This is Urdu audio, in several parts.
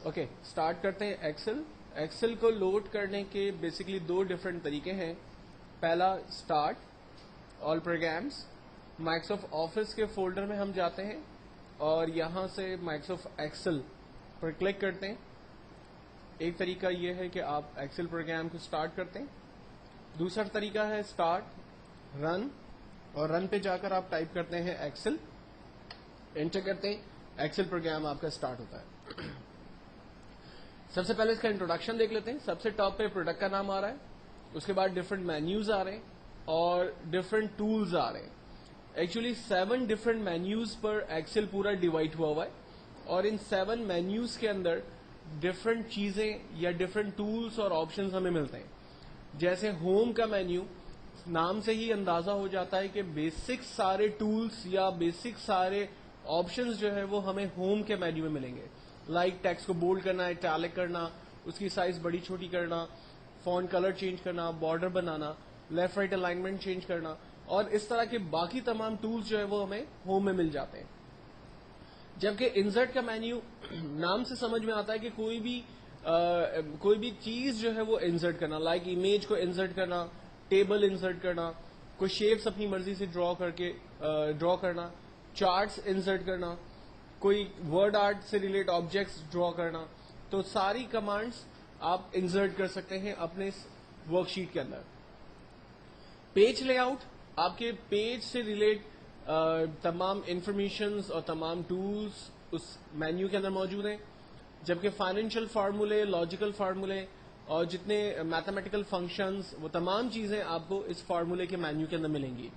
اوکے اسٹارٹ کرتے ہیں ایکسل. ایکسل کو لوڈ کرنے کے بیسکلی دو ڈفرینٹ طریقے ہیں. پہلا start all programs. Microsoft office کے فولڈر میں ہم جاتے ہیں اور یہاں سے مائکروسافٹ ایکسل پر کلک کرتے ہیں. ایک طریقہ یہ ہے کہ آپ ایکسل پروگرام کو اسٹارٹ کرتے ہیں. دوسرا طریقہ ہے اسٹارٹ رن, اور رن پہ جا کر آپ ٹائپ کرتے ہیں ایکسل, انٹر کرتے ہیں, ایکسل پروگرام آپ کا اسٹارٹ ہوتا ہے. سب سے پہلے اس کا انٹروڈکشن دیکھ لیتے ہیں. سب سے ٹاپ پہ پروڈکٹ کا نام آ رہا ہے, اس کے بعد ڈفرنٹ مینیوز آ رہے ہیں اور ڈفرنٹ ٹولز آ رہے ہیں. ایکچولی 7 ڈفرنٹ مینیوز پر ایکسل پورا ڈیوائڈ ہوا ہے, اور ان 7 مینیوز کے اندر ڈفرنٹ چیزیں یا ڈفرنٹ ٹولز اور آپشنز ہمیں ملتے ہیں. جیسے ہوم کا مینیو, نام سے ہی اندازہ ہو جاتا ہے کہ بیسک سارے ٹولز یا بیسک سارے آپشنز جو ہے وہ ہمیں ہوم کے مینیو میں ملیں گے. لائک ٹیکسٹ کو بولڈ کرنا, اٹیلک کرنا, اس کی سائز بڑی چھوٹی کرنا, فونٹ کلر چینج کرنا, بارڈر بنانا, لیفٹ رائٹ الائنمنٹ چینج کرنا, اور اس طرح کے باقی تمام ٹولز جو ہے وہ ہمیں ہوم میں مل جاتے ہیں. جبکہ انسرٹ کا مینیو نام سے سمجھ میں آتا ہے کہ کوئی بھی چیز جو ہے وہ انسرٹ کرنا, لائک امیج کو انسرٹ کرنا, ٹیبل انسرٹ کرنا, کوئی شیپس اپنی مرضی سے ڈرا کرنا, چارٹس انسرٹ کرنا, کوئی ورڈ آرٹ سے ریلیٹ آبجیکٹس ڈرا کرنا. تو ساری کمانڈس آپ انسرٹ کر سکتے ہیں اپنے ورک شیٹ کے اندر. پیج لے آؤٹ, آپ کے پیج سے ریلیٹ تمام انفارمیشنز اور تمام ٹولز اس مینیو کے اندر موجود ہیں. جبکہ فائنینشیل فارمولے, لاجیکل فارمولے اور جتنے میتھمیٹیکل فنکشنز, وہ تمام چیزیں آپ کو اس فارمولے کے مینیو کے اندر ملیں گی.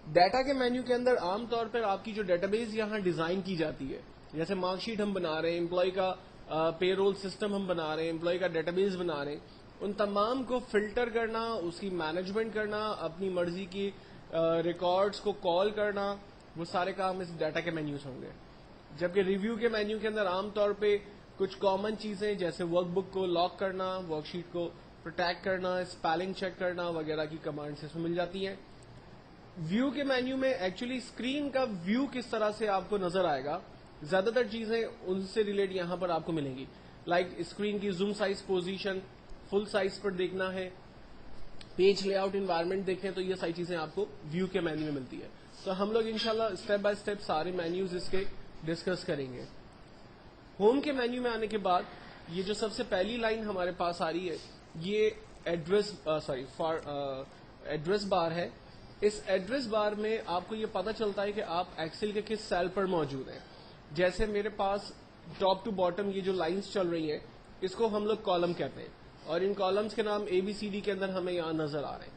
ڈیٹا کے مینیو کے اندر عام طور پر آپ کی جو ڈیٹا بیس یہاں ڈیزائن کی جاتی ہے, جیسے مارک شیٹ ہم بنا رہے ہیں, امپلائی کا پے رول سسٹم ہم بنا رہے ہیں, امپلائی کا ڈیٹا بیس بنا رہے ہیں, ان تمام کو فلٹر کرنا, اس کی مینجمنٹ کرنا, اپنی مرضی کی ریکارڈز کو کال کرنا, وہ سارے کام اس ڈیٹا کے مینیوز ہوں گے. جبکہ ریویو کے مینیو کے اندر عام طور پہ کچھ کامن چیزیں جیسے ورک بک کو لاک کرنا, ورک شیٹ کو پروٹیکٹ کرنا, اسپیلنگ چیک کرنا وغیرہ کی کمانڈس اس میں مل جاتی ہیں. ویو کے مینیو میں ایکچولی اسکرین کا ویو کس طرح سے آپ کو نظر آئے گا, زیادہ تر چیزیں ان سے ریلیٹ یہاں پر آپ کو ملیں گی. لائک اسکرین کی zoom size position full size پر دیکھنا ہے, پیج لے آؤٹ انوائرمنٹ دیکھیں, تو یہ ساری چیزیں آپ کو ویو کے مینیو میں ملتی ہے. تو ہم لوگ انشاءاللہ اسٹیپ بائی اسٹیپ سارے مینیوز اس کے ڈسکس کریں گے. ہوم کے مینیو میں آنے کے بعد یہ جو سب سے پہلی لائن ہمارے پاس آ رہی ہے, یہ ایڈریس بار ہے. اس ایڈریس بار میں آپ کو یہ پتا چلتا ہے کہ آپ ایکسل کے کس سیل پر موجود ہیں. جیسے میرے پاس ٹاپ ٹو باٹم یہ جو لائنز چل رہی ہیں, اس کو ہم لوگ کالم کہتے ہیں, اور ان کالمز کے نام ABCD کے اندر ہمیں یہاں نظر آ رہے ہیں.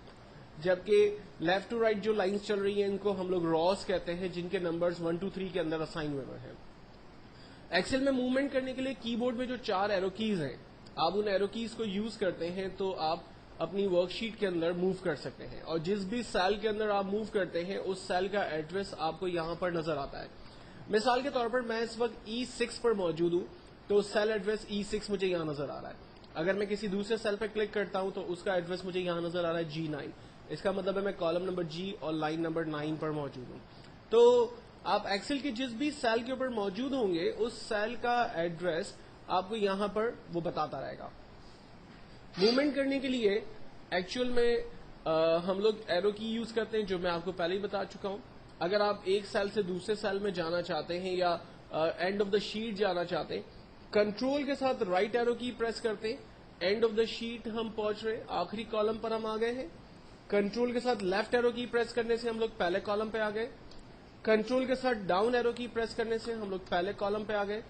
جبکہ لیفٹ ٹو رائٹ جو لائنز چل رہی ہیں ان کو ہم لوگ راز کہتے ہیں, جن کے نمبرز 1 2 3 کے اندر اسائن ہوئے ہیں. ایکسل میں موومنٹ کرنے کے لیے کی بورڈ میں جو 4 ایرو کیز ہیں, آپ ان ایرو کیز کو یوز کرتے ہیں تو آپ اپنی ورک شیٹ کے اندر موو کر سکتے ہیں, اور جس بھی سیل کے اندر آپ موو کرتے ہیں اس سیل کا ایڈریس آپ کو یہاں پر نظر آتا ہے. مثال کے طور پر میں اس وقت E6 پر موجود ہوں, تو سیل ایڈریس E6 مجھے یہاں نظر آ رہا ہے. اگر میں کسی دوسرے سیل پہ کلک کرتا ہوں تو اس کا ایڈریس مجھے یہاں نظر آ رہا ہے G9. اس کا مطلب ہے میں کالم نمبر G اور لائن نمبر 9 پر موجود ہوں. تو آپ ایکسل کی جس بھی سیل کے اوپر موجود ہوں گے اس سیل کا ایڈریس آپ کو یہاں پر وہ بتاتا رہے گا. موومنٹ کرنے کے لیے ایکچوئل میں ہم لوگ ایرو کی یوز کرتے ہیں, جو میں آپ کو پہلے ہی بتا چکا ہوں. اگر آپ ایک سیل سے دوسرے سیل میں جانا چاہتے ہیں یا اینڈ آف دا شیٹ جانا چاہتے ہیں, کنٹرول کے ساتھ رائٹ ایرو کی پریس کرتے ہیں, اینڈ آف دا شیٹ ہم پہنچ رہے, آخری کالم پر ہم آ گئے ہیں. کنٹرول کے ساتھ لیفٹ ایرو کی پریس کرنے سے ہم لوگ پہلے کالم پہ آ گئے. کنٹرول کے ساتھ ڈاؤن ایرو کی پریس کرنے سے ہم لوگ پہلے کالم پہ آ گئے,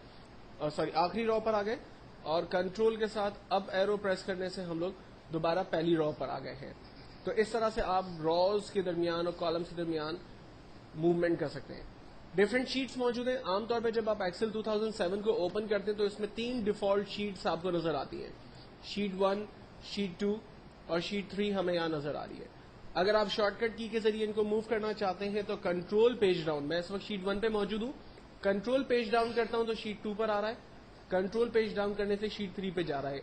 آخری رو پر آ گئے. اور کنٹرول کے ساتھ اب ایرو پریس کرنے سے ہم لوگ دوبارہ پہلی رو پر آ گئے ہیں. تو اس طرح سے آپ روز کے درمیان اور کالمس کے درمیان موومنٹ کر سکتے ہیں. ڈفرنٹ شیٹس موجود ہیں. عام طور پہ جب آپ ایکسل 2007 کو اوپن کرتے ہیں تو اس میں 3 ڈیفالٹ شیٹس آپ کو نظر آتی ہیں. شیٹ 1, شیٹ 2 اور شیٹ 3 ہمیں یہاں نظر آ رہی ہے. اگر آپ شارٹ کٹ کی کے ذریعے ان کو موو کرنا چاہتے ہیں تو کنٹرول پیج ڈاؤن, میں اس وقت شیٹ 1 پہ موجود ہوں, کنٹرول پیج ڈاؤن کرتا ہوں تو شیٹ 2 پر آ رہا ہے. کنٹرول پیج ڈاؤن کرنے سے شیٹ 3 پہ جا رہا ہے.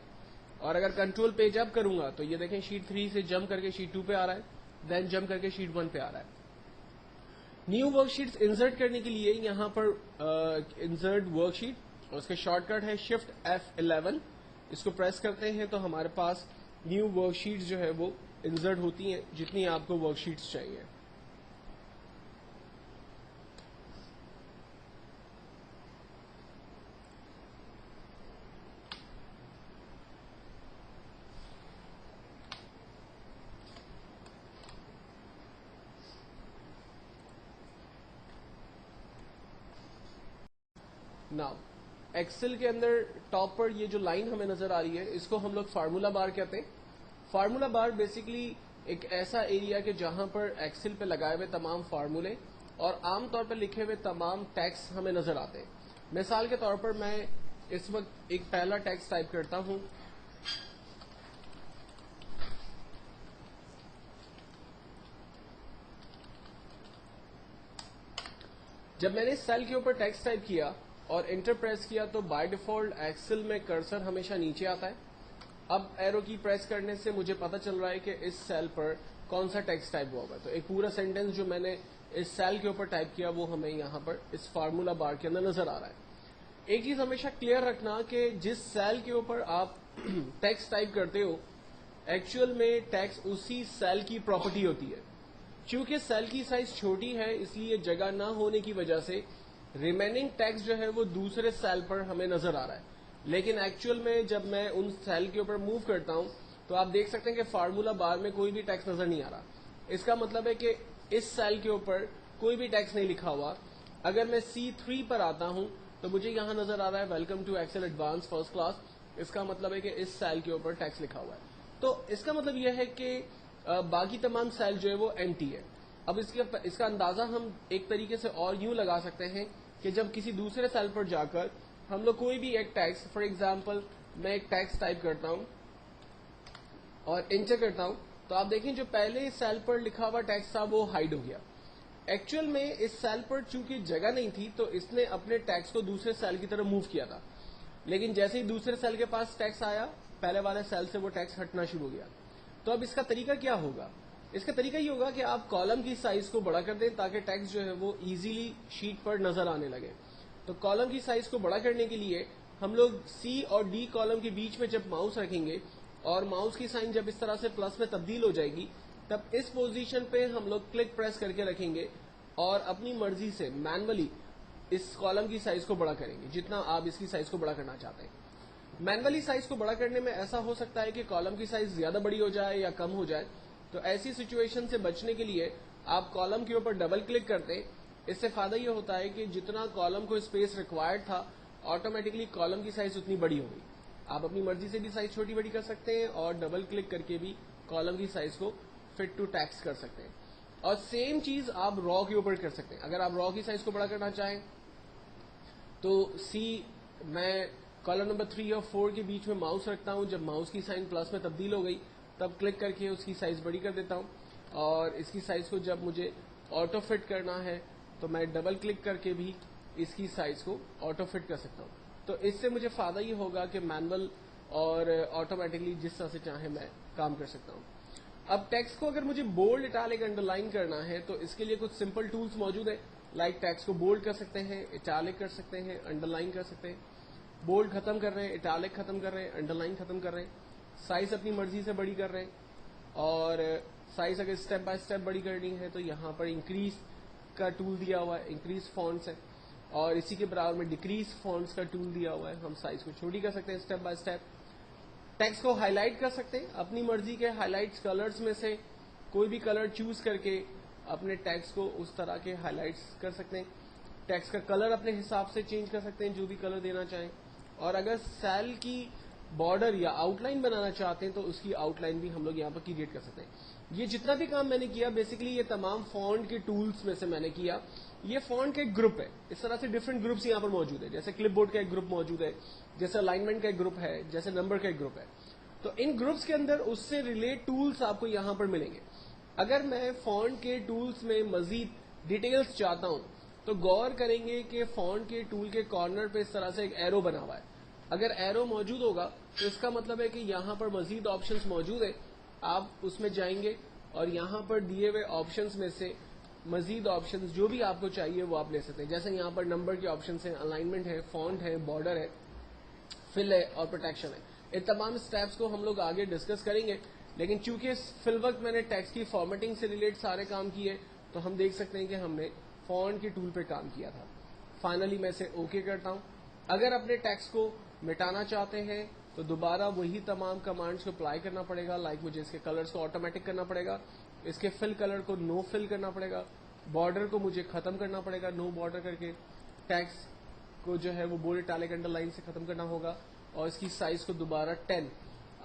اور اگر کنٹرول پیج اپ کروں گا تو یہ دیکھیں شیٹ 3 سے جمپ کر کے شیٹ 2 پہ آ رہا ہے, دین جمپ کر کے شیٹ 1 پہ آ رہا ہے. نیو ورک شیٹس انسرٹ کرنے کے لیے یہاں پر انسرٹ ورک شیٹ اور اس کا شارٹ کٹ ہے شفٹ F11. اس کو پریس کرتے ہیں تو ہمارے پاس نیو ورک شیٹس جو ہے وہ انسرٹ ہوتی ہیں جتنی آپ کو ورک شیٹس چاہیے. ناؤ ایکسل کے اندر ٹاپ پر یہ جو لائن ہمیں نظر آ رہی ہے اس کو ہم لوگ فارمولا بار کہتے ہیں. فارمولا بار بیسیکلی ایک ایسا ایریا کہ جہاں پر ایکسل پہ لگائے ہوئے تمام فارمولے اور عام طور پر لکھے ہوئے تمام ٹیکس ہمیں نظر آتے ہیں. مثال کے طور پر میں اس وقت ایک پہلا ٹیکس ٹائپ کرتا ہوں. جب میں نے سیل کے اوپر ٹیکسٹ ٹائپ کیا اور انٹر پریس کیا تو بائی ڈیفالٹ ایکسل میں کرسر ہمیشہ نیچے آتا ہے. اب ایرو کی پریس کرنے سے مجھے پتا چل رہا ہے کہ اس سیل پر کون سا ٹیکسٹ ٹائپ ہوا ہوگا. تو ایک پورا سینٹینس جو میں نے اس سیل کے اوپر ٹائپ کیا وہ ہمیں یہاں پر اس فارمولا بار کے اندر نظر آ رہا ہے. ایک چیز ہمیشہ کلیئر رکھنا کہ جس سیل کے اوپر آپ ٹیکسٹ ٹائپ کرتے ہو ایکچوئل میں ٹیکسٹ اسی سیل کی پراپرٹی ہوتی ہے. چونکہ سیل کی سائز چھوٹی ہے اس لیے جگہ نہ ہونے کی وجہ سے ریمیننگ ٹیکسٹ جو ہے وہ دوسرے سیل پر ہمیں نظر آ رہا ہے. لیکن ایکچوئل میں جب میں ان سیل کے اوپر موو کرتا ہوں تو آپ دیکھ سکتے ہیں کہ فارمولا بار میں کوئی بھی ٹیکسٹ نظر نہیں آ رہا. اس کا مطلب ہے کہ اس سیل کے اوپر کوئی بھی ٹیکسٹ نہیں لکھا ہوا. اگر میں C3 پر آتا ہوں تو مجھے یہاں نظر آ رہا ہے welcome to Excel advance first class. اس کا مطلب ہے کہ اس سیل کے اوپر ٹیکسٹ لکھا ہوا ہے. تو اس کا مطلب یہ ہے کہ باقی تمام سیل جو ہے وہ ایمٹی ہے. اب اس کا اندازہ ہم ایک طریقے سے اور یوں لگا سکتے ہیں کہ جب کسی دوسرے سیل پر جا کر ہم لوگ کوئی بھی ایک ٹیکسٹ فار ایگزامپل میں ایک ٹیکسٹ ٹائپ کرتا ہوں اور انٹر کرتا ہوں تو آپ دیکھیں جو پہلے سیل پر لکھا ہوا ٹیکسٹ تھا وہ ہائڈ ہو گیا. ایکچوئل میں اس سیل پر چونکہ جگہ نہیں تھی تو اس نے اپنے ٹیکسٹ کو دوسرے سیل کی طرف موو کیا تھا. لیکن جیسے ہی دوسرے سیل کے پاس ٹیکسٹ آیا پہلے والے سیل سے وہ ٹیکسٹ ہٹنا شروع ہو گیا. تو اب اس کا طریقہ کیا ہوگا؟ اس کا طریقہ یہ ہوگا کہ آپ کالم کی سائز کو بڑا کر دیں تاکہ ٹیکسٹ جو ہے وہ ایزیلی شیٹ پر نظر آنے لگے. تو کالم کی سائز کو بڑا کرنے کے لیے ہم لوگ C اور D کالم کے بیچ میں جب ماؤس رکھیں گے اور ماؤس کی سائن جب اس طرح سے پلس میں تبدیل ہو جائے گی تب اس پوزیشن پہ ہم لوگ کلک پریس کر کے رکھیں گے اور اپنی مرضی سے مینولی اس کالم کی سائز کو بڑا کریں گے جتنا آپ اس کی سائز کو بڑا کرنا چاہتے ہیں. مینولی سائز کو بڑا کرنے میں ایسا ہو سکتا ہے کہ کالم کی سائز زیادہ بڑی ہو جائے یا کم ہو جائے. تو ایسی سچویشن سے بچنے کے لیے آپ کالم کے اوپر ڈبل کلک کرتے. اس سے فائدہ یہ ہوتا ہے کہ جتنا کالم کو اسپیس ریکوائرڈ تھا آٹومیٹکلی کالم کی سائز اتنی بڑی ہوگی. آپ اپنی مرضی سے بھی سائز چھوٹی بڑی کر سکتے ہیں اور ڈبل کلک کر کے بھی کالم کی سائز کو فٹ ٹو ٹیکسٹ کر سکتے ہیں. اور سیم چیز آپ را کے اوپر کر سکتے ہیں. اگر آپ را کی سائز کو بڑا کرنا چاہیں تو میں کالم نمبر 3 اور 4 کے بیچ میں ماؤس رکھتا ہوں. جب ماؤس کی سائن پلس میں تبدیل ہو گئی تب کلک کر کے اس کی سائز بڑی کر دیتا ہوں اور اس کی سائز کو جب مجھے آٹو فٹ کرنا ہے تو میں ڈبل کلک کر کے بھی اس کی سائز کو آٹو فٹ کر سکتا ہوں. تو اس سے مجھے فائدہ یہ ہوگا کہ مینول اور آٹومیٹکلی جس طرح سے چاہیں میں کام کر سکتا ہوں. اب ٹیکسٹ کو اگر مجھے بولڈ اٹیلک انڈر لائن کرنا ہے تو اس کے لیے کچھ سمپل ٹولز موجود ہیں. لائک ٹیکسٹ کو بولڈ کر سکتے ہیں, اٹیلک کر سکتے ہیں, انڈر لائن کر سکتے ہیں. بولڈ ختم کر رہے ہیں, اٹیلک ختم کر رہے ہیں, انڈر لائن ختم کر رہے ہیں. سائز اپنی مرضی سے بڑی کر رہے ہیں اور سائز اگر اسٹیپ بائی اسٹیپ بڑی کرنی ہے تو یہاں پر انکریز کا ٹول دیا ہوا ہے, انکریز فونٹس ہے, اور اسی کے برابر میں ڈیکریز فونٹس کا ٹول دیا ہوا ہے. ہم سائز کو چھوٹی کر سکتے ہیں اسٹیپ بائی اسٹیپ. ٹیکسٹ کو ہائی لائٹ کر سکتے ہیں اپنی مرضی کے ہائی لائٹس کلرز میں سے کوئی بھی کلر چوز کر کے اپنے ٹیکسٹ کو اس طرح کے ہائی لائٹس کر سکتے ہیں. ٹیکسٹ کا کلر اپنے حساب سے چینج کر سکتے ہیں جو بھی کلر دینا چاہیں. اور اگر سیل کی بارڈر یا آؤٹ لائن بنانا چاہتے ہیں تو اس کی آؤٹ لائن بھی ہم لوگ یہاں پر کریٹ کر سکتے ہیں. یہ جتنا بھی کام میں نے کیا بیسیکلی یہ تمام فونٹ کے ٹولز میں سے میں نے کیا. یہ فونٹ کا ایک گروپ ہے. اس طرح سے ڈفرنٹ گروپس یہاں پر موجود ہے, جیسے کلپ بورڈ کا ایک گروپ موجود ہے, جیسے الائنمنٹ کا ایک گروپ ہے, جیسے نمبر کا ایک گروپ ہے. تو ان گروپس کے اندر اس سے ریلیٹ ٹولز آپ کو یہاں پر ملیں گے. اگر میں فونٹ کے ٹولز میں مزید ڈیٹیلز چاہتا ہوں تو غور کریں گے کہ فونٹ کے ٹول کے کارنر پہ اس طرح سے ایک ایرو بنا ہوا ہے. اگر ایرو موجود ہوگا تو اس کا مطلب ہے کہ یہاں پر مزید آپشنز موجود ہیں. آپ اس میں جائیں گے اور یہاں پر دیے ہوئے آپشنز میں سے مزید آپشنز جو بھی آپ کو چاہیے وہ آپ لے سکتے ہیں. جیسے یہاں پر نمبر کے آپشنس ہیں, الائنمنٹ ہے, فونٹ ہے, بارڈر ہے, فل ہے اور پروٹیکشن ہے. ان تمام اسٹیپس کو ہم لوگ آگے ڈسکس کریں گے, لیکن چونکہ فی الوقت میں نے ٹیکسٹ کی فارمیٹنگ سے ریلیٹ سارے کام کیے تو ہم دیکھ سکتے ہیں کہ ہم نے فونٹ کے ٹول پہ کام کیا تھا. فائنلی میں اسے اوکے کرتا ہوں. اگر اپنے ٹیکسٹ کو مٹانا چاہتے ہیں تو دوبارہ وہی تمام کمانڈس کو اپلائی کرنا پڑے گا. لائک مجھے اس کے کلرز کو آٹومیٹک کرنا پڑے گا, اس کے فل کلر کو نو فل کرنا پڑے گا, بارڈر کو مجھے ختم کرنا پڑے گا نو بارڈر کر کے, ٹیکسٹ کو جو ہے وہ بولڈ اٹیلک انڈر لائن سے ختم کرنا ہوگا, اور اس کی سائز کو دوبارہ 10.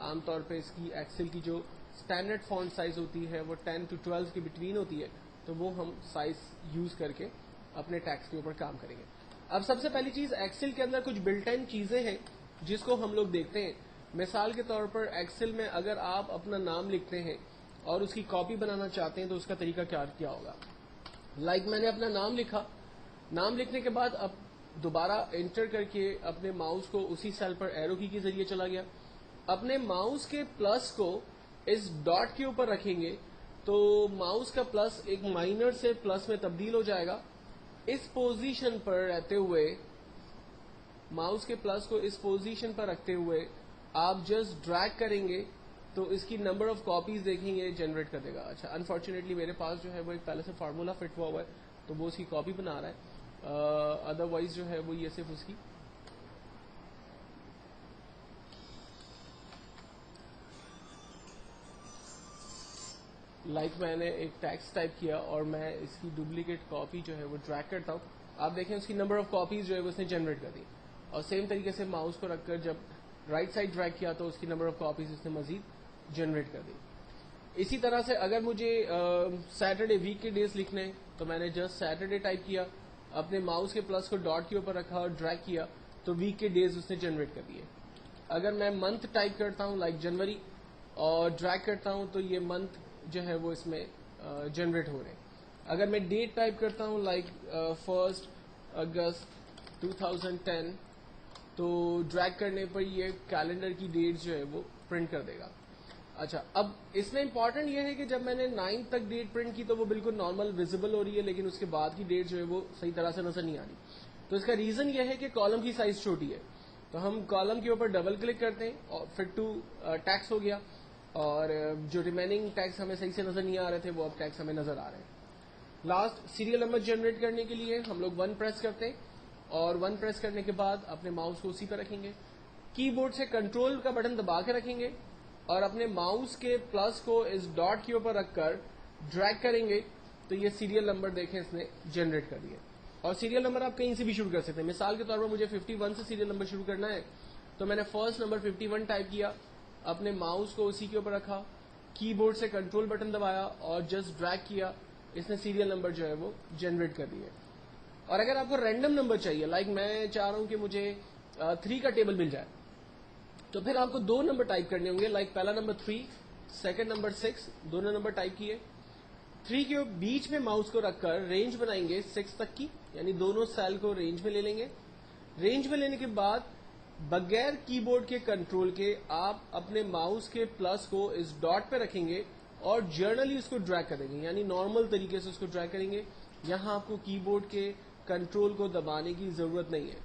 عام طور پہ اس کی ایکسل کی جو اسٹینڈرڈ فونٹ سائز ہوتی ہے وہ 10 to 12 کے بٹوین ہوتی ہے, تو وہ ہم سائز یوز کر کے اپنے ٹیکسٹ کے اوپر کام کریں گے. اب سب سے پہلی چیز, ایکسل کے اندر کچھ بلٹ ان چیزیں ہیں جس کو ہم لوگ دیکھتے ہیں. مثال کے طور پر ایکسل میں اگر آپ اپنا نام لکھتے ہیں اور اس کی کاپی بنانا چاہتے ہیں تو اس کا طریقہ کیا ہوگا. لائک میں نے اپنا نام لکھا, نام لکھنے کے بعد اب دوبارہ انٹر کر کے اپنے ماؤس کو اسی سیل پر ایرو کی کے ذریعے چلا گیا. اپنے ماؤس کے پلس کو اس ڈاٹ کے اوپر رکھیں گے تو ماؤس کا پلس ایک مائنر سے پلس میں تبدیل ہو جائے گا. اس پوزیشن پر رہتے ہوئے, ماؤس کے پلس کو اس پوزیشن پر رکھتے ہوئے آپ جسٹ ڈریگ کریں گے تو اس کی نمبر آف کاپیز دیکھیں گے جنریٹ کر دے گا. اچھا, انفارچونیٹلی میرے پاس جو ہے وہ ایک پہلے سے فارمولا فٹ ہوا ہے تو وہ اس کی کاپی بنا رہا ہے, ادروائز جو ہے وہ یہ صرف اس کی لائک میں نے ایک ٹیکسٹ ٹائپ کیا اور میں اس کی ڈپلیکیٹ کاپی جو ہے وہ ڈریگ کرتا ہوں. آپ دیکھیں اس کی نمبر آف کاپیز جو ہے وہ اس نے جنریٹ کر دی, اور سیم طریقے سے ماؤس کو رکھ کر جب رائٹ سائڈ ڈریگ کیا تو اس کی نمبر آف کاپیز اس نے مزید جنریٹ کر دی. اسی طرح سے اگر مجھے سیٹرڈے ویک کے ڈیز لکھنے ہیں تو میں نے جسٹ سیٹرڈے ٹائپ کیا, اپنے ماؤس کے پلس کو ڈاٹ کے اوپر رکھا اور ڈریگ کیا تو ویک کے ڈیز اس نے جنریٹ کر دیے. اگر میں منتھ ٹائپ کرتا ہوں لائک جنوری اور ڈریگ کرتا ہوں تو یہ منتھ جو ہے وہ اس میں جنریٹ ہو رہے ہیں. اگر میں ڈیٹ ٹائپ کرتا ہوں لائک 1 اگست 2010 تو ڈریگ کرنے پر یہ کیلنڈر کی ڈیٹ جو ہے وہ پرنٹ کر دے گا. اچھا, اب اس میں امپورٹنٹ یہ ہے کہ جب میں نے 9 تک ڈیٹ پرنٹ کی تو وہ بالکل نارمل ویزیبل ہو رہی ہے, لیکن اس کے بعد کی ڈیٹ جو ہے وہ صحیح طرح سے نظر نہیں آ رہی. تو اس کا ریزن یہ ہے کہ کالم کی سائز چھوٹی ہے, تو ہم کالم کے اوپر ڈبل کلک کرتے ہیں اور فٹ ٹو ٹیکس ہو گیا, اور جو ریمیننگ ٹیکس ہمیں صحیح سے نظر نہیں آ رہے تھے وہ اب ٹیکس ہمیں نظر آ رہے ہیں. لاسٹ سیریل نمبر جنریٹ کرنے کے لیے ہم لوگ 1 پریس کرتے ہیں, اور 1 پریس کرنے کے بعد اپنے ماؤس کو اسی پہ رکھیں گے, کی بورڈ سے کنٹرول کا بٹن دبا کے رکھیں گے اور اپنے ماؤس کے پلس کو اس ڈاٹ کے اوپر رکھ کر ڈریگ کریں گے تو یہ سیریل نمبر دیکھیں اس نے جنریٹ کر دیا. اور سیریل نمبر آپ کہیں سے بھی شروع کر سکتے ہیں. مثال کے طور پر مجھے 51 سے سیریل نمبر شروع کرنا ہے تو میں نے فرسٹ نمبر 51 ٹائپ کیا, اپنے ماؤس کو اسی کے اوپر رکھا, کی بورڈ سے کنٹرول بٹن دبایا اور جسٹ ڈریگ کیا, اس نے سیریل نمبر جو ہے وہ جنریٹ کر دیا. اور اگر آپ کو رینڈم نمبر چاہیے, لائک میں چاہ رہا ہوں کہ مجھے 3 کا ٹیبل مل جائے, تو پھر آپ کو 2 نمبر ٹائپ کرنے ہوں گے. لائک پہلا نمبر 3, سیکنڈ نمبر 6, دونوں نمبر ٹائپ کیے. 3 کے بیچ میں ماؤس کو رکھ کر رینج بنائیں گے 6 تک کی, یعنی دونوں سیل کو رینج میں لے لیں گے. رینج میں لینے کے بعد بغیر کی بورڈ کے کنٹرول کے آپ اپنے ماؤس کے پلس کو اس ڈاٹ پہ رکھیں گے اور جرنلی اس کو ڈریگ کریں گے, یعنی نارمل طریقے سے اس کو ڈریگ کریں گے. یہاں آپ کو کی بورڈ کے کنٹرول کو دبانے کی ضرورت نہیں ہے.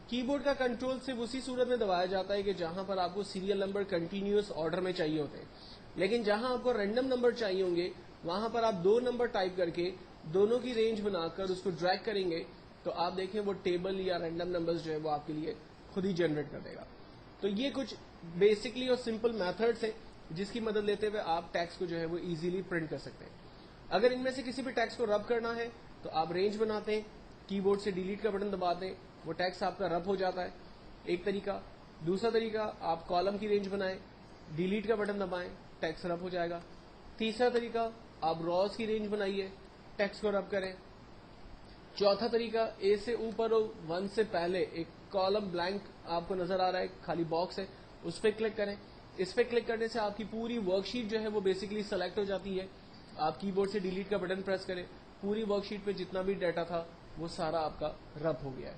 کی بورڈ کا کنٹرول صرف اسی صورت میں دبایا جاتا ہے کہ جہاں پر آپ کو سیریل نمبر کنٹینیوس آرڈر میں چاہیے ہوتے ہیں, لیکن جہاں آپ کو رینڈم نمبر چاہیے ہوں گے وہاں پر آپ 2 نمبر ٹائپ کر کے دونوں کی رینج بنا کر اس کو ڈریگ کریں گے تو آپ دیکھیں وہ ٹیبل یا رینڈم نمبرز جو ہے وہ آپ کے لیے خود ہی جنریٹ کر دے گا. تو یہ کچھ بیسکلی اور سمپل میتھڈس ہیں جس کی مدد لیتے ہوئے آپ ٹیکس کو جو ہے وہ ایزیلی پرنٹ کر سکتے ہیں. اگر ان میں سے کسی بھی ٹیکس کو رب کرنا ہے تو آپ رینج بناتے ہیں, کی بورڈ سے ڈیلیٹ کا بٹن دباتے ہیں, وہ ٹیکس آپ کا رب ہو جاتا ہے, ایک طریقہ. دوسرا طریقہ, آپ کالم کی رینج بنائیں, ڈیلیٹ کا بٹن دبائیں, ٹیکس رب ہو جائے گا. تیسرا طریقہ, آپ روز کی رینج بنائیے, ٹیکس کو رب کریں. چوتھا طریقہ, اے سے اوپر ہو 1 سے پہلے ایک کالم بلینک آپ کو نظر آ رہا ہے, خالی باکس ہے, اس پہ کلک کریں. اس پہ کلک کرنے سے آپ کی پوری ورک شیٹ جو ہے وہ بیسکلی سلیکٹ ہو جاتی ہے. آپ کی بورڈ سے ڈیلیٹ کا بٹن پریس کریں, پوری ورک شیٹ پہ جتنا بھی ڈیٹا تھا وہ سارا آپ کا رب ہو گیا ہے.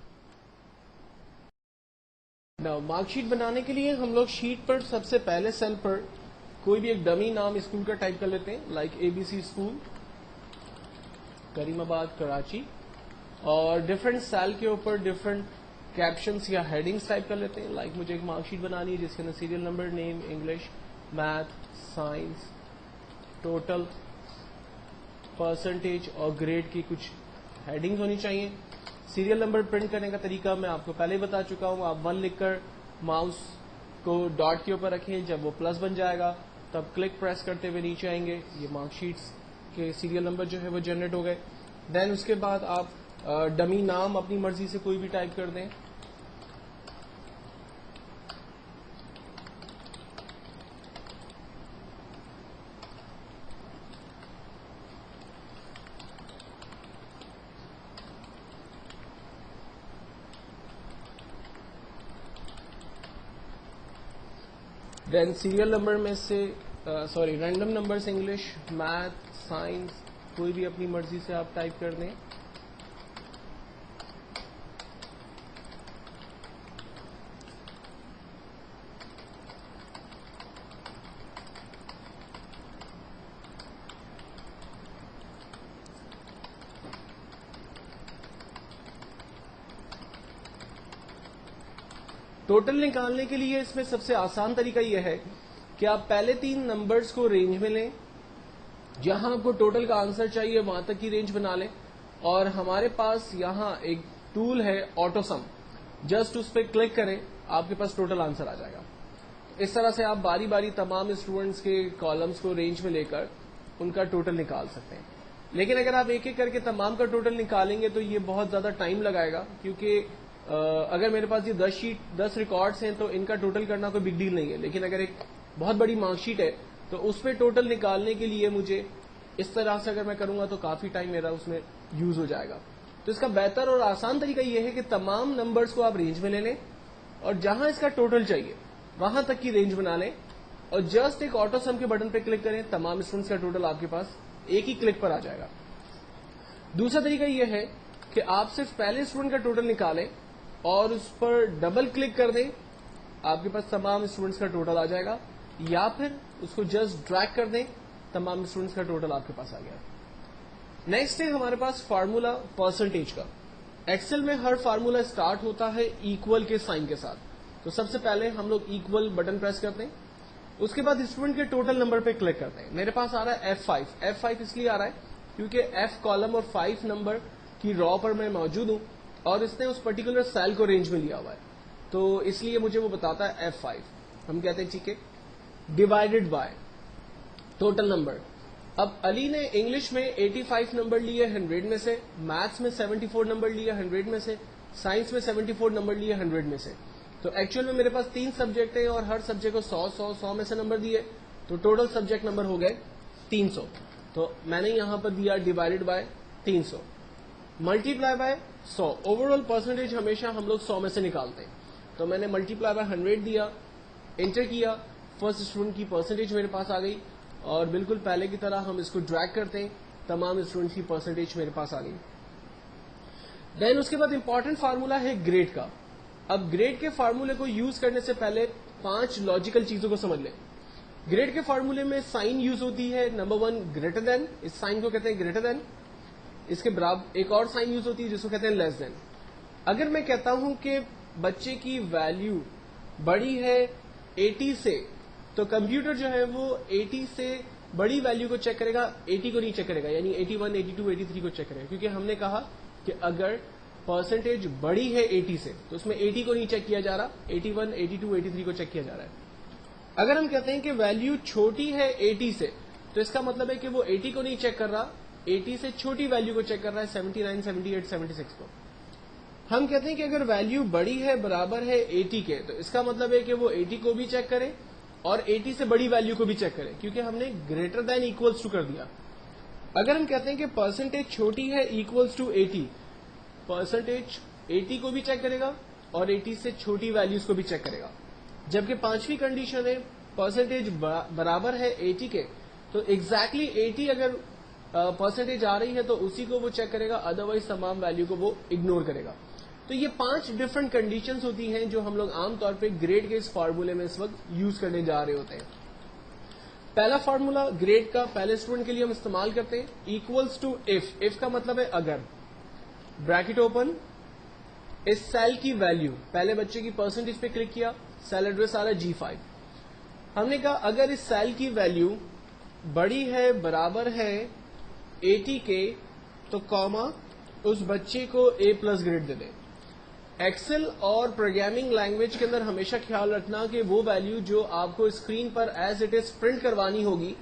مارک شیٹ بنانے کے لیے ہم لوگ شیٹ پر سب سے پہلے سیل پر کوئی بھی ایک ڈمی نام اسکول کا ٹائپ کر لیتے ہیں, لائک ABC اسکول. کریم آباد کراچی, اور ڈفرینٹ سیل کے اوپر ڈفرینٹ کیپشنس یا ہیڈنگس ٹائپ کر لیتے ہیں. لائک مجھے ایک مارک شیٹ بنانی ہے جس کے اندر serial number, name, English, math, science, total, percentage اور گریڈ کی کچھ ہیڈنگز ہونی چاہیے. سیریل نمبر پرنٹ کرنے کا طریقہ میں آپ کو پہلے ہی بتا چکا ہوں. آپ 1 لکھ کر ماؤس کو ڈاٹ کے اوپر رکھیں, جب وہ پلس بن جائے گا تب کلک پریس کرتے ہوئے نیچے آئیں گے. یہ مارک شیٹس کے سیریل نمبر جو ہے وہ جنریٹ ہو گئے. دین اس کے بعد آپ ڈمی نام اپنی مرضی سے کوئی بھی ٹائپ کر دیں. دین سیریل نمبر میں سے random numbers, English, math, science, کوئی بھی اپنی مرضی سے آپ ٹائپ کر دیں. ٹوٹل نکالنے کے لیے اس میں سب سے آسان طریقہ یہ ہے کہ آپ پہلے 3 نمبرز کو رینج میں لیں, جہاں آپ کو ٹوٹل کا آنسر چاہیے وہاں تک کی رینج بنا لیں, اور ہمارے پاس یہاں ایک ٹول ہے آٹو سم, جسٹ اس پہ کلک کریں, آپ کے پاس ٹوٹل آنسر آ جائے گا. اس طرح سے آپ باری باری تمام اسٹوڈنٹس کے کالمز کو رینج میں لے کر ان کا ٹوٹل نکال سکتے ہیں. لیکن اگر آپ ایک ایک کر کے تمام کا ٹوٹل نکالیں گے تو یہ بہت زیادہ ٹائم لگائے گا, کیونکہ اگر میرے پاس یہ 10 ریکارڈز ہیں تو ان کا ٹوٹل کرنا کوئی بگ ڈیل نہیں ہے. لیکن اگر ایک بہت بڑی مارک شیٹ ہے تو اس پہ ٹوٹل نکالنے کے لیے مجھے اس طرح سے اگر میں کروں گا تو کافی ٹائم میرا اس میں یوز ہو جائے گا. تو اس کا بہتر اور آسان طریقہ یہ ہے کہ تمام نمبرز کو آپ رینج میں لے لیں, اور جہاں اس کا ٹوٹل چاہیے وہاں تک کی رینج بنا لیں, اور جسٹ ایک آٹو سم کے بٹن پہ کلک کریں, تمام اسٹوڈنٹس کا ٹوٹل آپ کے پاس ایک ہی کلک پر آ جائے گا. دوسرا طریقہ یہ ہے کہ آپ صرف پہلے اسٹوڈنٹ کا ٹوٹل نکالیں اور اس پر ڈبل کلک کر دیں, آپ کے پاس تمام اسٹوڈنٹس کا ٹوٹل آ جائے گا, یا پھر اس کو جسٹ ڈریگ کر دیں, تمام اسٹوڈنٹس کا ٹوٹل آپ کے پاس آ گیا. نیکسٹ ہے ہمارے پاس فارمولا پرسنٹیج کا. ایکسل میں ہر فارمولا اسٹارٹ ہوتا ہے ایکول کے سائن کے ساتھ. تو سب سے پہلے ہم لوگ ایکول بٹن پریس کرتے ہیں, اس کے بعد اسٹوڈنٹ کے ٹوٹل نمبر پہ کلک کرتے ہیں. میرے پاس آ رہا ہے F5 اس لیے آ رہا ہے کیونکہ F کالم اور 5 نمبر کی رو پر میں موجود ہوں, اور اس نے اس پرٹیکولر سیل کو رینج میں لیا ہوا ہے, تو اس لیے مجھے وہ بتاتا ہے F5. ہم کہتے ہیں ٹھیک ہے, ڈیوائڈیڈ بائی ٹوٹل نمبر. اب علی نے انگلش میں 85 نمبر لیے 100 میں سے, میتھس میں 74 نمبر لیے 100 میں سے, سائنس میں 74 نمبر لیے 100 میں سے. تو ایکچوئل میں میرے پاس 3 سبجیکٹ ہیں اور ہر سبجیکٹ کو 100 میں سے نمبر دیے, تو ٹوٹل سبجیکٹ نمبر ہو گئے 300. تو میں نے یہاں پر دیا divided by 300 multi ply by 100. Over all percentage ہمیشہ ہم لوگ 100 میں سے نکالتے ہیں, تو میں نے ملٹی پلائی بائی 100 دیا, انٹر کیا, فرسٹ اسٹوڈنٹ کی پرسنٹیج میرے پاس آ گئی, اور بالکل پہلے کی طرح ہم اس کو ڈریگ کرتے ہیں, تمام اسٹوڈنٹ کی پرسنٹیج میرے پاس آ گئی. دین اس کے بعد امپورٹنٹ فارمولا ہے گریڈ کا. اب گریڈ کے فارمولے کو یوز کرنے سے پہلے 5 لاجیکل چیزوں کو سمجھ لیں. گریڈ کے فارمولے میں سائن یوز ہوتی ہے. نمبر 1 گریٹر دین, اس سائن کو کہتے ہیں گریٹر دین. اس کے برابر ایک اور سائن یوز ہوتی ہے جس کو کہتے ہیں لیس دین. اگر میں کہتا ہوں کہ بچے کی ویلیو بڑی ہے 80 سے, تو کمپیوٹر جو ہے وہ 80 سے بڑی ویلیو کو چیک کرے گا, 80 کو نہیں چیک کرے گا, یعنی 81, 82, 83 کو چیک کرے گا, کیونکہ ہم نے کہا کہ اگر پرسنٹیج بڑی ہے 80 سے تو اس میں 80 کو نہیں چیک کیا جا رہا, 81, 82, 83 کو چیک کیا جا رہا ہے. اگر ہم کہتے ہیں کہ ویلیو چھوٹی ہے 80 سے, تو اس کا مطلب ہے کہ وہ 80 کو نہیں چیک کر رہا, 80 سے چھوٹی ویلیو کو چیک کر رہا ہے, 79, 78, 76 کو. ہم کہتے ہیں کہ اگر ویلیو بڑی ہے برابر ہے 80 کے, تو اس کا مطلب ہے کہ وہ 80 کو بھی چیک کرے اور 80 سے بڑی ویلیو کو بھی چیک کرے, کیونکہ ہم نے گریٹر دین ایکولس ٹو کر دیا. اگر ہم کہتے ہیں کہ پرسنٹیج چھوٹی ہے ایکولس ٹو 80, پرسنٹیج 80 کو بھی چیک کرے گا اور 80 سے چھوٹی ویلیوز کو بھی چیک کرے گا. جبکہ 5ویں کنڈیشن ہے پرسنٹیج برابر ہے 80 کے, تو ایگزیکٹلی 80 اگر پرسنٹیج آ رہی ہے تو اسی کو وہ چیک کرے گا, ادروائز تمام ویلیو کو وہ اگنور کرے گا. تو یہ 5 ڈفرنٹ کنڈیشنز ہوتی ہیں جو ہم لوگ عام طور پہ گریڈ کے اس فارمولے میں اس وقت یوز کرنے جا رہے ہوتے ہیں. پہلا فارمولا گریڈ کا پہلے اسٹوڈنٹ کے لیے ہم استعمال کرتے ہیں ایکولس ٹو اف کا مطلب ہے اگر، بریکٹ اوپن، اس سیل کی ویلیو، پہلے بچے کی پرسنٹیج پہ کلک کیا، سیل ایڈریس آ رہا ہے G5، ہم نے کہا اگر اس سیل کی ویلیو بڑی ہے برابر ہے 80 کے تو کاما اس بچے کو A+ گریڈ دے دیں. ایکسل اور پروگرامنگ لینگویج کے اندر ہمیشہ خیال رکھنا کہ وہ ویلیو جو آپ کو screen per as it is print کروانی ہوگی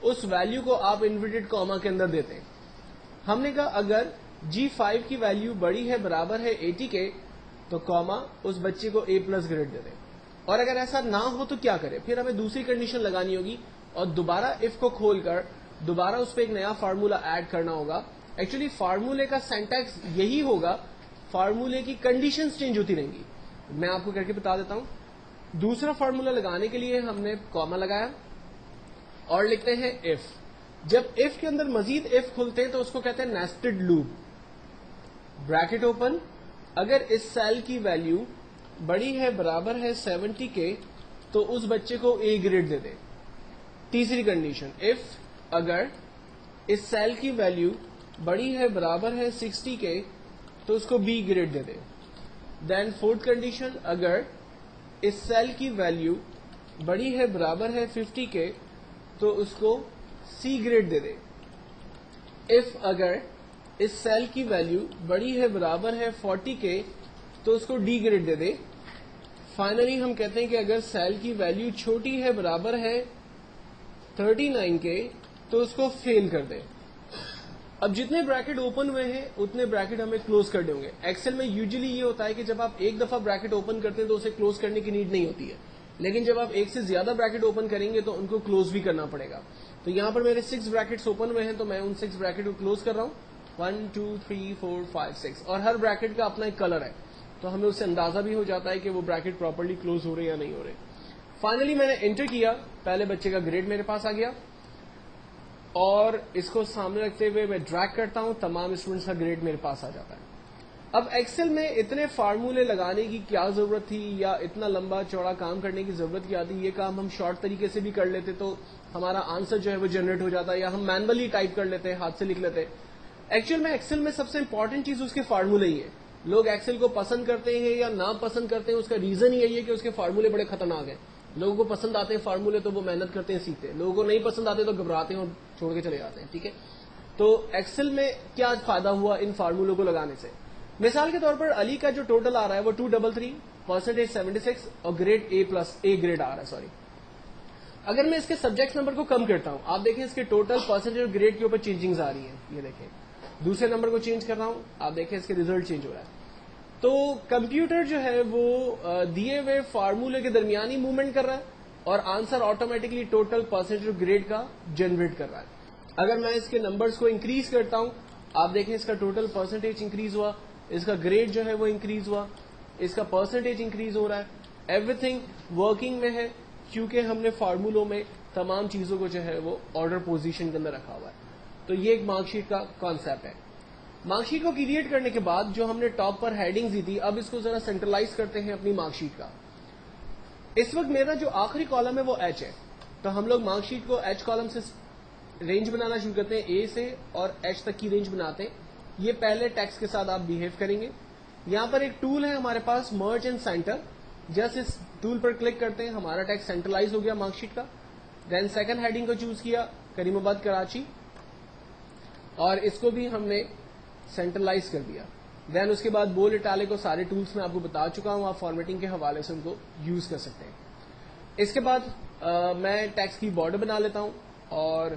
اس ویلیو کو آپ انورٹڈ کاما کے اندر دیتے ہیں. ہم نے کہا اگر G5 کی ویلیو بڑی ہے برابر ہے 80 کے تو کاما اس بچے کو A+ گریڈ دے دیں. اور اگر ایسا نہ ہو تو کیا کرے؟ پھر ہمیں دوسری کنڈیشن لگانی ہوگی اور دوبارہ اف کو کھول کر دوبارہ اس پہ ایک نیا فارمولا ایڈ کرنا ہوگا. ایکچولی فارمولے کا سینٹیکس یہی ہوگا، فارمولے کی کنڈیشنز چینج ہوتی رہیں گی. میں آپ کو کر کے بتا دیتا ہوں. دوسرا فارمولا لگانے کے لیے ہم نے کاما لگایا اور لکھتے ہیں اف. جب اف کے اندر مزید اف کھلتے ہیں تو اس کو کہتے ہیں نیسٹڈ لوپ. بریکٹ اوپن، اگر اس سیل کی ویلیو بڑی ہے برابر ہے 70 کے تو اس بچے کو A گریڈ دے دیں. تیسری کنڈیشن اف اگر اس سیل کی ویلیو بڑی ہے برابر ہے 60 کے تو اس کو B گریڈ دے دیں. دین فورتھ کنڈیشن اگر اس سیل کی ویلیو بڑی ہے برابر ہے 50 کے تو اس کو C گریڈ دے دیں. اف اگر اس سیل کی ویلیو بڑی ہے برابر ہے 40 کے تو اس کو D گریڈ دے دیں. فائنلی ہم کہتے ہیں کہ اگر سیل کی ویلیو چھوٹی ہے برابر ہے 39 کے تو اس کو فیل کر دیں. اب جتنے بریکٹ اوپن ہوئے ہیں اتنے بریکٹ ہمیں کلوز کرنے ہوں گے. ایکسل میں یوزلی یہ ہوتا ہے کہ جب آپ ایک دفعہ بریکٹ اوپن کرتے ہیں تو اسے کلوز کرنے کی نیڈ نہیں ہوتی ہے، لیکن جب آپ ایک سے زیادہ بریکٹ اوپن کریں گے تو ان کو کلوز بھی کرنا پڑے گا. تو یہاں پر میرے 6 بریکٹس اوپن ہوئے ہیں تو میں ان 6 بریکٹ کو کلوز کر رہا ہوں. 1 2 3 4 5 6 اور ہر بریکٹ کا اپنا ایک کلر ہے تو ہمیں اس سے اندازہ بھی ہو جاتا ہے کہ وہ بریکٹ پراپرلی کلوز ہو رہے یا نہیں ہو رہے. فائنلی میں نے انٹر کیا، پہلے بچے کا گریڈ میرے پاس آ گیا اور اس کو سامنے رکھتے ہوئے میں ڈریگ کرتا ہوں، تمام اسٹوڈنٹس کا گریڈ میرے پاس آ جاتا ہے. اب ایکسل میں اتنے فارمولے لگانے کی کیا ضرورت تھی یا اتنا لمبا چوڑا کام کرنے کی ضرورت کیا تھی؟ یہ کام ہم شارٹ طریقے سے بھی کر لیتے تو ہمارا آنسر جو ہے وہ جنریٹ ہو جاتا ہے، یا ہم مینولی ٹائپ کر لیتے، ہاتھ سے لکھ لیتے. ایکچوئل میں ایکسل میں سب سے امپورٹنٹ چیز اس کے فارمولے ہی ہے. لوگ ایکسل کو پسند کرتے ہیں یا نا پسند کرتے ہیں، اس کا ریزن یہی ہے کہ اس کے فارمولے بڑے خطرناک ہیں. لوگوں کو پسند آتے ہیں فارمولے تو وہ محنت کرتے ہیں، سیکھتے ہیں. لوگوں کو نہیں پسند آتے تو گھبراتے ہیں اور چھوڑ کے چلے جاتے ہیں. ٹھیک ہے، تو ایکسل میں کیا فائدہ ہوا ان فارمولوں کو لگانے سے؟ مثال کے طور پر علی کا جو ٹوٹل آ رہا ہے وہ 233، پرسنٹیج 76 اور گریڈ A+ گریڈ آ رہا ہے. سوری، اگر میں اس کے سبجیکٹ نمبر کو کم کرتا ہوں، آپ دیکھیں اس کے ٹوٹل پرسنٹیج اور گریڈ کے اوپر چینجنگز آ رہی ہیں. یہ دیکھیں دوسرے نمبر کو چینج کر رہا ہوں، آپ دیکھیں اس کے ریزلٹ چینج ہو رہا ہے. تو کمپیوٹر جو ہے وہ دیے ہوئے فارمولے کے درمیان ہی موومنٹ کر رہا ہے اور آنسر آٹومیٹکلی ٹوٹل پرسنٹیج اور گریڈ کا جنریٹ کر رہا ہے. اگر میں اس کے نمبرز کو انکریز کرتا ہوں، آپ دیکھیں اس کا ٹوٹل پرسنٹیج انکریز ہوا، اس کا گریڈ جو ہے وہ انکریز ہوا، اس کا پرسنٹیج انکریز ہو رہا ہے. ایوری تھنگ ورکنگ میں ہے کیونکہ ہم نے فارمولوں میں تمام چیزوں کو جو ہے وہ آرڈر پوزیشن کے اندر رکھا ہوا ہے. تو یہ ایک مارک شیٹ کا کانسیپٹ ہے. مارک شیٹ کو کریٹ کرنے کے بعد جو ہم نے ٹاپ پر ہیڈنگز دی تھی، اب اس کو ذرا سینٹرلائز کرتے ہیں اپنی مارک شیٹ کا. اس وقت میرا جو آخری کالم ہے وہ ایچ ہے، تو ہم لوگ مارک شیٹ کو ایچ کالم سے رینج بنانا شروع کرتے ہیں، اے سے اور ایچ تک کی رینج بناتے ہیں. یہ پہلے ٹیکسٹ کے ساتھ آپ بہیو کریں گے. یہاں پر ایک ٹول ہے ہمارے پاس، مرج اینڈ سینٹر. جسٹ اس ٹول پر کلک کرتے ہیں، ہمارا ٹیکسٹ سینٹرلائز ہو گیا مارک شیٹ کا. دین سیکنڈ ہیڈنگ کو چوز کیا، کریم آباد کراچی، اور اس کو بھی ہم نے سینٹرلائز کر دیا. دین اس کے بعد بولڈ اٹیلک کو سارے ٹولس میں آپ کو بتا چکا ہوں، آپ فارمیٹنگ کے حوالے سے ان کو یوز کر سکتے ہیں. اس کے بعد میں ٹیکسٹ کی بارڈر بنا لیتا ہوں اور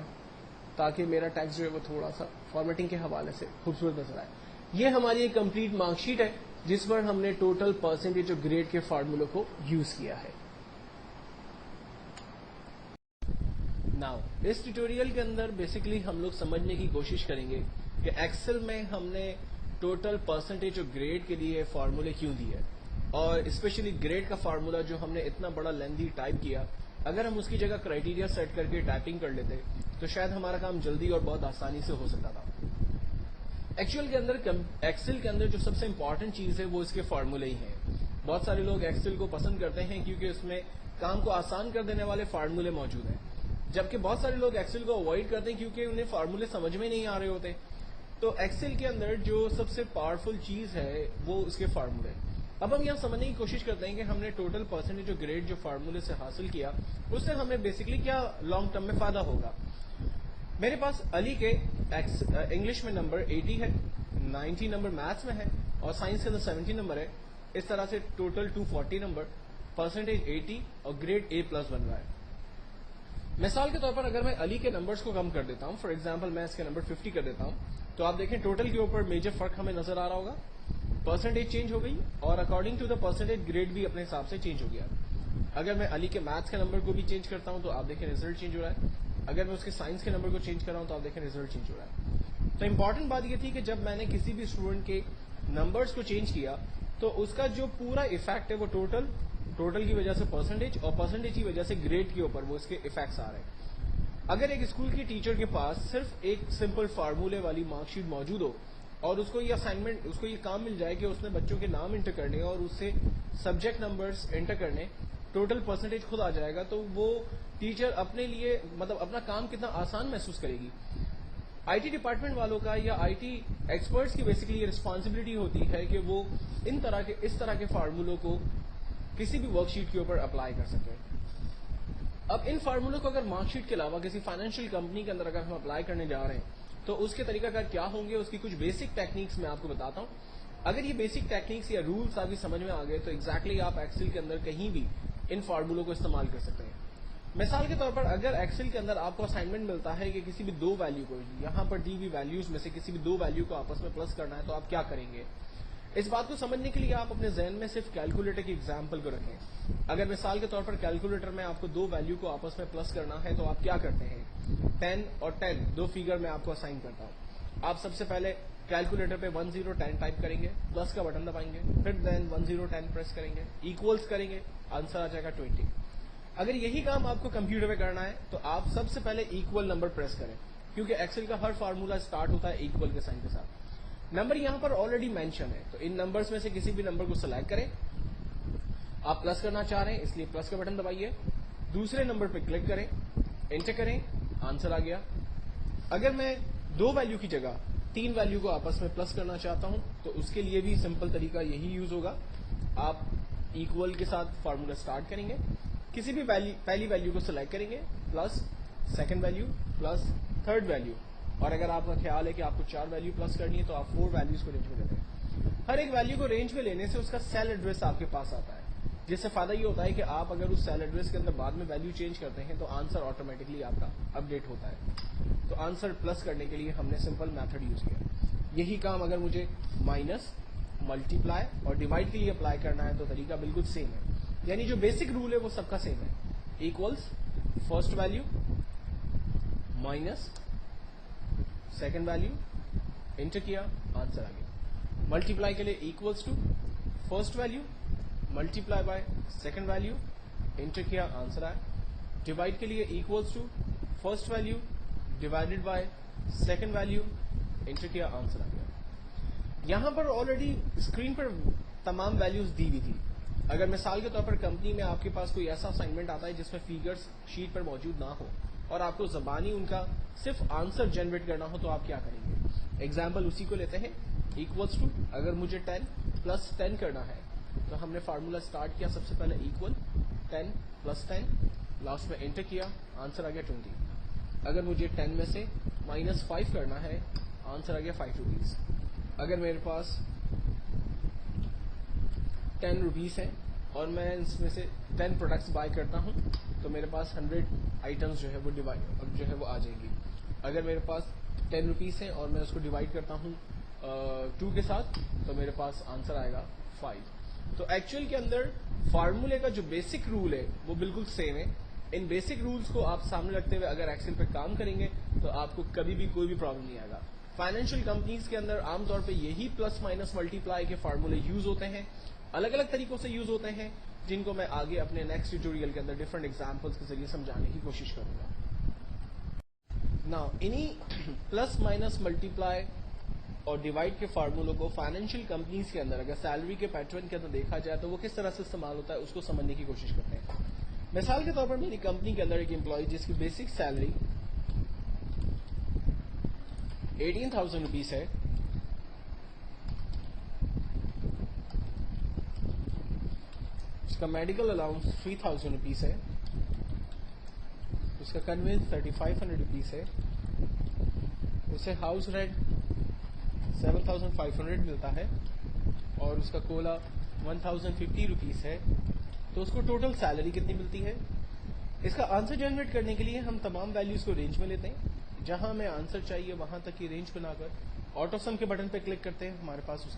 تاکہ میرا ٹیکسٹ جو ہے وہ تھوڑا سا فارمیٹنگ کے حوالے سے خوبصورت نظر آئے. یہ ہماری ایک کمپلیٹ مارک شیٹ ہے جس پر ہم نے ٹوٹل پرسنٹیج اور گریڈ کے فارمولوں کو یوز کیا ہے. ناؤ اس ٹیوٹوریل کے اندر بیسیکلی ہم لوگ سمجھنے کی کوشش کریں گے کہ ایکسل میں ہم نے ٹوٹل پرسنٹیج اور گریڈ کے لیے فارمولے کیوں دیے، اور اسپیشلی گریڈ کا فارمولا جو ہم نے اتنا بڑا لیندی ٹائپ کیا، اگر ہم اس کی جگہ کرائٹیریا سیٹ کر کے ٹائپنگ کر لیتے تو شاید ہمارا کام جلدی اور بہت آسانی سے ہو سکتا تھا. ایکچوئل کے اندر ایکسل کے اندر جو سب سے امپورٹنٹ چیز ہے وہ اس کے فارمولے ہی ہیں. بہت سارے لوگ ایکسل کو پسند کرتے ہیں کیونکہ اس میں کام کو آسان کر دینے والے فارمولے موجود ہیں. جبکہ بہت سارے لوگ ایکسل کو اوائڈ کرتے ہیں کیونکہ انہیں فارمولے سمجھ میں نہیں آ رہے ہوتے. تو ایکسل کے اندر جو سب سے پاورفل چیز ہے وہ اس کے فارمولے. اب ہم یہاں سمجھنے کی کوشش کرتے ہیں کہ ہم نے ٹوٹل پرسنٹیج آف گریڈ جو فارمولے سے حاصل کیا اس سے ہمیں بیسکلی کیا لانگ ٹرم میں فائدہ ہوگا. میرے پاس علی کے انگلش میں نمبر 80 ہے, 90 نمبر میتھس میں ہے اور سائنس کے اندر 70 نمبر ہے. اس طرح سے ٹوٹل 240 نمبر, پرسنٹیج 80 اور گریڈ A+ بن رہا ہے. مثال کے طور پر اگر میں علی کے نمبرز کو کم کر دیتا ہوں, فار ایگزامپل میں اس کے نمبر 50 کر دیتا ہوں, تو آپ دیکھیں ٹوٹل کے اوپر میجر فرق ہمیں نظر آ رہا ہوگا. پرسنٹیج چینج ہو گئی اور according to the percentage grade بھی اپنے حساب سے چینج ہو گیا. اگر میں علی کے میتھس کے نمبر کو بھی چینج کرتا ہوں تو آپ دیکھیں ریزلٹ چینج ہو رہا ہے. اگر میں اس کے سائنس کے نمبر کو چینج کر رہا ہوں تو آپ دیکھیں ریزلٹ چینج ہو رہا ہے. تو امپورٹنٹ بات یہ تھی کہ جب میں نے کسی بھی اسٹوڈنٹ کے نمبرز کو چینج کیا تو اس کا جو پورا افیکٹ ہے وہ ٹوٹل کی وجہ سے پرسنٹیج اور پرسنٹیج کی وجہ سے گریڈ کے اوپر وہ اس کے افیکٹس آ رہے ہیں. اگر ایک اسکول کی ٹیچر کے پاس صرف ایک سمپل فارمولے والی مارک شیٹ موجود ہو اور اس کو یہ اسائنمنٹ, اس کو یہ کام مل جائے کہ اس نے بچوں کے نام انٹر کرنے اور اس سے سبجیکٹ نمبرز انٹر کرنے, ٹوٹل پرسنٹیج خود آ جائے گا, تو وہ ٹیچر اپنے لیے مطلب اپنا کام کتنا آسان محسوس کرے گی. آئی ٹی ڈپارٹمنٹ والوں کا یا آئی ٹی ایکسپرٹس کی بیسکلی یہ رسپانسبلٹی ہوتی ہے کہ وہ اس طرح کے فارمولوں کو کسی بھی ورک شیٹ کے اوپر اپلائی کر سکیں. اب ان فارمولوں کو اگر مارک شیٹ کے علاوہ کسی فائنینشیل کمپنی کے اندر اگر ہم اپلائی کرنے جا رہے ہیں تو اس کے طریقہ کار کیا ہوں گے, اس کی کچھ بیسک ٹیکنیکس میں آپ کو بتاتا ہوں. اگر یہ بیسک ٹیکنیکس یا رولس آپ کی سمجھ میں آ گئے تو ایگزیکٹلی آپ ایکسل کے اندر کہیں بھی ان فارمولوں کو استعمال کر سکتے ہیں. مثال کے طور پر اگر ایکسل کے اندر آپ کو اسائنمنٹ ملتا ہے کہ کسی بھی دو ویلیو کو, یہاں پر دی ہوئی ویلیوز میں سے کسی بھی دو ویلیو کو آپس میں پلس کرنا ہے تو آپ کیا کریں گے. اس بات کو سمجھنے کے لیے آپ اپنے ذہن میں صرف کیلکولیٹر کی ایگزامپل کو رکھیں. اگر مثال کے طور پر کیلکولیٹر میں آپ کو دو ویلیو کو آپس میں پلس کرنا ہے تو آپ کیا کرتے ہیں. 10 اور 10 دو فگر میں آپ کو اسائن کرتا ہوں. آپ سب سے پہلے کیلکولیٹر پہ 1010 ٹائپ کریں گے, پلس کا بٹن دبائیں گے, پھر دین 1010 پریس کریں گے, ایکولز کریں گے, آنسر آ جائے گا 20. اگر یہی کام آپ کو کمپیوٹر پہ کرنا ہے تو آپ سب سے پہلے ایکول نمبر پریس کریں, کیونکہ ایکسل کا ہر فارمولا اسٹارٹ ہوتا ہے ایکول کے سائن کے ساتھ. نمبر یہاں پر آلریڈی مینشن ہے, تو ان نمبرز میں سے کسی بھی نمبر کو سلیکٹ کریں. آپ پلس کرنا چاہ رہے ہیں اس لیے پلس کا بٹن دبائیے, دوسرے نمبر پہ کلک کریں, انٹر کریں, آنسر آ گیا. اگر میں دو ویلیو کی جگہ تین ویلیو کو آپس میں پلس کرنا چاہتا ہوں تو اس کے لیے بھی سمپل طریقہ یہی یوز ہوگا. آپ ایکول کے ساتھ فارمولا اسٹارٹ کریں گے, کسی بھی پہلی ویلیو کو سلیکٹ کریں گے, plus second value plus third value, اور اگر آپ کا خیال ہے کہ آپ کو 4 ویلیو پلس کرنی ہے تو آپ 4 ویلیوز کو رینج میں لیتے ہیں. ہر ایک ویلیو کو رینج میں لینے سے اس کا سیل ایڈریس آپ کے پاس آتا ہے, جس سے فائدہ یہ ہوتا ہے کہ آپ اگر اس سیل ایڈریس کے اندر بعد میں ویلیو چینج کرتے ہیں تو آنسر آٹومیٹکلی آپ کا اپڈیٹ ہوتا ہے. تو آنسر پلس کرنے کے لیے ہم نے سمپل میتھڈ یوز کیا. یہی کام اگر مجھے مائنس, ملٹیپلائی اور ڈیوائڈ کے لیے اپلائی کرنا ہے تو طریقہ بالکل سیم ہے, یعنی جو بیسک رول ہے وہ سب کا سیم ہے. Equals first value minus second value, enter کیا, آنسر آ گیا. ملٹیپلائی کے لیے equals to first value multiply by second value, enter کیا, آنسر آیا. ڈیوائڈ کے لیے equals to first value divided by second value, enter کیا, آنسر آ گیا. یہاں پر آلریڈی اسکرین پر تمام ویلیوز دی ہوئی تھی. اگر مثال کے طور پر کمپنی میں آپ کے پاس کوئی ایسا اسائنمنٹ آتا ہے جس میں فیگرز شیٹ پر موجود نہ ہو اور آپ کو زبانی ان کا صرف آنسر جنریٹ کرنا ہو تو آپ کیا کریں گے. ایگزامپل اسی کو لیتے ہیں, ایکولس ٹو اگر مجھے 10 پلس 10 کرنا ہے تو ہم نے فارمولا اسٹارٹ کیا, سب سے پہلے ایکول 10 پلس 10, لاسٹ میں انٹر کیا, آنسر آ گیا 20. اگر مجھے 10 میں سے مائنس 5 کرنا ہے, آنسر آ گیا 5 روپیز. اگر میرے پاس 10 روپیز ہیں اور میں اس میں سے 10 پروڈکٹس بائی کرتا ہوں تو میرے پاس 100 آئٹمس جو ہے وہ آ جائیں گی. اگر میرے پاس 10 روپیز ہیں اور میں اس کو ڈیوائڈ کرتا ہوں 2 کے ساتھ تو میرے پاس آنسر آئے گا 5. تو ایکچوئل کے اندر فارمولے کا جو بیسک رول ہے وہ بالکل سیم ہے. ان بیسک رولز کو آپ سامنے رکھتے ہوئے اگر ایکسل پہ کام کریں گے تو آپ کو کبھی بھی کوئی بھی پرابلم نہیں آئے گا. فائنینشیل کمپنیز کے اندر عام طور پہ یہی پلس مائنس ملٹیپلائی کے فارمولے یوز ہوتے ہیں, الگ الگ طریقوں سے یوز ہوتے ہیں, جن کو میں آگے اپنے نیکسٹ ٹیوٹوریل کے اندر ڈفرنٹ ایگزامپلس کے ذریعے سمجھانے کی کوشش کروں گا. نا انہی پلس مائنس ملٹیپلائی اور ڈیوائڈ کے فارمولوں کو فائنینشیل کمپنیز کے اندر اگر سیلری کے پیٹرن کے اندر دیکھا جائے تو وہ کس طرح سے استعمال ہوتا ہے اس کو سمجھنے کی کوشش کرتے ہیں. مثال کے طور پر میری کمپنی کے اندر ایک امپلائی جس کی بیسک سیلری 18,000 روپیز ہے، اس کا میڈیکل الاؤنس 3,000 روپیز ہے، اس کا کنوینس 3,500 روپیز ہے، اسے ہاؤس رینٹ 7,500 ملتا ہے اور اس کا کولا 1,050 روپیز ہے، تو اس کو ٹوٹل سیلری کتنی ملتی ہے؟ اس کا آنسر جنریٹ کرنے کے لیے ہم تمام ویلیوز کو رینج میں لیتے ہیں، جہاں ہمیں آنسر چاہیے وہاں تک کی رینج بنا کر آٹو سم کے بٹن پہ کلک کرتے ہیں، ہمارے پاس اس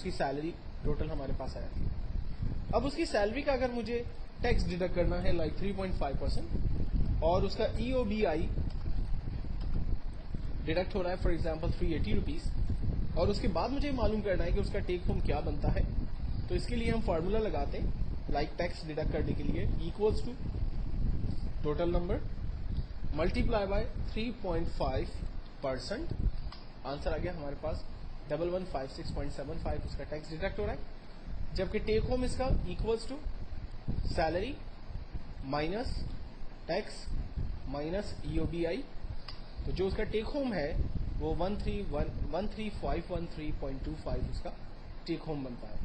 کی سیلری ٹوٹل ہمارے پاس آ جاتی ہے۔ اب اس کی سیلری کا اگر مجھے ٹیکس ڈیڈکٹ کرنا ہے لائک 3.5% اور اس کا ای او بی آئی ڈیڈکٹ ہو رہا ہے فار ایگزامپل 380 روپیز، اور اس کے بعد مجھے معلوم کرنا ہے کہ اس کا ٹیک ہوم کیا بنتا ہے، تو اس کے لیے ہم فارمولا لگاتے ہیں لائک ٹیکس ڈیڈکٹ کرنے کے لیے equals to total number multiply by 3.5%، answer آ گیا ہمارے پاس 1156.75، اس کا ٹیکس ڈیڈکٹ ہو رہا ہے، جبکہ ٹیک ہوم اس کا equals to salary minus tax minus E O B I, تو جو اس کا ٹیک ہوم ہے وہ 13,513.25 اس کا ٹیک ہوم بنتا ہے۔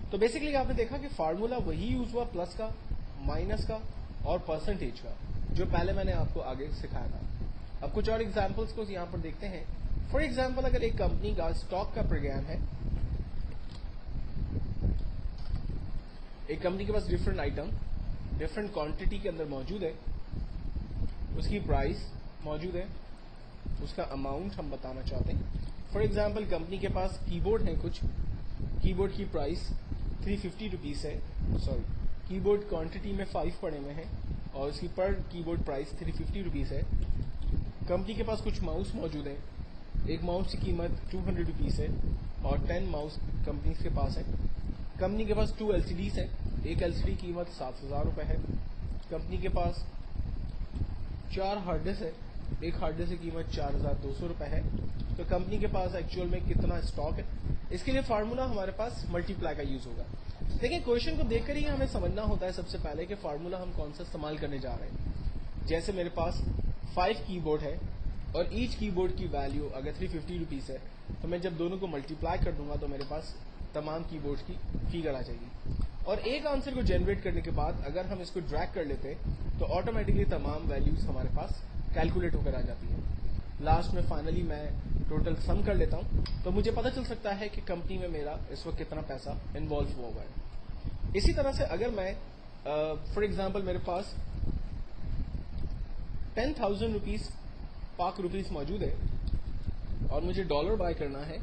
تو بیسکلی آپ نے دیکھا کہ فارمولا وہی یوز ہوا پلس کا، مائنس کا اور پرسنٹیج کا، جو پہلے میں نے آپ کو آگے سکھایا تھا۔ اب کچھ اور ایگزامپلس کو یہاں پر دیکھتے ہیں۔ فار ایگزامپل اگر ایک کمپنی کا اسٹاک کا پروگرام ہے، ایک کمپنی کے پاس ڈفرنٹ آئٹم ڈفرنٹ کوانٹٹی کے اندر موجود ہے، اس کی پرائس موجود ہے، اس کا اماؤنٹ ہم بتانا چاہتے ہیں۔ فار ایگزامپل کمپنی کے پاس کی بورڈ ہیں، کچھ کی بورڈ کی پرائس 350 روپیز ہے، کی بورڈ کوانٹٹی میں 5 پڑے ہوئے ہیں اور اس کی پر کی بورڈ پرائس 350 روپیز ہے۔ کمپنی کے پاس کچھ ماؤس موجود ہیں، ایک ماؤس کی قیمت 200 روپیز ہے اور 10 ماؤس کمپنی کے پاس ہے۔ کمپنی کے پاس 2 LCDs ہیں، ایک LCD کی قیمت 7,000 روپے ہے۔ کمپنی کے پاس 4 ہارڈ ڈسک ہے، ایک ہارڈ ڈسک کی قیمت 4,200 روپے ہے۔ تو کمپنی کے پاس ایکچوئل میں کتنا اسٹاک ہے؟ اس کے لیے فارمولا ہمارے پاس ملٹیپلائی کا یوز ہوگا۔ دیکھیں کویشچن کو دیکھ کر ہی ہمیں سمجھنا ہوتا ہے سب سے پہلے کہ فارمولا ہم کون سا استعمال کرنے جا رہے ہیں۔ جیسے میرے پاس 5 کی بورڈ ہے اور ایچ کی بورڈ کی ویلیو اگر 350 روپیز ہے، تو میں جب دونوں کو ملٹیپلائی کر دوں گا تو میرے پاس تمام کی بورڈ کی فگر آ جائے گی، اور ایک آنسر کو جنریٹ کرنے کے بعد اگر ہم اس کو ڈریگ کر لیتے تو آٹومیٹکلی تمام ویلیوز ہمارے پاس کیلکولیٹ ہو کر آ جاتی ہے۔ لاسٹ میں فائنلی میں ٹوٹل سم کر لیتا ہوں تو مجھے پتہ چل سکتا ہے کہ کمپنی میں میرا اس وقت کتنا پیسہ انوالو ہوا ہوا ہے۔ اسی طرح سے اگر میں فار ایگزامپل میرے پاس 10,000 روپیز پاک روپیز موجود ہے اور مجھے ڈالر بائی کرنا ہے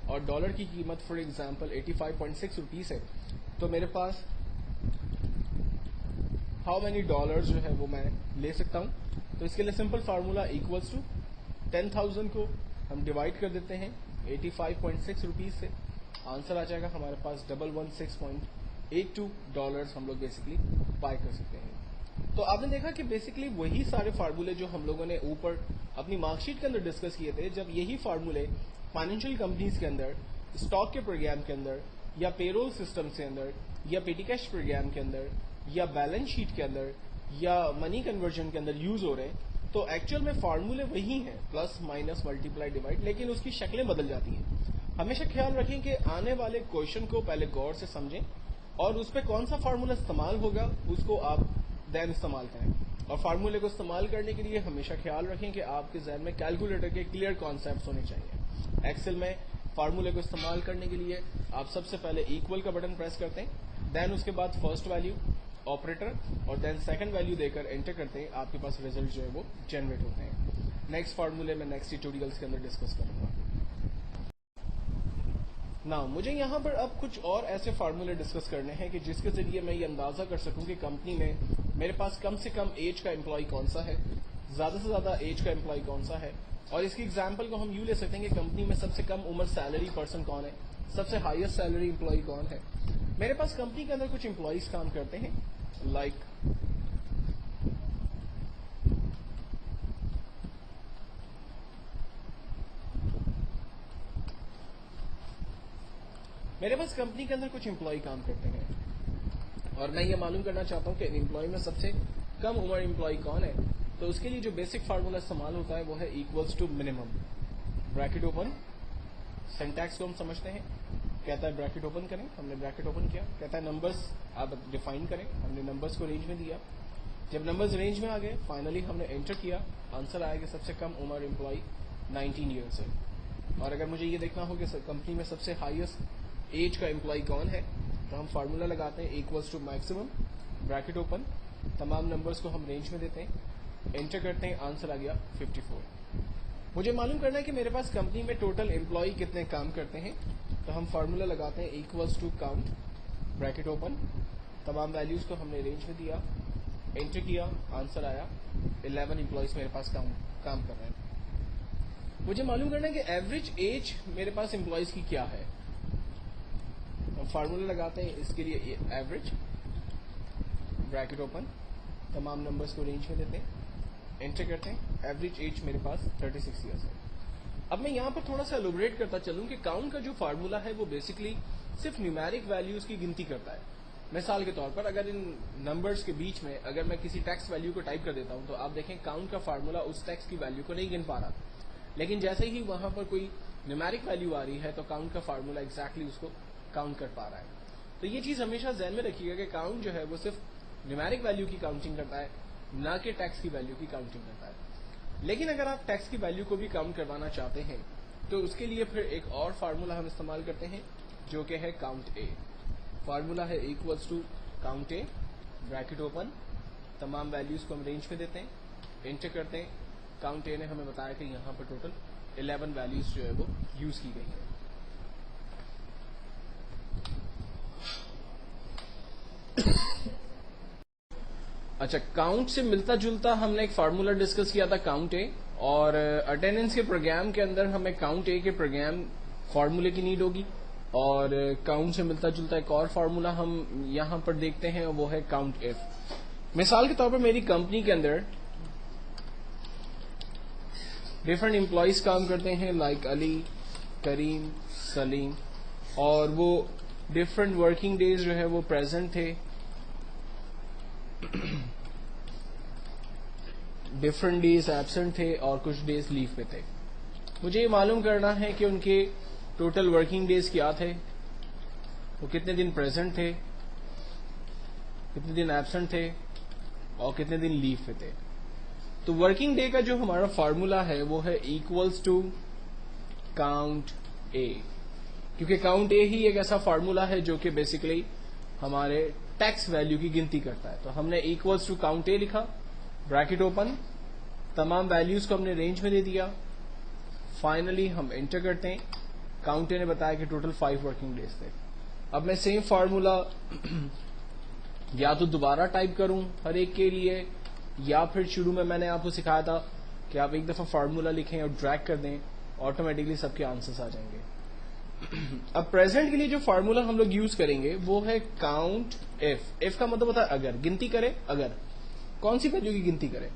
اور ڈالر کی قیمت فار ایگزامپل 85.6 روپیز ہے، تو میرے پاس ہاؤ مینی ڈالر جو ہے وہ میں لے سکتا ہوں۔ تو اس کے لیے سمپل فارمولا ایکولس ٹو 10,000 کو ہم ڈیوائڈ کر دیتے ہیں 85.6 روپیز سے، آنسر آ جائے گا ہمارے پاس 116.82 ڈالرز ہم لوگ بیسکلی بائی کر سکتے ہیں۔ تو آپ نے دیکھا کہ بیسکلی وہی سارے فارمولے جو ہم لوگوں نے اوپر اپنی مارک شیٹ کے اندر ڈسکس کیے تھے، جب یہی فارمولے فائنینشیل کمپنیز کے اندر، اسٹاک کے پروگرام کے اندر، یا پے رول سسٹم کے اندر، یا پیٹی کیش پروگرام کے اندر، یا بیلنس شیٹ کے اندر، یا منی کنورژن کے اندر یوز ہو رہے ہیں، تو ایکچوئل میں فارمولے وہی ہیں، پلس مائنس ملٹیپلائی ڈیوائڈ، لیکن اس کی شکلیں بدل جاتی ہیں۔ ہمیشہ خیال رکھیں کہ آنے والے کویشچن کو پہلے غور سے سمجھیں اور اس پہ کون سا فارمولا استعمال ہوگا اس کو آپ دین استعمال کریں، اور فارمولے کو استعمال کرنے کے لیے ہمیشہ خیال رکھیں کہ آپ کے ذہن میں کیلکولیٹر کے کلیئر کانسیپٹس ہونے چاہیے۔ ایکسل میں فارمولے کو استعمال کرنے کے لیے آپ سب سے پہلے ایکول کا بٹن پریس کرتے ہیں، دین اس کے بعد فرسٹ ویلیو آپریٹر اور دین سیکنڈ ویلیو دے کر انٹر کرتے ہیں، آپ کے پاس ریزلٹ جو ہے وہ جنریٹ ہوتے ہیں۔ نیکسٹ فارمولے میں نیکسٹ ٹیوٹوریلس کے اندر ڈسکس کروں گا۔ مجھے یہاں پر اب کچھ اور ایسے فارمولے ڈسکس کرنے ہیں کہ جس کے ذریعے میں یہ اندازہ کر سکوں کہ کمپنی میں میرے پاس کم سے کم ایج کا امپلائی کون سا ہے، زیادہ سے زیادہ ایج کا امپلائی کون سا ہے، اور اس کی ایگزامپل کو ہم یوں لے سکتے ہیں کہ کمپنی میں سب سے کم عمر سیلری پرسن کون ہے، سب سے ہائیسٹ سیلری امپلائی کون ہے۔ میرے پاس کمپنی کے اندر کچھ امپلائیز کام کرتے ہیں، لائک میرے پاس کمپنی کے اندر کچھ امپلائی کام کرتے ہیں اور میں یہ معلوم کرنا چاہتا ہوں کہ امپلائی میں سب سے کم عمر امپلائی کون ہے. تو اس کے لیے جو بیسک فارمولا استعمال ہوتا ہے وہ ہے equals to minimum bracket open. Syntax کو ہم سمجھتے ہیں, کہتا ہے بریکٹ اوپن کریں, ہم نے بریکٹ اوپن کیا, کہتا ہے نمبرز آپ ڈیفائن کریں, ہم نے نمبرز کو رینج میں دیا, جب نمبرز رینج میں آ گئے فائنلی ہم نے انٹر کیا, آنسر آیا کہ سب سے کم عمر امپلائی 19 ایئرس ہے. اور اگر مجھے یہ دیکھنا ہو کہ کمپنی میں سب سے ہائیسٹ ایج کا امپلائی کون ہے تو ہم فارمولا لگاتے ہیں equals to maximum bracket open, تمام نمبرز کو ہم رینج میں دیتے ہیں, انٹر کرتے ہیں, آنسر آ گیا 54. مجھے معلوم کرنا ہے کہ میرے پاس کمپنی میں ٹوٹل امپلائی کتنے کام کرتے ہیں, تو ہم فارمولا لگاتے ہیں equals to count bracket open, تمام ویلیوز کو ہم نے رینج میں دیا, انٹر کیا, آنسر آیا 11 امپلائیز میرے پاس کام کر رہے ہیں. مجھے معلوم کرنا ہے کہ ایوریج ایج میرے پاس امپلائیز کی کیا ہے. ہم فارمولا لگاتے ہیں اس کے لیے ایوریج بریکٹ اوپن, تمام نمبرز کو رینج میں دیتے ہیں, انٹر کرتے ہیں, ایوریج ایج میرے پاس 36 ایئرس ہے. اب میں یہاں پر تھوڑا سا ایلوبریٹ کرتا چلوں کہ کاؤنٹ کا جو فارمولا ہے وہ بیسکلی صرف نیومیرک ویلیوز کی گنتی کرتا ہے. مثال کے طور پر اگر ان نمبرز کے بیچ میں اگر میں کسی ٹیکسٹ ویلیو کو ٹائپ کر دیتا ہوں تو آپ دیکھیں کاؤنٹ کا فارمولا اس ٹیکسٹ کی ویلیو کو نہیں گن پا رہا, لیکن جیسے ہی وہاں پر کوئی نیومیرک ویلیو آ رہی ہے تو کاؤنٹ کا فارمولا ایگزیکٹلی اس کو کاؤنٹ کر پا رہا ہے. تو یہ چیز ہمیشہ ذہن میں رکھیے گا کہ کاؤنٹ جو ہے وہ صرف نیومیرک ویلیو کی کاؤنٹنگ کرتا ہے, نہ کہ ٹیکسٹ کی ویلیو کی کاؤنٹنگ کرتا ہے. لیکن اگر آپ ٹیکسٹ کی ویلیو کو بھی کاؤنٹ کروانا چاہتے ہیں تو اس کے لیے پھر ایک اور فارمولا ہم استعمال کرتے ہیں جو کہ ہے کاؤنٹ اے. فارمولا ہے equals to count A bracket open, تمام ویلیوز کو ہم رینج میں دیتے ہیں, انٹر کرتے ہیں, کاؤنٹ اے نے ہمیں بتایا کہ یہاں پر ٹوٹل 11 ویلیوز جو ہے وہ یوز کی گئی ہیں. اچھا, کاؤنٹ سے ملتا جلتا ہم نے ایک فارمولا ڈسکس کیا تھا کاؤنٹ اے, اور اٹینڈنس کے پروگرام کے اندر ہمیں کاؤنٹ اے کے پروگرام فارمولے کی نیڈ ہوگی, اور کاؤنٹ سے ملتا جلتا ایک اور فارمولا ہم یہاں پر دیکھتے ہیں وہ ہے کاؤنٹ ایف. مثال کے طور پر میری کمپنی کے اندر ڈفرنٹ امپلائیز کام کرتے ہیں لائک علی, کریم, سلیم, اور وہ ڈفرنٹ ورکنگ ڈیز جو ہے وہ پریزنٹ تھے, ڈفرنٹ ڈیز ایبسنٹ تھے, اور کچھ ڈیز لیو پہ تھے. مجھے یہ معلوم کرنا ہے کہ ان کے ٹوٹل ورکنگ ڈیز کیا تھے, وہ کتنے دن پریزنٹ تھے, کتنے دن ایبسنٹ تھے, اور کتنے دن لیو پہ تھے. تو ورکنگ ڈے کا جو ہمارا فارمولا ہے وہ ہے ایکولس ٹو کاؤنٹ اے, کیونکہ کاؤنٹ اے ہی ایک ایسا فارمولا ہے جو کہ بیسیکلی ہمارے ٹیکس ویلیو کی گنتی کرتا ہے. تو ہم نے ایکولس ٹو کاؤنٹ اے لکھا, بریکٹ اوپن, تمام ویلیوز کو ہم نے رینج میں دے دیا, فائنلی ہم انٹر کرتے ہیں, کاؤنٹ اے نے بتایا کہ ٹوٹل 5 ورکنگ ڈیز تھے. اب میں سیم فارمولا یا تو دوبارہ ٹائپ کروں ہر ایک کے لیے, یا پھر شروع میں نے آپ کو سکھایا تھا کہ آپ ایک دفعہ فارمولا لکھیں اور ڈریگ کر دیں, آٹومیٹکلی سب کے آنسرز آ جائیں گے. اب پریزنٹ کے لیے جو فارمولا ہم لوگ یوز کریں گے وہ ہے کاؤنٹ ایف. ایف کا مطلب ہوتا ہے اگر, گنتی کرے, اگر کون سی ویلیو کی گنتی کرے,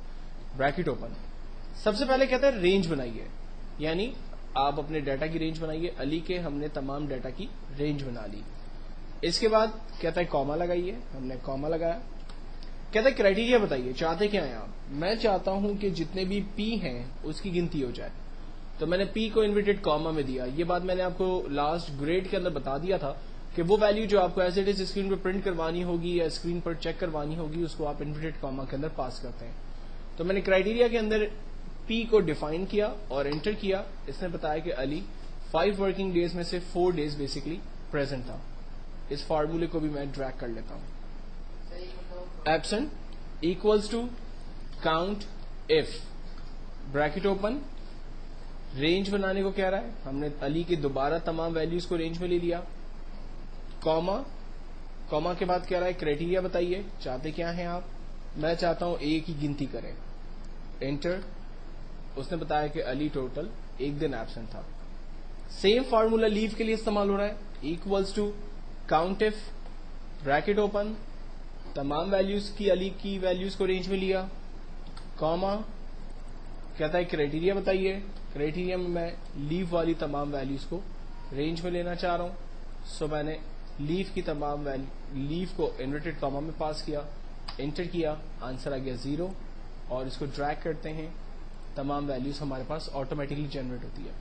بریکٹ اوپن. سب سے پہلے کہتا ہے رینج بنائیے, یعنی آپ اپنے ڈیٹا کی رینج بنائیے. علی کے ہم نے تمام ڈیٹا کی رینج بنا لی. اس کے بعد کہتا ہے کاما لگائیے, ہم نے کاما لگایا. کہتا ہے کرائٹیریا بتائیے, چاہتے کیا ہیں آپ. میں چاہتا ہوں کہ جتنے بھی پی ہیں اس کی گنتی ہو جائے, تو میں نے پی کو انورٹڈ کاما میں دیا. یہ بات میں نے آپ کو لاسٹ گریڈ کے اندر بتا دیا تھا کہ وہ ویلیو جو آپ کو ایز اٹ از اسکرین پہ پرنٹ کروانی ہوگی یا اسکرین پر چیک کروانی ہوگی اس کو آپ انورٹڈ کاما کے اندر پاس کرتے ہیں. تو میں نے کرائٹیریا کے اندر پی کو ڈیفائن کیا اور انٹر کیا. اس نے بتایا کہ علی 5 ورکنگ ڈیز میں سے 4 ڈیز بیسکلی پریزنٹ تھا. اس فارمولے کو بھی میں ڈریگ کر لیتا ہوں. Absent equals to count if, bracket open, range بنانے کو کہہ رہا ہے, ہم نے علی کے دوبارہ تمام ویلیوز کو رینج میں لے لیا. کاما, کاما کے بعد کہہ رہا ہے کرائٹیریا بتائیے, چاہتے کیا ہیں آپ. میں چاہتا ہوں اے کی گنتی کریں, انٹر. اس نے بتایا کہ علی ٹوٹل 1 دن ایبسنٹ تھا. سیم فارمولا لیو کے لیے استعمال ہو رہا ہے, equals to count if, bracket open, تمام ویلیوز کی علی کی ویلیوز کو رینج میں لیا, کاما, کہتا ہے کرائٹیریا بتائیے. کرائٹیریا میں لیو والی تمام ویلیوز کو رینج میں لینا چاہ رہا ہوں, سو میں نے لیف کی تمام لیف کو انورٹڈ کاما میں پاس کیا, انٹر کیا, آنسر آ گیا 0, اور اس کو ڈریگ کرتے ہیں, تمام ویلیوز ہمارے پاس آٹومیٹکلی جنریٹ ہوتی ہے.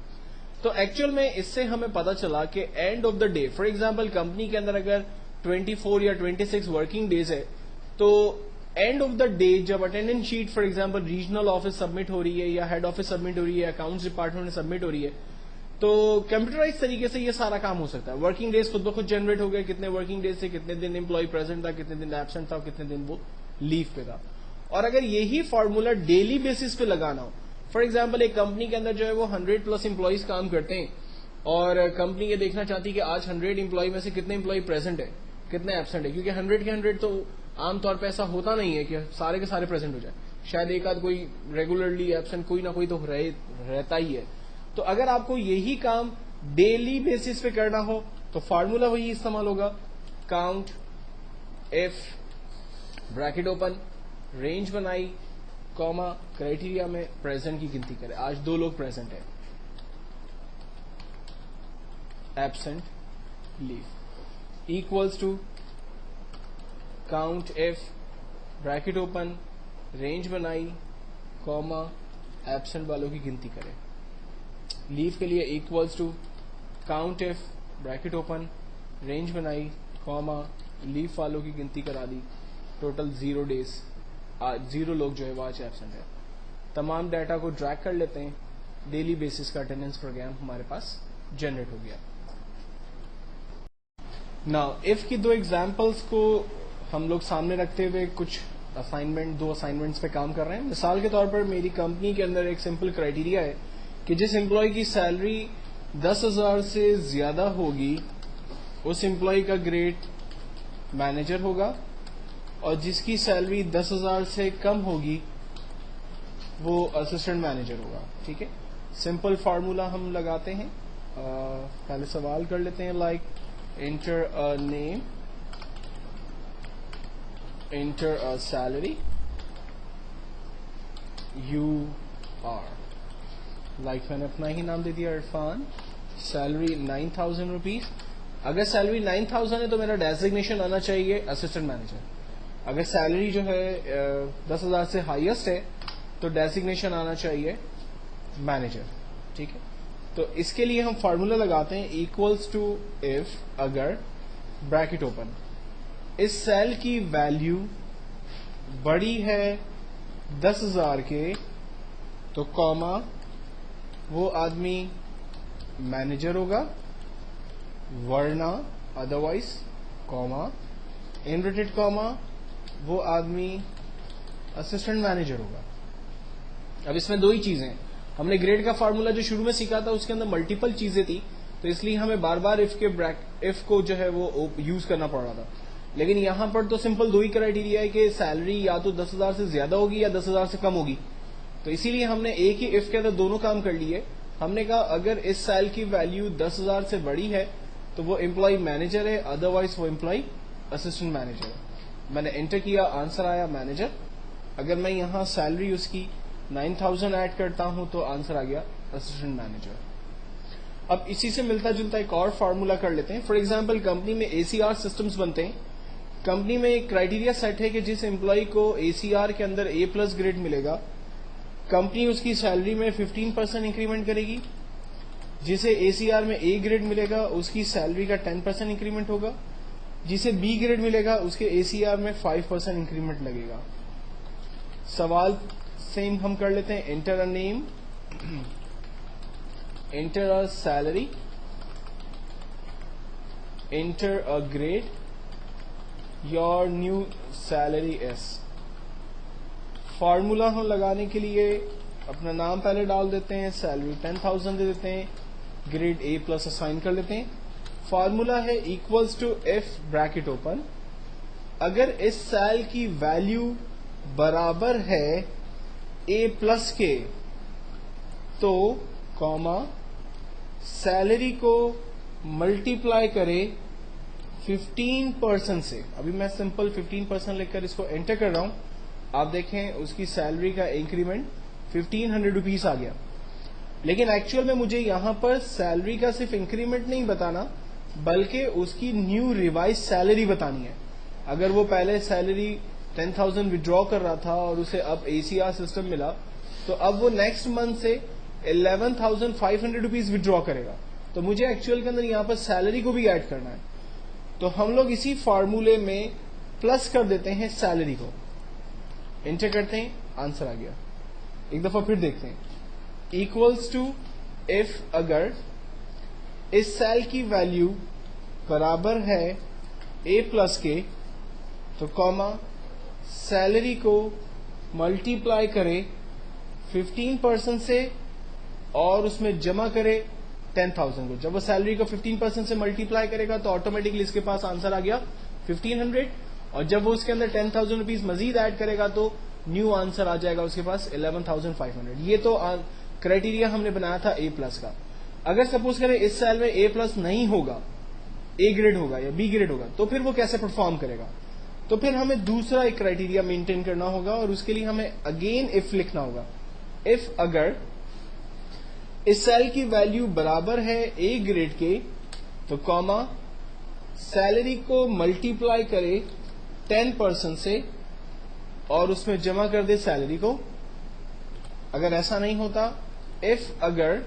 تو ایکچوئل میں اس سے ہمیں پتا چلا کہ and of the day, for example company کے اندر اگر 24 یا 26 ورکنگ ڈیز ہے, تو اینڈ آف دا ڈے جب attendance sheet for example regional office submit ہو رہی ہے یا ہیڈ آفس سبمٹ ہو رہی ہے, اکاؤنٹس ڈپارٹمنٹ میں سبمٹ ہو رہی ہے, تو کمپیوٹرائز طریقے سے یہ سارا کام ہو سکتا ہے. ورکنگ ڈیز خود بخود جنریٹ ہو گئے, کتنے ورکنگ ڈیز تھے, کتنے دن امپلائی پریزنٹ تھا, کتنے دن ایبسنٹ تھا, اور کتنے دن وہ لیو پہ تھا. اور اگر یہی فارمولا ڈیلی بیسس پہ لگانا ہو, فار ایگزامپل ایک کمپنی کے اندر جو ہے وہ 100+ امپلائیز کام کرتے ہیں, اور کمپنی یہ دیکھنا چاہتی ہے کہ آج 100 امپلائی میں سے کتنے امپلائی پریزنٹ ہے, کتنے ایبسنٹ ہے, کیونکہ 100 کے 100 تو عام طور پہ ایسا ہوتا نہیں ہے کہ سارے کے سارے پریزنٹ ہو جائے, شاید ایک آدھ کوئی ریگولرلی ایبسنٹ کوئی نہ کوئی تو رہتا ہی ہے. تو اگر آپ کو یہی کام ڈیلی بیسس پہ کرنا ہو تو فارمولا وہی استعمال ہوگا, count if bracket open range بنائی کاما کرائٹیریا میں پریزنٹ کی گنتی کرے. آج 2 لوگ پریزنٹ ہیں, absent leave equals to count if bracket open range بنائی کاما ایبسنٹ والوں کی گنتی کرے. لیو کے لیے equals to count if bracket open range بنائی کاما لیو والوں کی گنتی کرا دی, ٹوٹل 0 ڈیز, 0 لوگ جو ہے وہ آج ایبسنٹ ہے. تمام ڈیٹا کو ڈریگ کر لیتے ہیں, ڈیلی بیسس کا اٹینڈنس پروگرام ہمارے پاس جنریٹ ہو گیا. نا اف کی 2 ایگزامپلس کو ہم لوگ سامنے رکھتے ہوئے کچھ دو اسائنمنٹس پہ کام کر رہے ہیں. مثال کے طور پر میری کمپنی کے اندر ایک سمپل کرائٹیریا ہے کہ جس امپلائی کی سیلری 10,000 سے زیادہ ہوگی اس امپلائی کا گریڈ مینیجر ہوگا, اور جس کی سیلری 10,000 سے کم ہوگی وہ اسسٹنٹ مینیجر ہوگا. ٹھیک ہے, سمپل فارمولا ہم لگاتے ہیں. پہلے سوال کر لیتے ہیں, like enter a name, enter a salary, you are, like میں نے اپنا ہی نام دے دیا عرفان, سیلری 9,000 روپیز. اگر سیلری 9,000 ہے تو میرا ڈیزگنیشن آنا چاہیے اسسٹنٹ مینیجر. اگر سیلری جو ہے 10,000 سے ہائیسٹ ہے تو ڈیزگنیشن آنا چاہیے مینیجر. ٹھیک ہے, تو اس کے لیے ہم فارمولا لگاتے ہیں ایکولس ٹو ایف اگر بریکٹ اوپن اس سیل کی ویلیو بڑی ہے 10,000 کے تو کاما وہ آدمی مینیجر ہوگا, ورنہ ادروائز کاما انورٹڈ کاما وہ آدمی اسسٹنٹ مینیجر ہوگا. اب اس میں 2 ہی چیزیں ہیں. ہم نے گریڈ کا فارمولا جو شروع میں سیکھا تھا اس کے اندر ملٹیپل چیزیں تھی, تو اس لیے ہمیں بار بار ایف کو جو ہے وہ یوز کرنا پڑ رہا تھا. لیکن یہاں پر تو سمپل 2 ہی کرائٹیریا ہے کہ سیلری یا تو 10,000 سے زیادہ ہوگی یا 10,000 سے کم ہوگی. تو اسی لیے ہم نے ایک ہی ایف کے اندر دونوں کام کر لیے. ہم نے کہا اگر اس سیل کی ویلیو 10,000 سے بڑی ہے تو وہ امپلائی مینیجر ہے, ادروائز وہ امپلائی اسسٹنٹ مینیجر ہے. میں نے انٹر کیا, آنسر آیا مینیجر. اگر میں یہاں سیلری اس کی 9,000 ایڈ کرتا ہوں تو آنسر آ گیا اسسٹنٹ مینیجر. اب اسی سے ملتا جلتا ایک اور فارمولا کر لیتے ہیں. فار ایگزامپل کمپنی میں ACR سسٹمز بنتے ہیں. کمپنی میں ایک کرائٹیریا سیٹ ہے کہ جس امپلائی کو ACR کے اندر A+ گریڈ ملے گا کمپنی اس کی سیلری میں 15% انکریمنٹ کرے گی. جسے ACR میں A گریڈ ملے گا اس کی سیلری کا 10% انکریمنٹ ہوگا. جسے B گریڈ ملے گا اس کے ACR میں 5% انکریمنٹ لگے گا. سوال سیم ہم کر لیتے ہیں. Enter a name, enter a salary, enter a grade, your new salary is. Formula ہم لگانے کے لیے اپنا نام پہلے ڈال دیتے ہیں, سیلری 10,000 دے دیتے ہیں, گریڈ A+ اسائن کر لیتے ہیں. فارمولا ہے equals to if bracket open اگر اس سیل کی ویلیو برابر ہے A+ کے تو کاما سیلری کو ملٹیپلائی کرے 15% سے. ابھی میں سمپل 15% لکھ کر اس کو انٹر کر رہا ہوں. آپ دیکھیں اس کی سیلری کا انکریمنٹ 1,500 روپیز آ گیا. لیکن ایکچوئل میں مجھے یہاں پر سیلری کا صرف انکریمنٹ نہیں بتانا, بلکہ اس کی نیو ریوائز سیلری بتانی ہے. اگر وہ پہلے سیلری 10,000 وڈرا کر رہا تھا اور اسے اب ACR سسٹم ملا تو اب وہ نیکسٹ منتھ سے 11,500 روپیز وڈرا کرے گا. تو مجھے ایکچوئل کے اندر یہاں پر سیلری کو بھی ایڈ کرنا ہے. تو ہم لوگ اسی فارمولے میں پلس کر دیتے ہیں سیلری کو, انٹر کرتے ہیں, آنسر آ گیا. ایک دفعہ پھر دیکھتے ہیں. ایکولس ٹو اف اگر اس سیل کی ویلیو برابر ہے A پلس کے تو کاما سیلری کو ملٹی پلائی کرے 15% سے اور اس میں جمع کرے 10,000 کو. جب وہ سیلری کو 15% سے ملٹی پلائی کرے گا تو آٹومیٹکلی اس کے پاس آنسر آ گیا 1,500, اور جب وہ اس کے اندر 10,000 روپیز مزید ایڈ کرے گا تو نیو آنسر آ جائے گا اس کے پاس 11,500. یہ تو کرائٹیریا ہم نے بنایا تھا A پلس کا. اگر سپوز کریں اس سیل میں A پلس نہیں ہوگا, A گریڈ ہوگا یا B گریڈ ہوگا, تو پھر وہ کیسے پرفارم کرے گا؟ تو پھر ہمیں دوسرا ایک کرائٹیریا مینٹین کرنا ہوگا اور اس کے لیے ہمیں اگین اف لکھنا ہوگا. اف اگر اس سیل کی ویلیو برابر ہے A گریڈ کے تو کاما سیلری کو ملٹی پلائی کرے 10% سے اور اس میں جمع کر دے سیلری کو. اگر ایسا نہیں ہوتا, اف اگر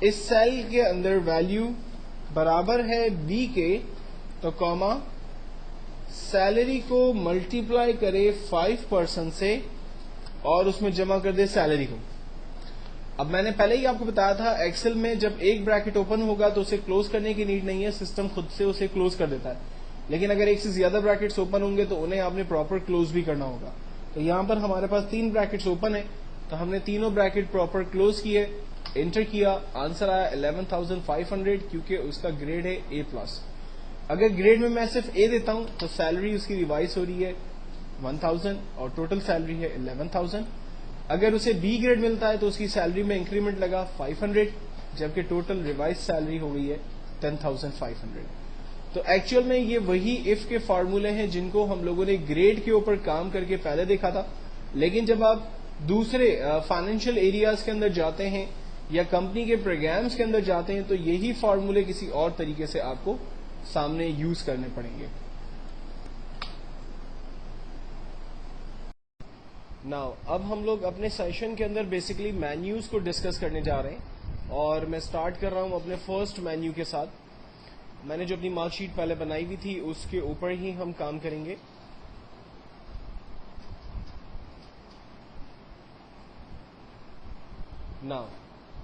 اس سیل کے اندر ویلیو برابر ہے B کے تو کاما سیلری کو ملٹی پلائی کرے 5% سے اور اس میں جمع کر دے سیلری کو. اب میں نے پہلے ہی آپ کو بتایا تھا ایکسل میں جب ایک بریکٹ اوپن ہوگا تو اسے کلوز کرنے کی نیڈ نہیں ہے, سسٹم خود سے اسے کلوز کر دیتا ہے. لیکن اگر ایک سے زیادہ بریکٹس اوپن ہوں گے تو انہیں آپ نے پراپر کلوز بھی کرنا ہوگا. تو یہاں پر ہمارے پاس 3 بریکٹس اوپن ہیں تو ہم نے تینوں بریکٹ پراپر کلوز کیے, انٹر کیا, آنسر آیا 11,500 کیونکہ اس کا گریڈ ہے A پلس. اگر گریڈ میں میں صرف A دیتا ہوں تو سیلری اس کی ریوائز ہو رہی ہے 1,000 اور ٹوٹل سیلری ہے 11,000. اگر اسے B گریڈ ملتا ہے تو اس کی سیلری میں انکریمنٹ لگا 500 جبکہ ٹوٹل ریوائز سیلری ہو گئی ہے 10,500. تو ایکچوئل میں یہ وہی اف کے فارمولے ہیں جن کو ہم لوگوں نے گریڈ کے اوپر کام کر کے پہلے دیکھا تھا. لیکن جب آپ دوسرے فائنینشیل ایریاز کے اندر جاتے ہیں یا کمپنی کے پروگرامز کے اندر جاتے ہیں تو یہی فارمولے کسی اور طریقے سے آپ کو سامنے یوز کرنے پڑیں گے. ناؤ اب ہم لوگ اپنے سیشن کے اندر بیسیکلی مینیوز کو ڈسکس کرنے جا رہے ہیں اور میں سٹارٹ کر رہا ہوں اپنے فرسٹ مینیو کے ساتھ. میں نے جو اپنی مارک شیٹ پہلے بنائی ہوئی تھی اس کے اوپر ہی ہم کام کریں گے. ناؤ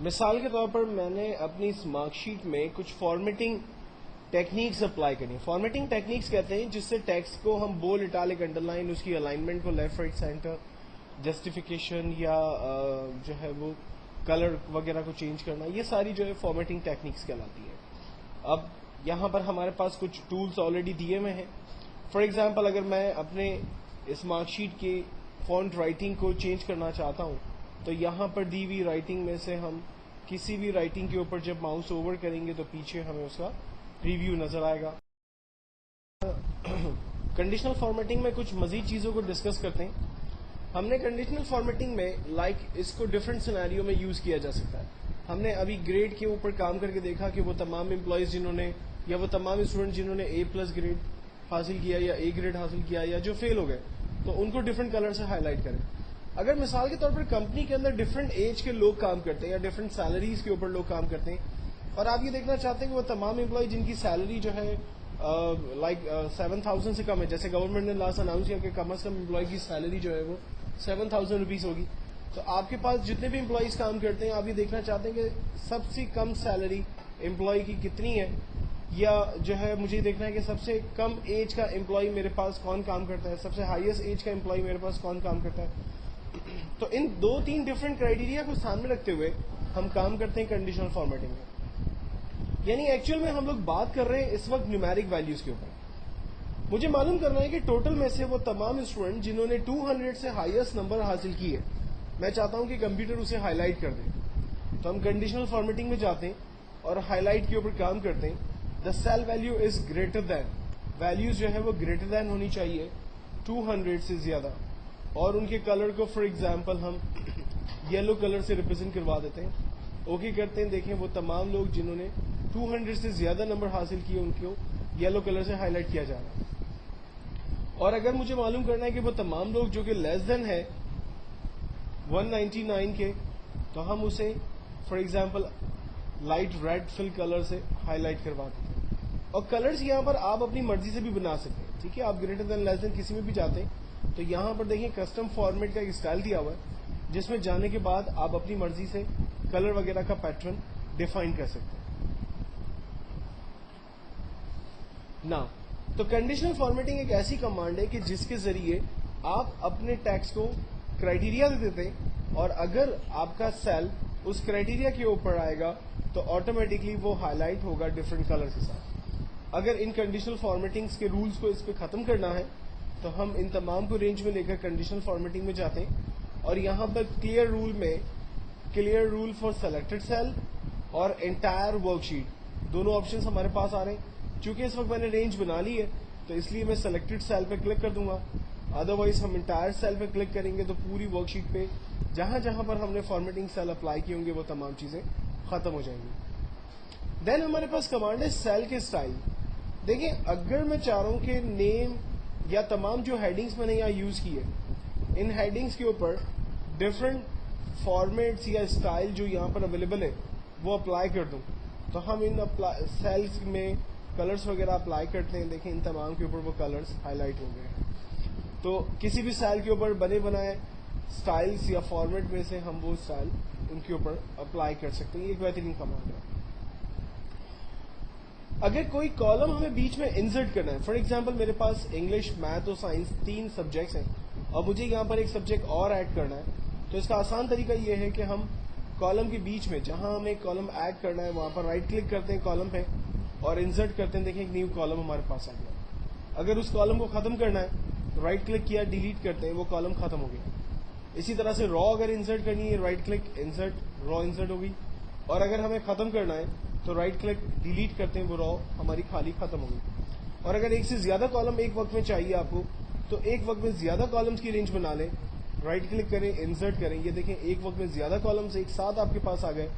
مثال کے طور پر میں نے اپنی اس مارک شیٹ میں کچھ فارمیٹنگ ٹیکنیکس اپلائی کرنی. فارمیٹنگ ٹیکنیکس کہتے ہیں جس سے ٹیکسٹ کو ہم بولڈ, اٹیلک, انڈر لائن, اس کی الائنمنٹ کو لیفٹ رائٹ سینٹر, جسٹیفیکیشن یا جو ہے وہ کلر وغیرہ کو چینج کرنا, یہ ساری جو ہے فارمیٹنگ ٹیکنیکس کہلاتی ہے. اب یہاں پر ہمارے پاس کچھ ٹولز آلریڈی دیے ہوئے ہیں. فار ایگزامپل اگر میں اپنے اس مارک شیٹ کی فونٹ رائٹنگ کو چینج کرنا چاہتا ہوں تو یہاں پر دی ہوئی رائٹنگ میں سے ہم کسی بھی رائٹنگ کے اوپر جب ماؤس اوور کریں گے تو پیچھے ہمیں اس کا پریویو نظر آئے گا. کنڈیشنل فارمیٹنگ میں کچھ مزید چیزوں کو ڈسکس کرتے ہیں. ہم نے کنڈیشنل فارمیٹنگ میں اس کو ڈفرینٹ سینیریو میں یوز کیا جا سکتا ہے. ہم نے ابھی گریڈ کے اوپر کام کر کے دیکھا کہ وہ تمام امپلائیز جنہوں نے یا وہ تمام اسٹوڈنٹ جنہوں نے A پلس گریڈ حاصل کیا یا A گریڈ حاصل کیا یا جو فیل ہو گئے تو ان کو ڈفرینٹ کلر سے ہائی لائٹ کریں. اگر مثال کے طور پر کمپنی کے اندر ڈفرینٹ ایج کے لوگ کام کرتے ہیں یا ڈفرینٹ سیلریز کے اوپر لوگ کام کرتے ہیں اور آپ یہ دیکھنا چاہتے ہیں کہ وہ تمام امپلائی جن کی سیلری جو ہے 7,000 سے کم ہے, جیسے گورنمنٹ نے لاسٹ اناؤنس کیا کہ کم از کم امپلائی کی سیلری جو ہے وہ 7,000 روپیز ہوگی, تو آپ کے پاس جتنے بھی امپلائیز کام کرتے ہیں آپ یہ دیکھنا چاہتے ہیں کہ سب سے کم سیلری امپلائی کی کتنی ہے, یا جو ہے مجھے دیکھنا ہے کہ سب سے کم ایج کا امپلائی میرے پاس کون کام کرتا ہے, سب سے ہائیسٹ ایج کا امپلائی میرے پاس کون کام کرتا ہے. تو ان 2-3 ڈفرینٹ کرائٹیریا کو سامنے رکھتے ہوئے ہم کام کرتے ہیں کنڈیشنل فارمیٹنگ میں. یعنی ایکچوئل میں ہم لوگ بات کر رہے ہیں اس وقت نیومیرک ویلیوز کے اوپر. مجھے معلوم کرنا ہے کہ ٹوٹل میں سے وہ تمام اسٹوڈنٹ جنہوں نے 200 سے ہائیسٹ نمبر حاصل کیے, میں چاہتا ہوں کہ کمپیوٹر اسے ہائی لائٹ کر دے. تو ہم کنڈیشنل فارمیٹنگ میں جاتے ہیں اور ہائی لائٹ کے اوپر کام کرتے ہیں. The cell value is greater than, values جو ہے وہ گریٹر دین ہونی چاہیے 200 سے زیادہ, اور ان کے کلر کو فار ایگزامپل ہم یلو کلر سے ریپرزینٹ کروا دیتے ہیں. اوکے کرتے ہیں. دیکھیں وہ تمام لوگ جنہوں نے 200 سے زیادہ نمبر حاصل کیے ان کو یلو کلر سے ہائی لائٹ کیا جا رہا ہے. اور اگر مجھے معلوم کرنا ہے کہ وہ تمام لوگ جو کہ لیس دین ہے 199 کے, تو ہم اسے for example light red fill colour سے ہائی لائٹ کروا دیتے ہیں. اور کلرز یہاں پر آپ اپنی مرضی سے بھی بنا سکتے ہیں. ٹھیک ہے, آپ گریٹر دین لیس دین کسی میں بھی جاتے ہیں تو یہاں پر دیکھیں کسٹم فارمیٹ کا ایک اسٹائل دیا ہوا ہے جس میں جانے کے بعد آپ اپنی مرضی سے کلر وغیرہ کا پیٹرن ڈیفائن کر سکتے ہیں. نا تو کنڈیشنل فارمیٹنگ ایک ایسی کمانڈ ہے کہ جس کے ذریعے آپ اپنے ٹیکسٹ کو کرائٹیریا دے دیتے ہیں, اور اگر آپ کا سیل اس کرائٹیریا کے اوپر آئے گا تو آٹومیٹکلی وہ ہائی لائٹ ہوگا ڈفرنٹ کلر کے ساتھ. اگر ان کنڈیشنل فارمیٹنگز کے رولز کو اس پہ ختم کرنا ہے تو ہم ان تمام کو رینج میں لے کر کنڈیشنل فارمیٹنگ میں جاتے ہیں, اور یہاں پر کلیئر رول میں clear rule for selected cell اور انٹائر ورک شیٹ دونوں آپشنز ہمارے پاس آ رہے ہیں. چونکہ اس وقت میں نے رینج بنا لی ہے تو اس لیے میں سلیکٹڈ سیل پہ کلک کر دوں گا. ادروائز ہم انٹائر سیل پہ کلک کریں گے تو پوری ورک شیٹ پہ جہاں جہاں پر ہم نے فارمیٹنگ سیل اپلائی کیے ہوں گے وہ تمام چیزیں ختم ہو جائیں گی. دین ہمارے پاس کمانڈ ہے سیل کے اسٹائل. دیکھیں اگر میں چاہ رہا ہوں کہ نیم یا تمام جو ہیڈنگز میں نے یہاں یوز کی ہے ان ہیڈنگز کے اوپر ڈفرنٹ فارمیٹس یا اسٹائل جو یہاں پر اویلیبل ہے وہ اپلائی کر دوں, تو ہم ان سیلز میں کلرز وغیرہ اپلائی کرتے ہیں. دیکھیں ان تمام کے اوپر وہ کلرز ہائی لائٹ ہو گئے ہیں. تو کسی بھی سیل کے اوپر بنے بنائے اسٹائلس یا فارمیٹ میں سے ہم وہ اسٹائل ان کے اوپر اپلائی کر سکتے ہیں. یہ ایک بہترین کمانڈ ہے. اگر کوئی کالم ہمیں بیچ میں انسرٹ کرنا ہے, فار ایگزامپل میرے پاس انگلش, میتھ اور سائنس 3 سبجیکٹس ہیں اور مجھے یہاں پر ایک سبجیکٹ اور ایڈ کرنا ہے, تو اس کا آسان طریقہ یہ ہے کہ ہم کالم کے بیچ میں جہاں ہمیں کالم ایڈ کرنا ہے وہاں پر رائٹ کلک کرتے ہیں کالم پہ اور انسرٹ کرتے ہیں. دیکھیں ایک نیو کالم ہمارے پاس آ گیا. اگر اس کالم کو ختم کرنا ہے رائٹ کلک کیا, ڈیلیٹ کرتے ہیں, وہ کالم ختم ہو گیا. اسی طرح سے را اگر انسرٹ کرنی ہے رائٹ کلک انسرٹ, را انسرٹ ہو گئی. اور اگر ہمیں ختم کرنا ہے تو رائٹ کلک ڈیلیٹ کرتے ہیں, وہ را ہماری خالی ختم ہو گئی. اور اگر ایک سے زیادہ کالم ایک وقت میں چاہیے آپ کو تو ایک وقت میں زیادہ کالمز کی رینج بنا لیں, رائٹ کلک کریں, انسرٹ کریں. یہ دیکھیں ایک وقت میں زیادہ کالمز ایک ساتھ آپ کے پاس آ گئے,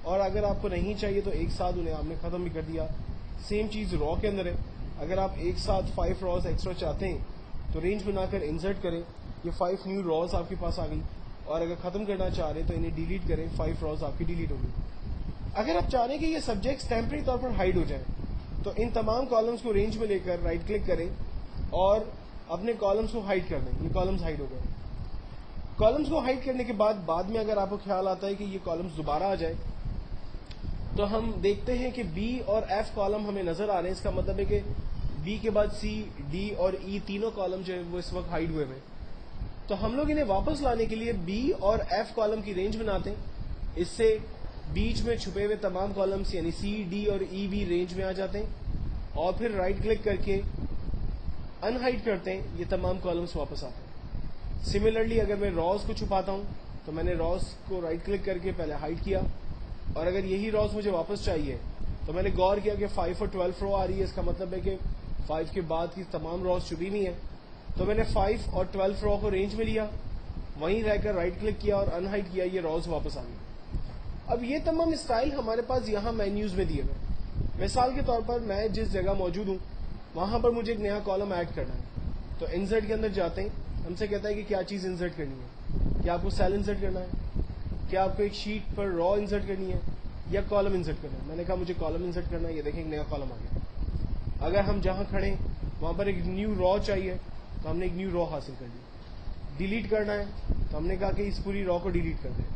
اور اگر آپ کو نہیں چاہیے تو ایک ساتھ انہیں آپ نے ختم بھی کر دیا. سیم چیز را کے اندر ہے. اگر آپ ایک ساتھ 5 راز ایکسٹرا چاہتے ہیں تو رینج بنا کر انسرٹ کریں, یہ 5 نیو راز آپ کے پاس آ گئی. اور اگر ختم کرنا چاہ رہے ہیں تو انہیں ڈیلیٹ کریں, 5 راز آپ کی ڈیلیٹ ہو گئی. اگر آپ چاہ رہے ہیں کہ یہ سبجیکٹس ٹیمپرری طور پر ہائڈ ہو جائیں تو ان تمام کالمز کو رینج میں لے کر رائٹ کلک کریں اور اپنے کالمز کو ہائڈ کر دیں. یہ کالمز ہائڈ ہو گئے. کالمز کو ہائڈ کرنے کے بعد میں اگر آپ کو خیال آتا ہے کہ یہ کالمز دوبارہ آ جائے تو ہم دیکھتے ہیں کہ بی اور ایف کالم ہمیں نظر آ رہے ہیں. اس کا مطلب ہے کہ بی کے بعد سی, ڈی اور ای تینوں کالم جو ہے وہ اس وقت ہائڈ ہوئے ہیں. تو ہم لوگ انہیں واپس لانے کے لیے بی اور ایف کالم کی رینج بناتے ہیں. اس سے بیچ میں چھپے ہوئے تمام کالمز یعنی سی, ڈی اور ای بھی رینج میں آ جاتے ہیں, اور پھر رائٹ کلک کر کے ان ہائڈ کرتے ہیں, یہ تمام کالمز واپس آتے ہیں. سملرلی اگر میں راز کو چھپاتا ہوں تو میں نے راز کو رائٹ کلک کر کے پہلے ہائڈ کیا, اور اگر یہی راز مجھے واپس چاہیے تو میں نے غور کیا کہ 5 اور 12 رو آ رہی ہے. اس کا مطلب ہے کہ 5 کے بعد کی تمام راز چھپی ہوئی ہیں, تو میں نے 5 اور 12 رو کو رینج میں لیا, وہیں رہ کر رائٹ کلک کیا اور ان ہائڈ کیا, یہ راز واپس آ گئی. اب یہ تمام اسٹائل ہمارے پاس یہاں مینیوز میں دیے ہوئے. مثال کے طور پر میں جس جگہ موجود ہوں وہاں پر مجھے ایک نیا کالم ایڈ کرنا ہے, تو انسرٹ کے اندر جاتے ہیں, ہم سے کہتا ہے کہ کیا چیز انسرٹ کرنی ہے, کیا آپ کو سیل انسرٹ کرنا ہے, کیا آپ کو ایک شیٹ پر را انسرٹ کرنی ہے یا کالم انسرٹ کرنا ہے. میں نے کہا مجھے کالم انسرٹ کرنا ہے. یہ دیکھیں ایک نیا کالم آ گیا. اگر ہم جہاں کھڑے ہیں وہاں پر ایک نیو را چاہیے تو ہم نے ایک نیو را حاصل کر لی. ڈیلیٹ کرنا ہے تو ہم نے کہا کہ اس پوری را کو ڈیلیٹ کر دیں.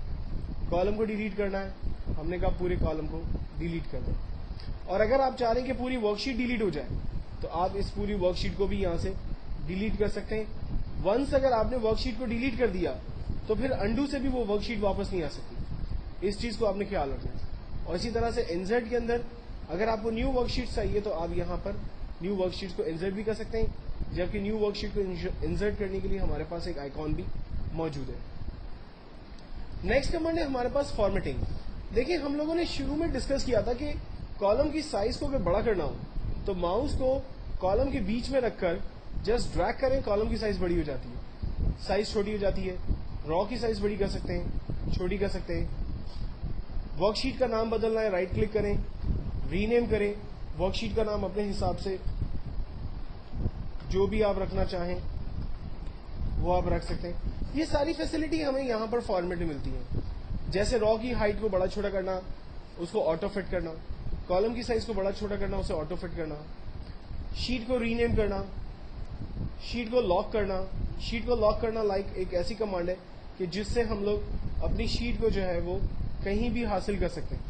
کالم کو ڈیلیٹ کرنا ہے ہم نے کہا پورے کالم کو ڈیلیٹ کر دیں. اور اگر آپ چاہ رہے ہیں کہ پوری ورک شیٹ ڈیلیٹ ہو جائے تو آپ اس پوری ورک شیٹ کو بھی یہاں سے ڈیلیٹ کر سکتے ہیں. ونس اگر آپ نے ورک شیٹ کو ڈیلیٹ کر دیا تو پھر انڈو سے بھی وہ ورک شیٹ واپس نہیں آ سکتی. اس چیز کو آپ نے خیال رکھنا ہے. اور اسی طرح سے انسرٹ کے اندر اگر آپ کو نیو ورک شیٹ چاہیے تو آپ یہاں پر نیو ورک شیٹ کو انسرٹ بھی کر سکتے ہیں, جبکہ نیو ورک شیٹ کو انسرٹ کرنے کے لیے ہمارے پاس ایک آئیکن بھی موجود ہے. نیکسٹ کمانڈ ہے ہمارے پاس فارمیٹنگ. دیکھیں ہم لوگوں نے شروع میں ڈسکس کیا تھا کہ کالم کی سائز کو اگر بڑا کرنا ہو تو ماؤس کو کالم کے بیچ میں رکھ کر جسٹ ڈریگ کریں, کالم کی سائز بڑی ہو جاتی ہے. سائز چھوٹی ہو جاتی ہے. را کی سائز بڑی کر سکتے ہیں, چھوٹی کر سکتے ہیں. ورک شیٹ کا نام بدلنا ہے رائٹ کلک کریں, ری نیم کریں ورک شیٹ کا نام اپنے حساب سے جو بھی آپ رکھنا چاہیں وہ آپ رکھ سکتے ہیں. یہ ساری فیسلٹی ہمیں یہاں پر فارمیٹ میں ملتی ہے. جیسے رو کی ہائٹ کو بڑا چھوٹا کرنا, اس کو آٹو فٹ کرنا, کالم کی سائز کو بڑا چھوٹا کرنا, اسے آٹو فٹ کرنا, شیٹ کو ری نیم کرنا, شیٹ کو لاک کرنا. شیٹ کو لاک کرنا لائک ایک ایسی کمانڈ ہے کہ جس سے ہم لوگ اپنی شیٹ کو جو ہے وہ کہیں بھی حاصل کر سکتے ہیں.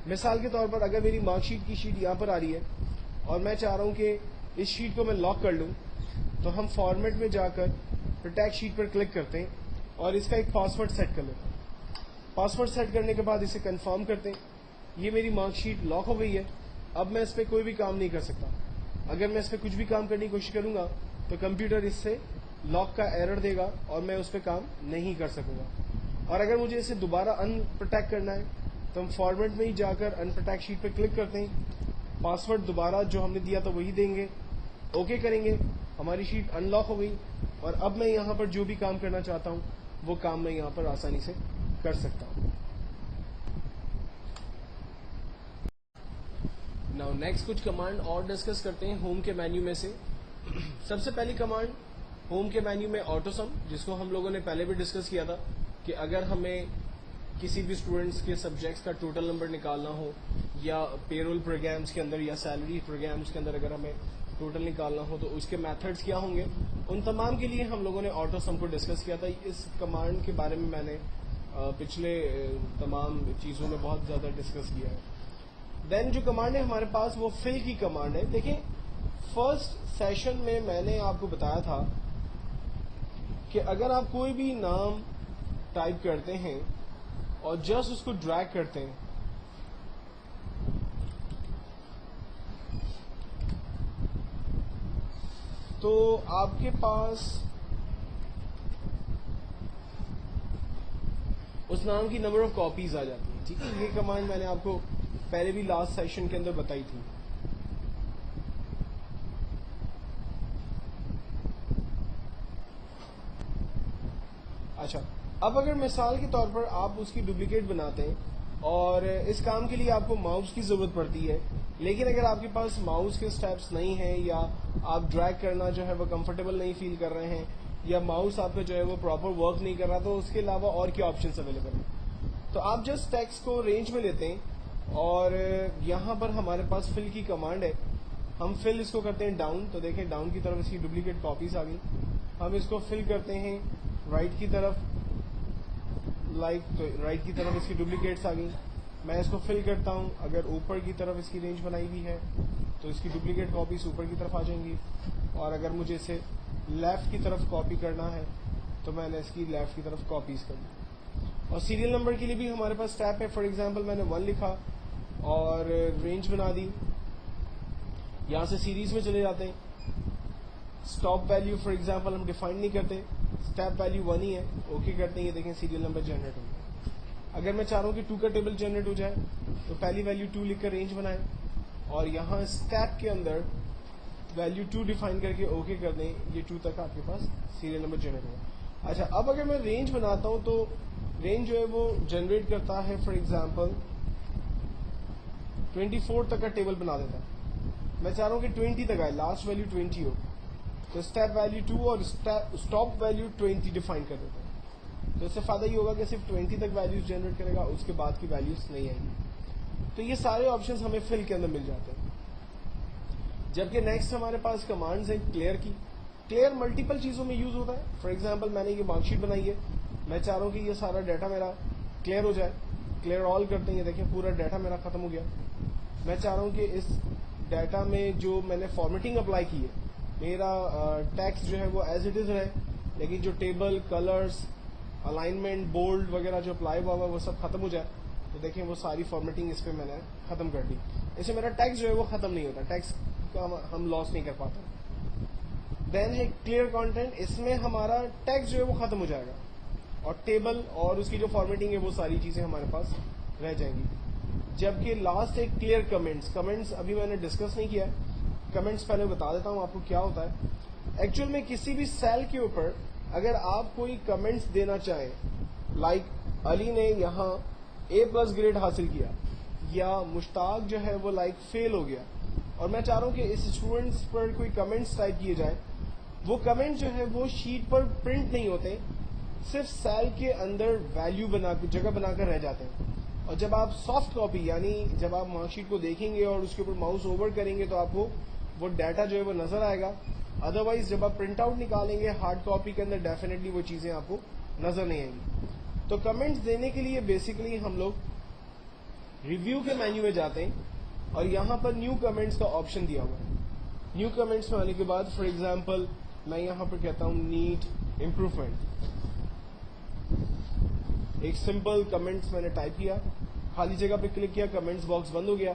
مثال کے طور پر اگر میری مارک شیٹ کی شیٹ یہاں پر آ رہی ہے اور میں چاہ رہا ہوں کہ اس شیٹ کو میں لاک کر لوں, تو ہم فارمیٹ میں جا کر پروٹیکٹ شیٹ پر کلک کرتے ہیں اور اس کا ایک پاسورڈ سیٹ کر لیتے ہیں. پاسورڈ سیٹ کرنے کے بعد اسے کنفرم کرتے ہیں. یہ میری مارک شیٹ لاک ہو گئی ہے. اب میں اس پہ کوئی بھی کام نہیں کر سکتا. اگر میں اس پہ کچھ بھی کام کرنے کی کوشش کروں گا تو کمپیوٹر اس سے لاک کا ایرر دے گا اور میں اس پہ کام نہیں کر سکوں گا. اور اگر مجھے اسے دوبارہ ان پروٹیکٹ کرنا ہے تو ہم فارمیٹ میں ہی جا کر ان پروٹیکٹ شیٹ پہ کلک کرتے ہیں. پاسورڈ دوبارہ جو ہم نے دیا تھا وہی دیں گے, اوکے کریں گے, ہماری شیٹ ان لاک ہو گئی. اور اب میں یہاں پر جو بھی کام کرنا چاہتا ہوں وہ کام میں یہاں پر آسانی سے کر سکتا ہوں. ناؤ نیکسٹ کچھ کمانڈ اور ڈسکس کرتے ہیں ہوم کے مینیو میں سے. سب سے پہلی کمانڈ ہوم کے مینیو میں آٹو سم, جس کو ہم لوگوں نے پہلے بھی ڈسکس کیا تھا کہ اگر ہمیں کسی بھی اسٹوڈنٹس کے سبجیکٹس کا ٹوٹل نمبر نکالنا ہو یا پیرول پروگرامس کے اندر یا سیلری پروگرامس کے اندر اگر ہمیں ٹوٹل نکالنا ہو تو اس کے میتھڈس کیا ہوں گے, ان تمام کے لیے ہم لوگوں نے آٹو سم کو ڈسکس کیا تھا. اس کمانڈ کے بارے میں میں نے پچھلے تمام چیزوں میں بہت زیادہ ڈسکس کیا ہے. دین جو کمانڈ ہے ہمارے پاس وہ فل کی کمانڈ ہے. دیکھیں فرسٹ سیشن میں نے آپ کو بتایا تھا کہ اگر آپ کوئی بھی نام ٹائپ کرتے ہیں اور جسٹ اس کو ڈریگ کرتے ہیں تو آپ کے پاس اس نام کی نمبر آف کاپیز آ جاتی ہیں. ٹھیک ہے, یہ کمانڈ میں نے آپ کو پہلے بھی لاسٹ سیشن کے اندر بتائی تھی. اچھا, اب اگر مثال کے طور پر آپ اس کی ڈپلیکیٹ بناتے ہیں اور اس کام کے لیے آپ کو ماؤس کی ضرورت پڑتی ہے, لیکن اگر آپ کے پاس ماؤس کے سٹیپس نہیں ہیں یا آپ ڈریگ کرنا جو ہے وہ کمفرٹیبل نہیں فیل کر رہے ہیں یا ماؤس آپ کا جو ہے وہ پراپر ورک نہیں کر رہا, تو اس کے علاوہ اور کیا آپشنس اویلیبل ہیں. تو آپ جسٹ ٹیکسٹ کو رینج میں لیتے ہیں اور یہاں پر ہمارے پاس فل کی کمانڈ ہے. ہم فل اس کو کرتے ہیں ڈاؤن, تو دیکھیں ڈاؤن کی طرف اس کی ڈپلیکیٹ کاپیز آ گئی. ہم اس کو فل کرتے ہیں رائٹ کی طرف, تو رائٹ کی طرف اس کی ڈپلیکیٹس آ گئی. میں اس کو فل کرتا ہوں, اگر اوپر کی طرف اس کی رینج بنائی ہوئی ہے تو اس کی ڈپلیکیٹ کاپیز اوپر کی طرف آ جائیں گی, اور اگر مجھے اسے لیفٹ کی طرف کاپی کرنا ہے تو میں نے اس کی لیفٹ کی طرف کاپیز کر دی. اور سیریل نمبر کے لیے بھی ہمارے پاس اسٹیپ ہے. فار ایگزامپل میں نے 1 لکھا اور رینج بنا دی, یہاں سے سیریز میں چلے جاتے ہیں. اسٹاپ ویلیو فار ایگزامپل ہم ڈیفائن نہیں کرتے, اسٹیپ ویلیو 1 ہی ہے, اوکے کرتے ہیں. یہ دیکھیں سیریل نمبر جنریٹ ہو گیا. اگر میں چاہ رہا ہوں کہ 2 کا ٹیبل جنریٹ ہو جائے تو پہلی ویلیو 2 لکھ کر رینج بنائیں اور یہاں اسٹیپ کے اندر ویلیو 2 ڈیفائن کر کے اوکے کر دیں. یہ 2 تک آپ کے پاس سیریل نمبر جنریٹ ہوگا. اچھا, اب اگر میں رینج بناتا ہوں تو رینج جو ہے وہ جنریٹ کرتا ہے فار ایگزامپل 24 تک کا ٹیبل بنا دیتا ہے. میں چاہ رہا ہوں کہ 20 تک آئے, لاسٹ ویلیو 20 ہو, تو اسٹیپ ویلیو 2 اور اسٹاپ ویلیو 20 ڈیفائن کر دیتا ہے. تو اس سے فائدہ یہ ہوگا کہ صرف 20 تک ویلیوز جنریٹ کرے گا, اس کے بعد کی ویلیوز نہیں آئیں گی. تو یہ سارے آپشنز ہمیں فل کے اندر مل جاتے ہیں. جبکہ نیکسٹ ہمارے پاس کمانڈز ہیں کلیئر کی. کلیئر ملٹیپل چیزوں میں یوز ہوتا ہے. فار ایگزامپل میں نے یہ مارک شیٹ بنائی ہے, میں چاہ رہا ہوں کہ یہ سارا ڈیٹا میرا کلیئر ہو جائے. کلیئر آل کرتے ہیں, یہ دیکھیں پورا ڈیٹا میرا ختم ہو گیا. میں چاہ رہا ہوں کہ اس ڈیٹا میں جو میں نے فارمیٹنگ اپلائی کی ہے, میرا ٹیکسٹ جو ہے وہ ایز اٹ از رہے, لیکن جو ٹیبل, کلرز, الائنمنٹ, بولڈ وغیرہ جو اپلائی ہوا وہ سب ختم ہو جائے. تو دیکھیں وہ ساری فارمیٹنگ اس پہ میں نے ختم کر دی. اس سے میرا ٹیکسٹ جو ہے وہ ختم نہیں ہوتا, ٹیکسٹ کا ہم لاس نہیں کر پاتے. دین ہے کلیئر کانٹینٹ, اس میں ہمارا ٹیکسٹ جو ہے وہ ختم ہو جائے گا اور ٹیبل اور اس کی جو فارمیٹنگ ہے وہ ساری چیزیں ہمارے پاس رہ جائیں گی. جبکہ لاسٹ ہے کلیئر کمنٹس. کمنٹس ابھی میں نے ڈسکس نہیں کیا. کمنٹس پہلے بتا دیتا ہوں آپ کو کیا ہوتا ہے. ایکچوئل میں کسی بھی سیل کے اوپر اگر آپ کوئی کمنٹس دینا چاہیں, لائک علی نے یہاں A+ گریڈ حاصل کیا, یا مشتاق جو ہے وہ لائک فیل ہو گیا اور میں چاہ رہا ہوں کہ اس اسٹوڈنٹس پر کوئی کمنٹس ٹائپ کیے جائیں, وہ کمنٹ جو ہے وہ شیٹ پر پرنٹ نہیں ہوتے, صرف سیل کے اندر ویلیو جگہ بنا کر رہ جاتے ہیں. اور جب آپ سافٹ کاپی یعنی جب آپ مارک شیٹ کو دیکھیں گے اور اس کے اوپر ماؤس اوور کریں گے تو آپ کو وہ ڈیٹا جو ہے وہ نظر آئے گا. ادروائز جب آپ پرنٹ آؤٹ نکالیں گے ہارڈ کاپی کے اندر ڈیفینیٹلی وہ چیزیں آپ کو نظر نہیں آئیں گی. تو کمنٹس دینے کے لیے بیسیکلی ہم لوگ ریویو کے مینیو میں جاتے ہیں اور یہاں پر نیو کمنٹس کا آپشن دیا ہوا ہے. نیو کمنٹس میں آنے کے بعد فار ایگزامپل میں یہاں پر کہتا ہوں نیڈ امپروومنٹ. ایک سمپل کمنٹس میں نے ٹائپ کیا, خالی جگہ پہ کلک کیا, کمنٹس باکس بند ہو گیا.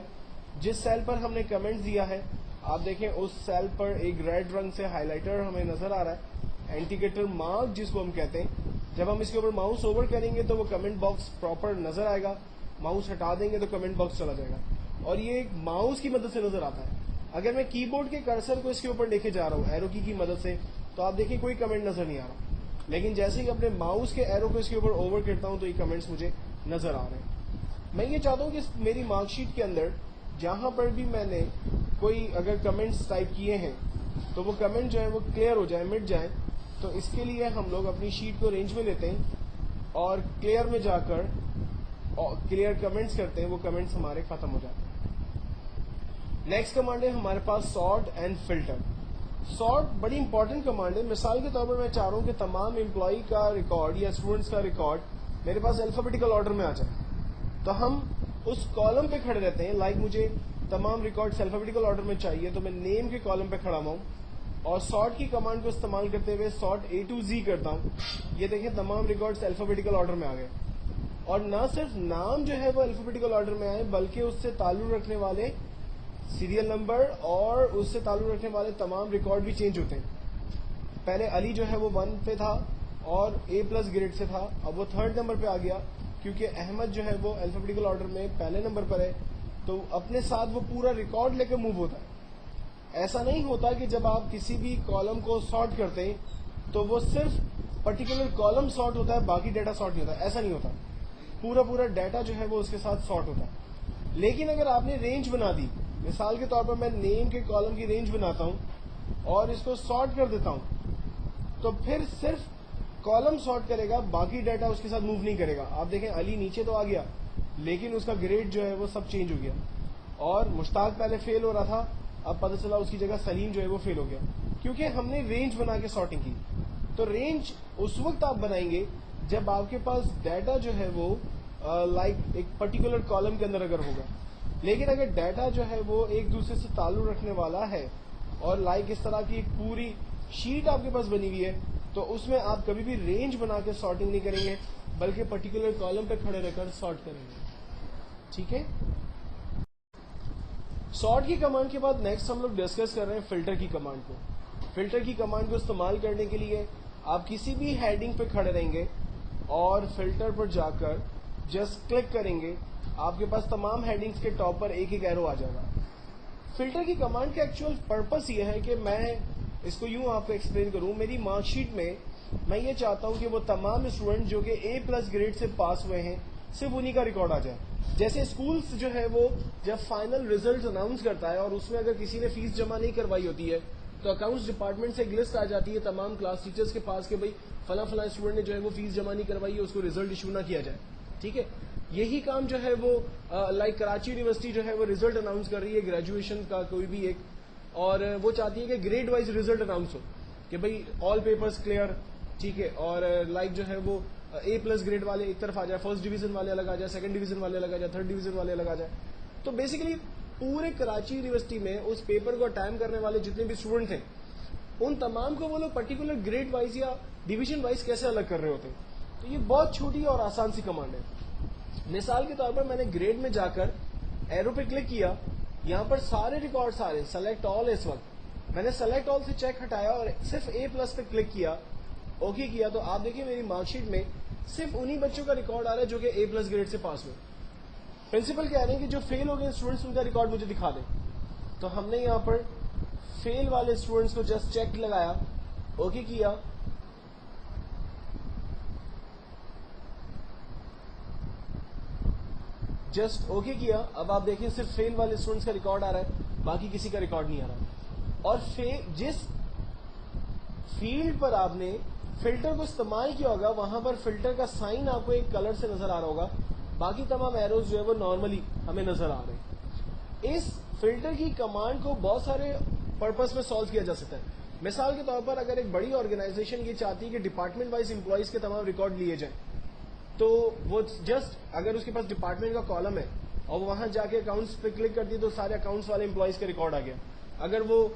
جس سیل پر ہم نے کمنٹس دیا ہے آپ دیکھیں اس سیل پر ایک ریڈ رنگ سے ہائی لائٹر ہمیں نظر آ رہا ہے, انڈیکیٹر مارک جس کو ہم کہتے ہیں. جب ہم اس کے اوپر ماؤس اوور کریں گے تو وہ کمنٹ باکس پراپر نظر آئے گا, ماؤس ہٹا دیں گے تو کمنٹ باکس چلا جائے گا. اور یہ ایک ماؤس کی مدد سے نظر آتا ہے. اگر میں کی بورڈ کے کرسر کو اس کے اوپر لے کے جا رہا ہوں ایرو کی مدد سے تو آپ دیکھیں کوئی کمنٹ نظر نہیں آ رہا, لیکن جیسے ہی اپنے ماؤس کے ایرو کو اس کے اوپر اوور کرتا ہوں تو یہ کمنٹس مجھے نظر آ رہے ہیں. میں یہ چاہتا ہوں کہ میری مارک شیٹ کے اندر جہاں پر بھی میں نے کوئی اگر کمنٹس ٹائپ کیے ہیں تو وہ کمنٹ جو ہے وہ کلیئر ہو جائے, مٹ جائیں. تو اس کے لیے ہم لوگ اپنی شیٹ کو رینج میں لیتے ہیں اور کلیئر میں جا کر کلیئر کمنٹس کرتے ہیں, وہ کمنٹس ہمارے ختم ہو جاتے ہیں. نیکسٹ کمانڈ ہے ہمارے پاس سارٹ اینڈ فلٹر. سارٹ بڑی امپورٹنٹ کمانڈ ہے. مثال کے طور پر میں چاہ رہا ہوں کہ تمام امپلائی کا ریکارڈ یا اسٹوڈنٹس کا ریکارڈ میرے پاس الفابیٹیکل آرڈر میں آ جائے, تو ہم اس کالم پہ کھڑے رہتے ہیں. لائک مجھے تمام ریکارڈ الفابیٹیکل آرڈر میں چاہیے تو میں نیم کے کالم پہ کھڑا ہوں اور سارٹ کی کمانڈ کو استعمال کرتے ہوئے سارٹ اے ٹو زی کرتا ہوں. یہ دیکھیں تمام ریکارڈز الفابیٹیکل آرڈر میں آ گئے, اور نہ صرف نام جو ہے وہ الفابیٹیکل آرڈر میں آئے بلکہ اس سے تعلق رکھنے والے سیریل نمبر اور اس سے تعلق رکھنے والے تمام ریکارڈ بھی چینج ہوتے ہیں. پہلے علی جو ہے وہ 1 پہ تھا اور اے پلس گریڈ سے تھا, اب وہ 3rd نمبر پہ آ گیا کیونکہ احمد جو ہے وہ الفابیٹیکل آرڈر میں پہلے نمبر پر ہے, تو اپنے ساتھ وہ پورا ریکارڈ لے کے موو ہوتا ہے. ایسا نہیں ہوتا کہ جب آپ کسی بھی کالم کو سارٹ کرتے ہیں تو وہ صرف پرٹیکولر کالم سارٹ ہوتا ہے, باقی ڈیٹا سارٹ نہیں ہوتا. ایسا نہیں ہوتا, پورا ڈیٹا جو ہے وہ اس کے ساتھ سارٹ ہوتا ہے. لیکن اگر آپ نے رینج بنا دی, مثال کے طور پر میں نیم کے کالم کی رینج بناتا ہوں اور اس کو سارٹ کر دیتا ہوں, تو پھر صرف کالم سارٹ کرے گا, باقی ڈیٹا اس کے ساتھ موو نہیں کرے گا. آپ دیکھیں علی نیچے تو آ گیا لیکن اس کا گریڈ جو ہے وہ سب چینج ہو گیا, اور مشتاق پہلے فیل ہو رہا تھا, اب پتہ چلا اس کی جگہ سلیم جو ہے وہ فیل ہو گیا, کیونکہ ہم نے رینج بنا کے سارٹنگ کی. تو رینج اس وقت آپ بنائیں گے جب آپ کے پاس ڈیٹا جو ہے وہ لائک ایک پرٹیکولر کالم کے اندر اگر ہوگا. لیکن اگر ڈیٹا جو ہے وہ ایک دوسرے سے تعلق رکھنے والا ہے اور لائک اس طرح کی ایک پوری شیٹ آپ کے پاس بنی ہوئی ہے تو اس میں آپ کبھی بھی رینج بنا کے سارٹنگ نہیں کریں گے بلکہ پرٹیکولر کالم پہ کھڑے رہ کر سارٹ کریں گے. ٹھیک ہے. سارٹ کی کمانڈ کے بعد نیکسٹ ہم لوگ ڈسکس کر رہے ہیں فلٹر کی کمانڈ کو. فلٹر کی کمانڈ کو استعمال کرنے کے لیے آپ کسی بھی ہیڈنگ پہ کھڑے رہیں گے اور فلٹر پر جا کر جسٹ کلک کریں گے, آپ کے پاس تمام ہیڈنگز کے ٹاپ پر ایک ایرو آ جائے گا. فلٹر کی کمانڈ کا ایکچوئل پرپس یہ ہے کہ میں اس کو یوں آپ کو ایکسپلین کروں. میری مارک شیٹ میں یہ چاہتا ہوں کہ وہ تمام اسٹوڈنٹ جو کہ اے پلس گریڈ سے پاس ہوئے ہیں صرف انہی کا ریکارڈ آ جائے. جیسے اسکولس جو ہے وہ جب فائنل ریزلٹ اناؤنس کرتا ہے اور اس میں اگر کسی نے فیس جمع نہیں کروائی ہوتی ہے تو اکاؤنٹس ڈپارٹمنٹ سے ایک لسٹ آ جاتی ہے تمام کلاس ٹیچرز کے پاس کہ بھائی فلاں اسٹوڈنٹ نے جو ہے وہ فیس جمع نہیں کروائی ہے, اس کو ریزلٹ ایشو نہ کیا جائے. ٹھیک ہے. یہی کام جو ہے وہ لائک کراچی یونیورسٹی جو ہے وہ ریزلٹ اناؤنس کر رہی ہے گریجویشن کا کوئی بھی ایک, اور وہ چاہتی ہے کہ گریڈ وائز ریزلٹ اناؤنس ہو کہ بھائی آل پیپرز کلیئر. ٹھیک ہے. اور لائک جو ہے وہ اے پلس گریڈ والے ایک طرف آ جائے, فرسٹ ڈویژن والے الگ آ جائے, سیکنڈ ڈویژن والے الگ آ جائے, تھرڈ ڈویژن والے الگ آ جائے. تو بیسیکلی پورے کراچی یونیورسٹی میں اس پیپر کو اٹائم کرنے والے جتنے بھی اسٹوڈنٹ تھے ان تمام کو وہ لوگ پرٹیکولر گریڈ وائز یا ڈویژن وائز کیسے الگ کر رہے ہوتے ہیں. تو یہ بہت چھوٹی اور آسان سی کمانڈ ہے. مثال کے طور پر میں نے گریڈ میں جا کر ایرو پہ کلک کیا, یہاں پر سارے ریکارڈ آ رہے, سلیکٹ آل. اس وقت میں نے سلیکٹ آل سے چیک ہٹایا اور صرف اے پلس پہ کلک کیا, اوکے کیا, تو آپ دیکھیں میری مارک شیٹ میں صرف انہی بچوں کا ریکارڈ آ رہا ہے جو کہ اے پلس گریڈ سے پاس ہوئے. پرنسپل کہہ رہے ہیں کہ جو فیل ہو گئے اسٹوڈنٹس ان کا ریکارڈ مجھے دکھا دیں. تو ہم نے یہاں پر فیل والے اسٹوڈنٹس کو جسٹ چیک لگایا, اوکے کیا, جسٹ اوکے کیا. اب آپ دیکھیں صرف فیل والے اسٹوڈنٹس کا ریکارڈ آ رہا ہے, باقی کسی کا ریکارڈ نہیں آ رہا. اور جس فیلڈ پر آپ نے فلٹر کو استعمال کیا ہوگا وہاں پر فلٹر کا سائن آپ کو ایک کلر سے نظر آ رہا ہوگا, باقی تمام ایروز جو ہے وہ نارملی ہمیں نظر آ رہے ہیں. اس فلٹر کی کمانڈ کو بہت سارے پرپز میں سالو کیا جا سکتا ہے. مثال کے طور پر اگر ایک بڑی آرگنائزیشن یہ چاہتی ہے کہ ڈپارٹمنٹ وائز امپلائیز کے تمام ریکارڈ لیے جائیں, تو وہ جسٹ اگر اس کے پاس ڈپارٹمنٹ کا کالم ہے اور وہاں جا کے اکاؤنٹس پہ کلک کر دی تو سارے اکاؤنٹس والے امپلائیز کے ریکارڈ آ گیا. اگر وہ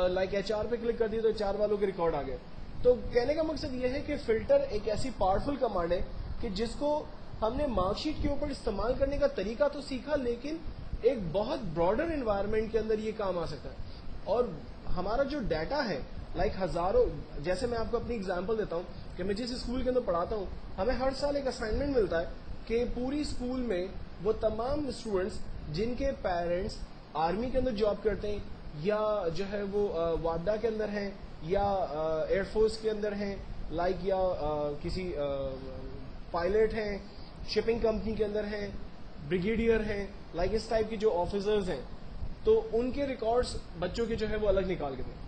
لائک ایچ آر پہ کلک کر دی تو HR والوں کے ریکارڈ آ گئے. تو کہنے کا مقصد یہ ہے کہ فلٹر ایک ایسی پاورفل کمانڈ ہے کہ جس کو ہم نے مارک شیٹ کے اوپر استعمال کرنے کا طریقہ تو سیکھا, لیکن ایک بہت براڈر انوائرمنٹ کے اندر یہ کام آ سکتا ہے. اور ہمارا جو ڈیٹا ہے لائک ہزاروں, جیسے میں آپ کو اپنی اگزامپل دیتا ہوں کہ میں جس اسکول کے اندر پڑھاتا ہوں, ہمیں ہر سال ایک اسائنمنٹ ملتا ہے کہ پوری اسکول میں وہ تمام اسٹوڈنٹس جن کے پیرنٹس آرمی کے اندر جاب کرتے ہیں یا جو ہے وہ وابڈا کے اندر ہیں یا ایئر فورس کے اندر ہیں, لائک یا کسی پائلٹ ہیں, شپنگ کمپنی کے اندر ہیں, بریگیڈیئر ہیں, لائک اس ٹائپ کی جو آفیسرز ہیں, تو ان کے ریکارڈز بچوں کے جو ہے وہ الگ نکال کے دیں.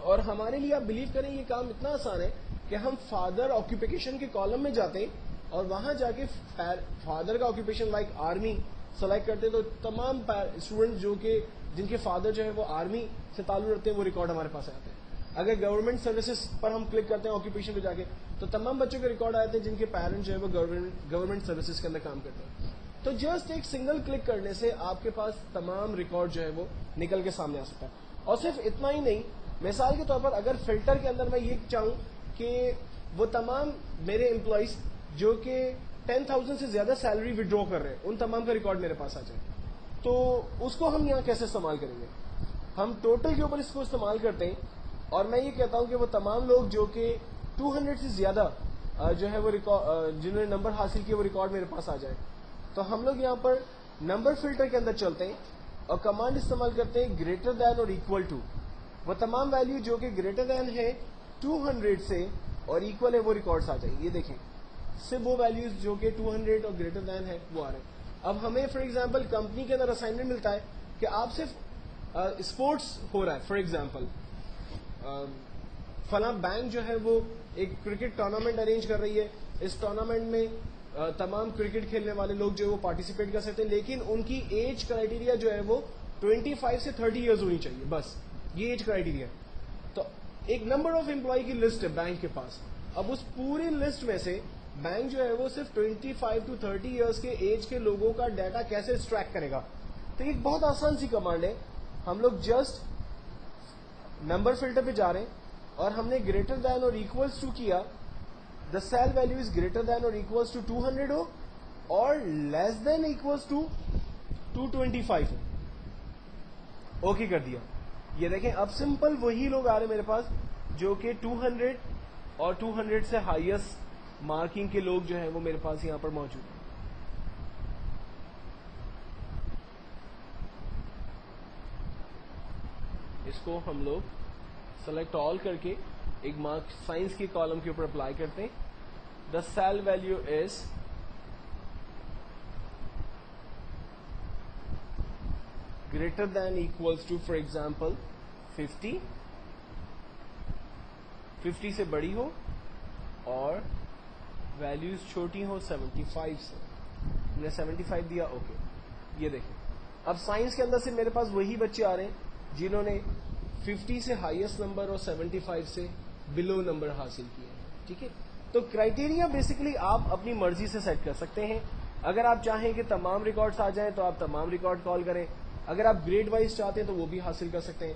اور ہمارے لیے آپ بلیو کریں یہ کام اتنا آسان ہے کہ ہم فادر آکوپیشن کے کالم میں جاتے ہیں اور وہاں جا کے فادر کا آکوپیشن لائک آرمی سلیکٹ کرتے ہیں, تو تمام اسٹوڈنٹ جو کہ جن کے فادر جو ہے وہ آرمی سے تعلق رکھتے ہیں وہ ریکارڈ ہمارے پاس آتے ہیں. اگر گورنمنٹ سروسز پر ہم کلک کرتے ہیں آکوپیشن پہ جا کے تو تمام بچوں کے ریکارڈ آتے ہیں جن کے پیرنٹ جو ہے وہ گورنمنٹ سروسز کے اندر کام کرتے ہیں. تو جسٹ ایک سنگل کلک کرنے سے آپ کے پاس تمام ریکارڈ جو ہے وہ نکل کے سامنے آ سکتا ہے. اور صرف اتنا ہی نہیں, مثال کے طور پر اگر فلٹر کے اندر میں یہ چاہوں کہ وہ تمام میرے امپلائیز جو کہ 10,000 سے زیادہ سیلری وڈرا کر رہے ہیں ان تمام کا ریکارڈ میرے پاس آ جائے, تو اس کو ہم یہاں کیسے استعمال کریں گے؟ ہم ٹوٹل کے اوپر اس کو استعمال کرتے ہیں, اور میں یہ کہتا ہوں کہ وہ تمام لوگ جو کہ 200 سے زیادہ جو ہے وہ جنہوں نے نمبر حاصل کیے وہ ریکارڈ میرے پاس آ جائے. تو ہم لوگ یہاں پر نمبر فلٹر کے اندر چلتے ہیں اور کمانڈ استعمال کرتے ہیں گریٹر دین اور اکول ٹو. وہ تمام ویلیو جو کہ گریٹر دین ہے 200 سے اور اکول ہے وہ ریکارڈس آ جائیں. یہ دیکھیں صرف وہ ویلیوز جو کہ 200 اور گریٹر دین ہے وہ آ رہے ہیں. اب ہمیں فار ایگزامپل کمپنی کے اندر اسائنمنٹ ملتا ہے کہ آپ صرف اسپورٹس ہو رہا ہے, فار ایگزامپل فلاں بینک جو ہے وہ ایک کرکٹ ٹورنامنٹ ارینج کر رہی ہے, اس ٹورنامنٹ میں تمام کرکٹ کھیلنے والے لوگ جو ہے وہ پارٹیسپیٹ کر سکتے ہیں, لیکن ان کی ایج کرائٹیریا جو ہے وہ 25 سے 30 ایئرز ہونی چاہیے, بس یہ ایج کرائٹیریا. تو ایک نمبر آف امپلائی کی لسٹ ہے بینک کے پاس. اب اس پوری لسٹ میں سے بینک جو ہے وہ صرف 25 to 30 ایئرز کے ایج کے لوگوں کا ڈیٹا کیسے ایکسٹریکٹ کرے گا؟ تو ایک بہت آسان سی کمانڈ ہے. ہم لوگ جسٹ نمبر فلٹر پہ جا رہے ہیں اور ہم نے گریٹر دین اور ایکولس ٹو کیا, the cell value is greater than اور ایکولس ٹو 200 ہو اور لیس دین ایکولس ٹو 225 ہو. اوکے کر دیا. یہ دیکھیں اب سمپل وہی لوگ آ رہے ہیں میرے پاس جو کہ 200 اور 200 سے ہائیسٹ مارکنگ کے لوگ جو ہیں وہ میرے پاس یہاں پر موجود ہیں. اس کو ہم لوگ سلیکٹ آل کر کے ایک مارک سائنس کے کالم کے اوپر اپلائی کرتے ہیں. The cell value is greater than equals to for example 50 سے بڑی ہو اور ویلیوز چھوٹی ہو 75 سے. ہم نے 75 دیا, اوکے. یہ دیکھیں اب سائنس کے اندر سے میرے پاس وہی بچے آ رہے ہیں جنہوں نے 50 سے ہائیسٹ نمبر اور 75 سے بلو نمبر حاصل کیے ہیں. ٹھیک ہے, تو کرائٹیریا بیسیکلی آپ اپنی مرضی سے سیٹ کر سکتے ہیں. اگر آپ چاہیں کہ تمام ریکارڈز آ جائیں تو آپ تمام ریکارڈ کال کریں. اگر آپ گریڈ وائز چاہتے ہیں تو وہ بھی حاصل کر سکتے ہیں.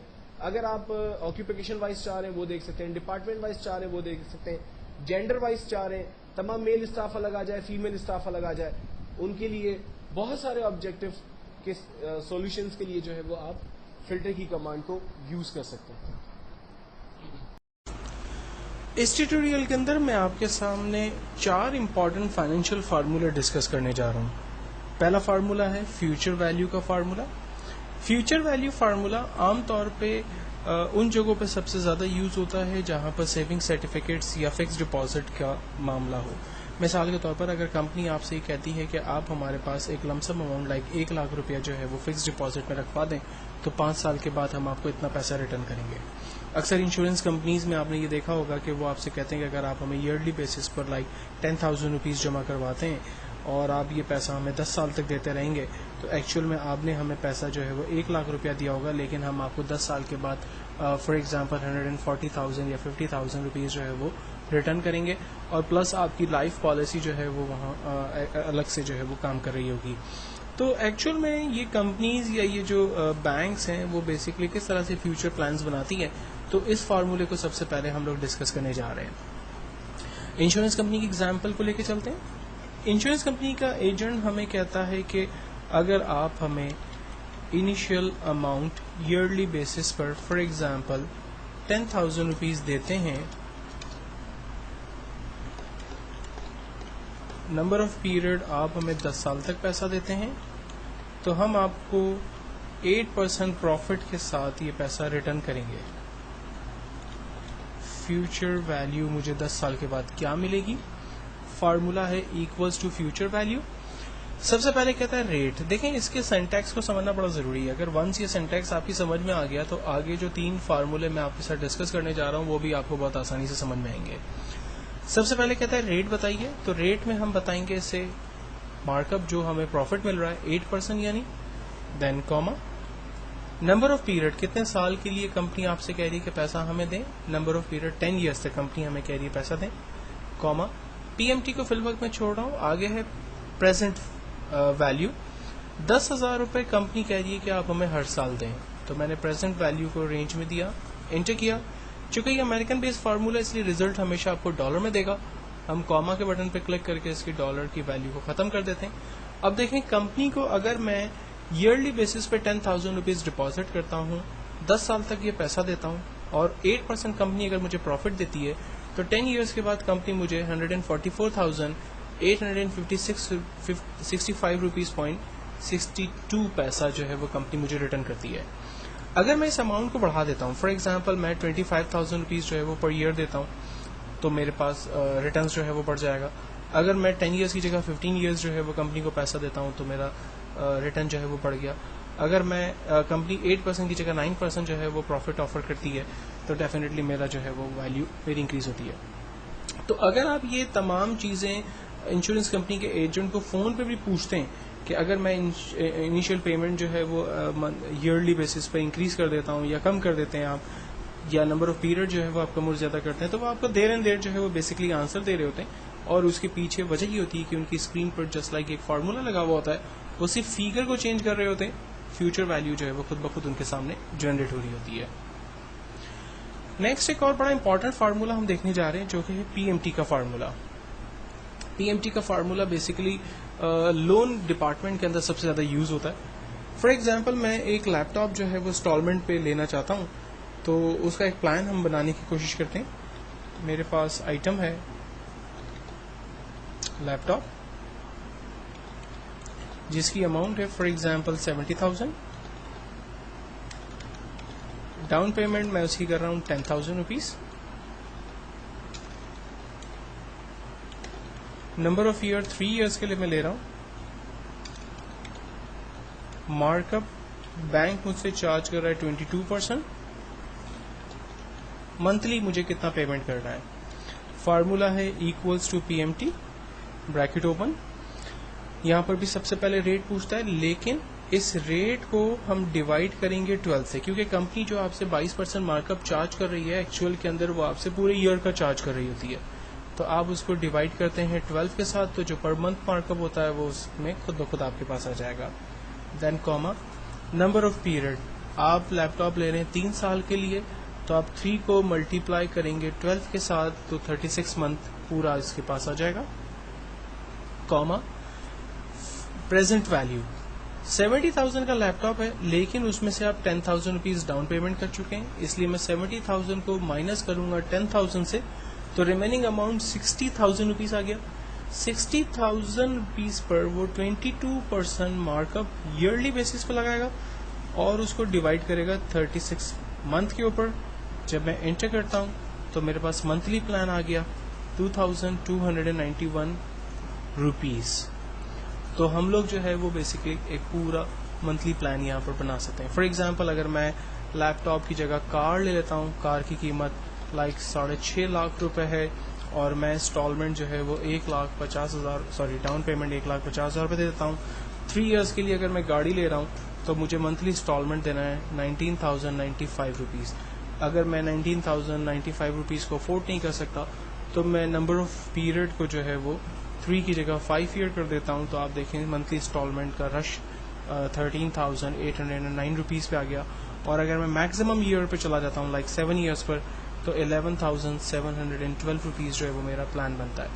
اگر آپ آکوپیشن وائز چاہ رہے ہیں وہ دیکھ سکتے ہیں. ڈپارٹمنٹ وائز چاہ رہے ہیں وہ دیکھ سکتے ہیں. جینڈر وائز چاہ رہے ہیں تمام میل اسٹاف الگ آ جائے, فیمیل اسٹاف الگ آ جائے, ان کے لیے بہت سارے آبجیکٹو کے سولوشنز کے لیے جو ہے وہ آپ فلٹر کی کمانڈ کو یوز کر سکتے ہیں. اس ٹیوٹوریل کے اندر میں آپ کے سامنے 4 امپورٹنٹ فائنینشیل فارمولہ ڈسکس کرنے جا رہا ہوں. پہلا فارمولہ ہے فیوچر ویلیو کا فارمولہ. فیوچر ویلیو فارمولہ عام طور پہ ان جگہوں پہ سب سے زیادہ یوز ہوتا ہے جہاں پر سیونگ سرٹیفکیٹس یا فکس ڈپازٹ کا معاملہ ہو. مثال کے طور پر اگر کمپنی آپ سے یہ کہتی ہے کہ آپ ہمارے پاس ایک لمسم اماؤنٹ لائک 1 لاکھ روپیہ جو ہے وہ فکس ڈپازٹ میں رکھوا دیں تو 5 سال کے بعد ہم آپ کو اتنا پیسہ ریٹرن کریں گے. اکثر انشورنس کمپنیز میں آپ نے یہ دیکھا ہوگا کہ وہ آپ سے کہتے ہیں کہ اگر آپ ہمیں ایئرلی بیسس پر لائک 10,000 روپیز جمع کرواتے ہیں اور آپ یہ پیسہ ہمیں 10 سال تک دیتے رہیں گے تو ایکچوئل میں آپ نے ہمیں پیسہ جو ہے وہ 1 لاکھ روپیہ دیا ہوگا, لیکن ہم آپ کو 10 سال کے بعد فار ایگزامپل 140,000 یا 50,000 روپیز جو ہے وہ ریٹرن کریں گے, اور پلس آپ کی لائف پالیسی جو ہے وہ وہاں الگ سے جو ہے وہ کام کر رہی ہوگی. تو ایکچوئل میں یہ کمپنیز یا یہ جو بینکس ہیں وہ بیسکلی کس طرح سے فیوچر پلانز بناتی ہیں, تو اس فارمولے کو سب سے پہلے ہم لوگ ڈسکس کرنے جا رہے ہیں. انشورنس کمپنی کی ایگزامپل کو لے کے چلتے ہیں. انشورنس کمپنی کا ایجنٹ ہمیں کہتا ہے کہ اگر آپ ہمیں انیشیل اماؤنٹ ایئرلی بیسس پر فار ایگزامپل 10,000 روپیز دیتے ہیں, نمبر آف پیریڈ آپ ہمیں 10 سال تک پیسہ دیتے ہیں, تو ہم آپ کو 8% پروفٹ کے ساتھ یہ پیسہ ریٹرن کریں گے. فیوچر ویلیو مجھے 10 سال کے بعد کیا ملے گی؟ فارمولا ہے ایکولز ٹو فیوچر ویلیو. سب سے پہلے کہتا ہے ریٹ. دیکھیں اس کے سینٹیکس کو سمجھنا بڑا ضروری ہے. اگر ونس یہ سینٹیکس آپ کی سمجھ میں آ گیا تو آگے جو 3 فارمولے میں آپ کے ساتھ ڈسکس کرنے جا رہا ہوں وہ بھی آپ کو بہت آسانی سے سمجھ میں آئیں گے. سب سے پہلے کہتا ہے ریٹ بتائیے, تو ریٹ میں ہم بتائیں گے اسے مارک اپ جو ہمیں پروفٹ مل رہا ہے 8% یعنی, دین کاما نمبر آف پیریڈ کتنے سال کے لیے کمپنی آپ سے کہہ رہی ہے کہ پیسہ ہمیں دیں, نمبر آف پیریڈ 10 ایئرس تک کمپنی ہمیں کہہ رہی ہے پیسہ دیں, کاما پی ایم ٹی کو فی الوقت میں چھوڑ رہا ہوں. آگے ہے پریزنٹ ویلیو. 10,000 روپے کمپنی کہہ رہی ہے کہ آپ ہمیں ہر سال دیں, تو میں نے پریزنٹ ویلیو کو رینج میں دیا, انٹر کیا. چونکہ یہ امریکن بیس فارمولا اس لیے ریزلٹ ہمیشہ آپ کو ڈالر میں دے گا. ہم کاما کے بٹن پہ کلک کر کے اس کی ڈالر کی ویلیو کو ختم کر دیتے ہیں. اب دیکھیں کمپنی کو اگر میں ایئرلی بیسس پہ 10,000 روپیز ڈپازٹ کرتا ہوں, 10 سال تک یہ پیسہ دیتا ہوں, اور 8% کمپنی اگر مجھے پروفٹ دیتی ہے تو 10 ایئرس کے بعد کمپنی مجھے 144,865 روپیز .62 پیسہ جو ہے وہ کمپنی مجھے ریٹرن کرتی ہے. اگر میں اس اماؤنٹ کو بڑھا دیتا ہوں, فار ایگزامپل میں 25,000 روپیز جو ہے وہ پر ایئر دیتا ہوں, تو میرے پاس ریٹرنس جو ہے وہ بڑھ جائے گا. اگر میں 10 ایئرس کی جگہ 15 ایئرس جو ہے وہ کمپنی کو پیسہ دیتا ہوں تو میرا ریٹرن جو ہے وہ بڑھ گیا. اگر میں کمپنی 8% کی جگہ 9% جو ہے وہ پروفٹ آفر کرتی ہے تو ڈیفینیٹلی میرا جو ہے وہ ویلیو میری انکریز ہوتی ہے. تو اگر آپ یہ تمام چیزیں انشورنس کمپنی کے ایجنٹ کو فون پہ بھی پوچھتے ہیں کہ اگر میں انیشیل پیمنٹ جو ہے وہ ایئرلی بیسس پہ انکریز کر دیتا ہوں یا کم کر دیتے ہیں آپ, یا نمبر آف پیریڈ جو ہے وہ آپ کم اور زیادہ کرتے ہیں, تو وہ آپ کو دیر اینڈ دیر جو ہے وہ بیسکلی آنسر دے رہے ہوتے ہیں. اور اس کے پیچھے وجہ یہ ہوتی ہے کہ ان کی اسکرین پر جسٹ لائک ایک فارمولا لگا ہوا ہوتا ہے, وہ صرف فیگر کو چینج کر رہے ہوتے ہیں, فیوچر ویلیو جو ہے وہ خود بخود ان کے سامنے جنریٹ ہو رہی ہوتی ہے. نیکسٹ ایک اور بڑا امپورٹنٹ فارمولا ہم دیکھنے جا رہے ہیں جو کہ ہے پی ایم ٹی کا فارمولا. پی ایم ٹی کا فارمولا بیسیکلی لون ڈپارٹمنٹ کے اندر سب سے زیادہ یوز ہوتا ہے. فار ایگزامپل میں ایک لیپ ٹاپ جو ہے وہ انسٹالمنٹ پہ لینا چاہتا ہوں, تو اس کا ایک پلان ہم بنانے کی کوشش کرتے ہیں. میرے پاس آئٹم ہے لیپ ٹاپ جس کی اماؤنٹ ہے فار ایگزامپل 70,000. ڈاؤن پیمنٹ میں اس کی کر رہا ہوں 10,000 rupees. Number of year 3 years کے لیے میں لے رہا ہوں. مارک اپ بینک مجھ سے چارج کر رہا ہے 22%. منتھلی مجھے کتنا پیمنٹ کرنا ہے؟ فارمولا ہے equals to P M T bracket open. یہاں پر بھی سب سے پہلے ریٹ پوچھتا ہے, لیکن اس ریٹ کو ہم ڈیوائڈ کریں گے 12 سے, کیونکہ کمپنی جو آپ سے 22% مارک اپ چارج کر رہی ہے ایکچوئل کے اندر وہ آپ سے پورے ایئر کا چارج کر رہی ہوتی ہے. تو آپ اس کو ڈیوائڈ کرتے ہیں 12 کے ساتھ, تو جو پر منتھ مارک اپ ہوتا ہے وہ اس میں خود بخود آپ کے پاس آ جائے گا. دین کاما نمبر آف پیریڈ, آپ لیپ ٹاپ لے رہے ہیں 3 سال کے لیے, تو آپ 3 کو ملٹیپلائی کریں گے 12 کے ساتھ, تو 36 منتھ پورا اس کے پاس آ جائے گا. کاما پریزنٹ ویلیو 70,000 کا لیپ ٹاپ ہے, لیکن اس میں سے آپ 10,000 روپیز ڈاؤن پیمنٹ کر چکے ہیں, اس لیے میں 70,000 کو مائنس کروں گا 10,000 سے, تو ریمیننگ اماؤنٹ 60,000 روپیز آ گیا. 60,000 روپیز پر وہ 22% مارک اپ ایئرلی بیسس پہ لگائے گا اور اس کو ڈیوائڈ کرے گا 36 منتھ کے اوپر. جب میں انٹر کرتا ہوں تو میرے پاس منتھلی پلان آ گیا 2291 روپیز. تو ہم لوگ جو ہے وہ بیسکلی ایک پورا منتھلی پلان یہاں پر بنا سکتے ہیں. فار ایگزامپل اگر میں لیپ ٹاپ کی جگہ کار لے لیتا ہوں, کار کی قیمت 6.5 لاکھ روپے ہے, اور میں انسٹالمنٹ جو ہے وہ 1,50,000 ڈاؤن پیمنٹ 1,50,000 روپے دے دیتا ہوں. 3 ایئرس کے لیے اگر میں گاڑی لے رہا ہوں تو مجھے منتھلی انسٹالمنٹ دینا ہے 19,095 روپیز. اگر میں 19,095 روپیز کو افورڈ نہیں کر سکتا تو میں نمبر آف پیریڈ کو جو ہے وہ 3 کی جگہ 5 ایئر کر دیتا ہوں. تو آپ دیکھیں منتھلی انسٹالمنٹ کا رش 13,809 روپیز پہ آ گیا. اور اگر میں میکسیمم ایئر پہ چلا جاتا ہوں 7 ایئرس پر تو 11,712 روپیز جو ہے وہ میرا پلان بنتا ہے.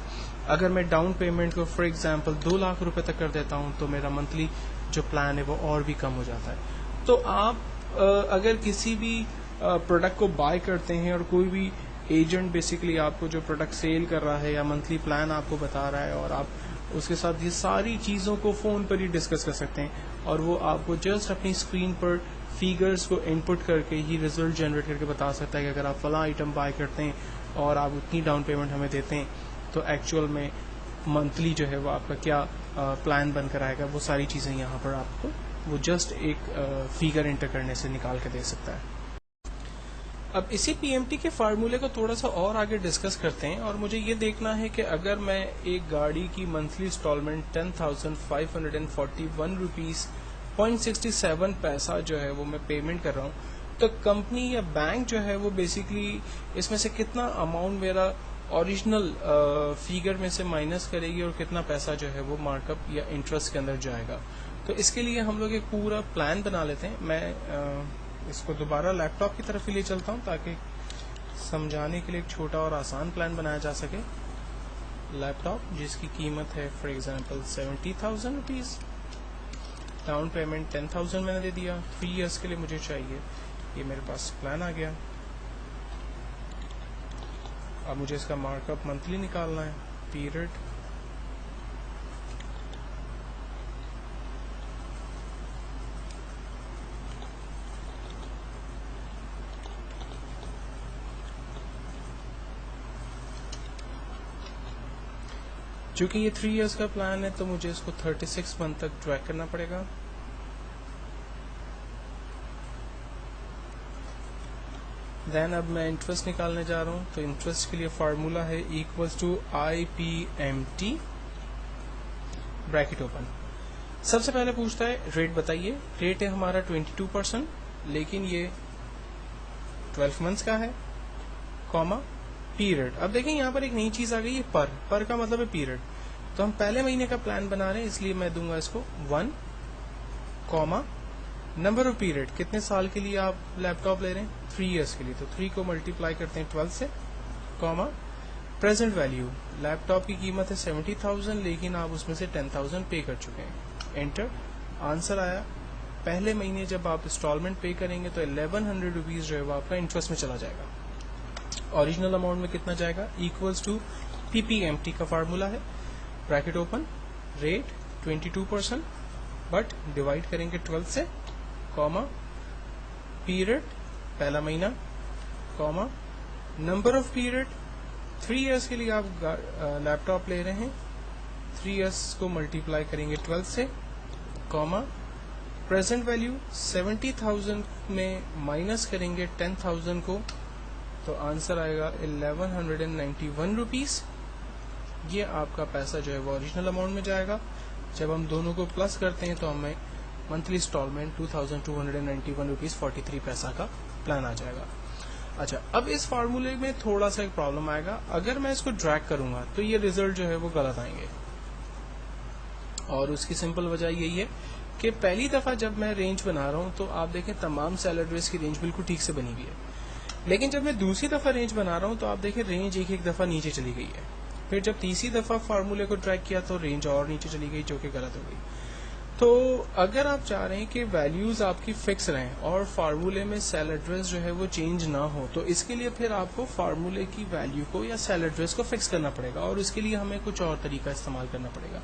اگر میں ڈاؤن پیمنٹ کو فار ایگزامپل 2 لاکھ روپے تک کر دیتا ہوں تو میرا منتھلی جو پلان ہے وہ اور بھی کم ہو جاتا ہے. تو آپ اگر کسی بھی پروڈکٹ کو بائی کرتے ہیں اور کوئی بھی ایجنٹ بیسکلی آپ کو جو پروڈکٹ سیل کر رہا ہے یا منتھلی پلان آپ کو بتا رہا ہے, اور آپ اس کے ساتھ یہ ساری چیزوں کو فون پر ہی ڈسکس کر سکتے ہیں, اور وہ آپ کو جسٹ اپنی اسکرین پر فیگرز کو ان پٹ کر کے ہی ریزلٹ جنریٹ کر کے بتا سکتا ہے کہ اگر آپ فلاں آئٹم بائی کرتے ہیں اور آپ اتنی ڈاؤن پیمنٹ ہمیں دیتے ہیں تو ایکچوئل میں منتھلی جو ہے وہ آپ کا کیا پلان بن کر آئے گا. وہ ساری چیزیں یہاں پر آپ کو وہ جسٹ ایک فیگر انٹر کرنے سے نکال کے دے سکتا ہے. اب اسی پی ایم ٹی کے فارمولے کو تھوڑا سا اور آگے ڈسکس کرتے ہیں, اور مجھے یہ دیکھنا ہے کہ اگر میں ایک گاڑی کی منتھلی انسٹالمنٹ 10,541 روپیز 0.67 پیسہ جو ہے وہ میں پیمنٹ کر رہا ہوں, تو کمپنی یا بینک جو ہے وہ بیسکلی اس میں سے کتنا اماؤنٹ میرا اوریجنل فیگر میں سے مائنس کرے گی اور کتنا پیسہ جو ہے وہ مارک اپ یا انٹرسٹ کے اندر جائے گا. تو اس کے لیے ہم لوگ ایک پورا پلان بنا لیتے ہیں. میں اس کو دوبارہ لیپ ٹاپ کی طرف ہی لے چلتا ہوں تاکہ سمجھانے کے لیے ایک چھوٹا اور آسان پلان بنایا جا سکے. لیپ ٹاپ جس کی قیمت ہے for example 70,000 rupees, down payment 10,000 میں نے دے دیا, 3 ایئرس کے لیے مجھے چاہیے. یہ میرے پاس پلان آ گیا. اب مجھے اس کا مارک اپ منتھلی نکالنا ہے. پیریڈ چونکہ یہ 3 ایئرس کا پلان ہے تو مجھے اس کو 36 منتھ تک ٹریک کرنا پڑے گا. دین اب میں انٹرسٹ نکالنے جا رہا ہوں. تو انٹرسٹ کے لیے فارمولا ہے equals to IPMT bracket open. سب سے پہلے پوچھتا ہے ریٹ بتائیے. ریٹ ہے ہمارا 22%, لیکن یہ 12 منتھس کا ہے, کاما پیریڈ. اب دیکھیں یہاں پر ایک نئی چیز آ گئی ہے, پر کا مطلب ہے پیریڈ. تو ہم پہلے مہینے کا پلان بنا رہے ہیں, اس لیے میں دوں گا اس کو 1, کاما نمبر آف پیریڈ, کتنے سال کے لیے آپ لیپ ٹاپ لے رہے ہیں, 3 ایئرس کے لیے, تو 3 کو ملٹیپلائی کرتے ہیں 12 سے, کاما پریزنٹ ویلیو. لیپ ٹاپ کی قیمت ہے 70,000 لیکن آپ اس میں سے 10,000 پے کر چکے ہیں. انٹر. آنسر آیا. پہلے مہینے جب آپ انسٹالمنٹ پے کریں گے تو 1,100 روپیز جو ہے وہ آپ کا انٹرسٹ میں چلا جائے گا. اوریجنل اماؤنٹ میں کتنا جائے گا, ایکولز ٹو PPMT کا فارمولا ہے, bracket open, rate 22%, but divide کریں گے 12 سے, کاما پیریڈ پہلا مہینہ, Cama number of period. 3 years کے لیے آپ لیپ ٹاپ لے رہے ہیں, 3 ایئرس کو ملٹیپلائی کریں گے 12 سے, کاما پریزنٹ ویلیو 70,000 میں مائنس کریں گے 10,000 کو, تو آنسر آئے گا 1,191 روپیز. یہ آپ کا پیسہ جو ہے وہ اوریجنل اماؤنٹ میں جائے گا. جب ہم دونوں کو پلس کرتے ہیں تو ہمیں منتھلی انسٹالمنٹ 2,291 روپیز 43 پیسہ کا پلان آ جائے گا. اچھا, اب اس فارمولے میں تھوڑا سا ایک پرابلم آئے گا. اگر میں اس کو ڈریگ کروں گا تو یہ ریزلٹ جو ہے وہ غلط آئیں گے, اور اس کی سمپل وجہ یہی ہے کہ پہلی دفعہ جب میں رینج بنا رہا ہوں تو آپ دیکھیں تمام سیلریز کی رینج بالکل ٹھیک سے بنی ہوئی ہے, لیکن جب میں دوسری دفعہ رینج بنا رہا ہوں تو آپ دیکھیں رینج ایک دفعہ نیچے چلی گئی ہے. پھر جب تیسری دفعہ فارمولے کو ٹریک کیا تو رینج اور نیچے چلی گئی, جو کہ غلط ہو گئی. تو اگر آپ چاہ رہے ہیں کہ ویلیوز آپ کی فکس رہیں اور فارمولے میں سیل ایڈریس جو ہے وہ چینج نہ ہو, تو اس کے لیے پھر آپ کو فارمولے کی ویلیو کو یا سیل ایڈریس کو فکس کرنا پڑے گا, اور اس کے لیے ہمیں کچھ اور طریقہ استعمال کرنا پڑے گا.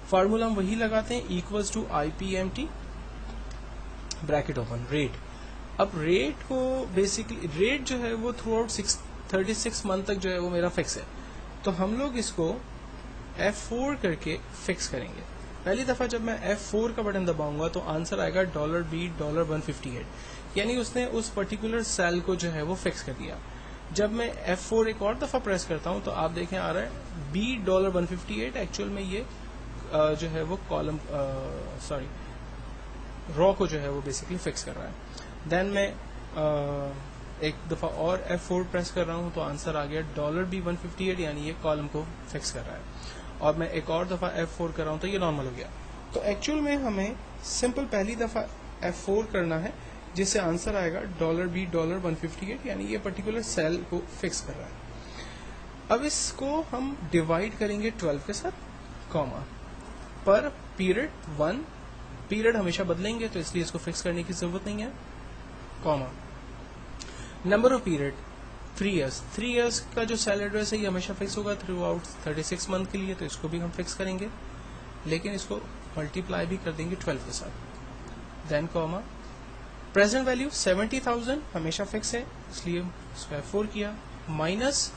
فارمولا ہم وہی لگاتے ہیں, equals to IPMT bracket open, rate. اب ریٹ کو بیسکلی ریٹ جو ہے وہ تھرو آؤٹ 36 منتھ تک جو ہے وہ میرا فکس ہے. تو ہم لوگ اس کو F4 کر کے فکس کریں گے. پہلی دفعہ جب میں F4 کا بٹن دباؤں گا تو آنسر آئے گا $B $158, یعنی اس نے اس پرٹیکولر سیل کو جو ہے وہ فکس کر دیا. جب میں F4 ایک اور دفعہ پریس کرتا ہوں تو آپ دیکھیں آ رہا ہے B $158. ایکچوئل میں یہ جو ہے وہ کالم رو کو جو ہے وہ بیسکلی فکس کر رہا ہے. دین میں ایک دفعہ اور F4 پریس کر رہا ہوں تو آنسر آ گیا $B $158, یعنی یہ کالم کو فکس کر رہا ہے. اور میں ایک اور دفعہ F4 کر رہا ہوں تو یہ نارمل ہو گیا. تو ایکچوئل میں ہمیں سمپل پہلی دفعہ F4 کرنا ہے جس سے آنسر آئے گا $B $158, یعنی یہ پرٹیکولر سیل کو فکس کر رہا ہے. اب اس کو ہم ڈیوائڈ کریں گے 12 کے ساتھ, کاما پر پیریڈ 1. پیریڈ ہمیشہ بدلیں گے تو اس لیے اس کو فکس کرنے کی ضرورت نہیں ہے, Cama number of period 3 years. 3 years کا جو سیل ایڈریس ہے یہ ہمیشہ فکس ہوگا تھرو آؤٹ 36 منتھ کے لیے, تو اس کو بھی ہم فکس کریں گے, لیکن اس کو ملٹیپلائی بھی کر دیں گے 12 کے ساتھ. دین کاما پریزنٹ ویلو 70,000 ہمیشہ فکس ہے اس لیے اس کو F4 کیا, مائنس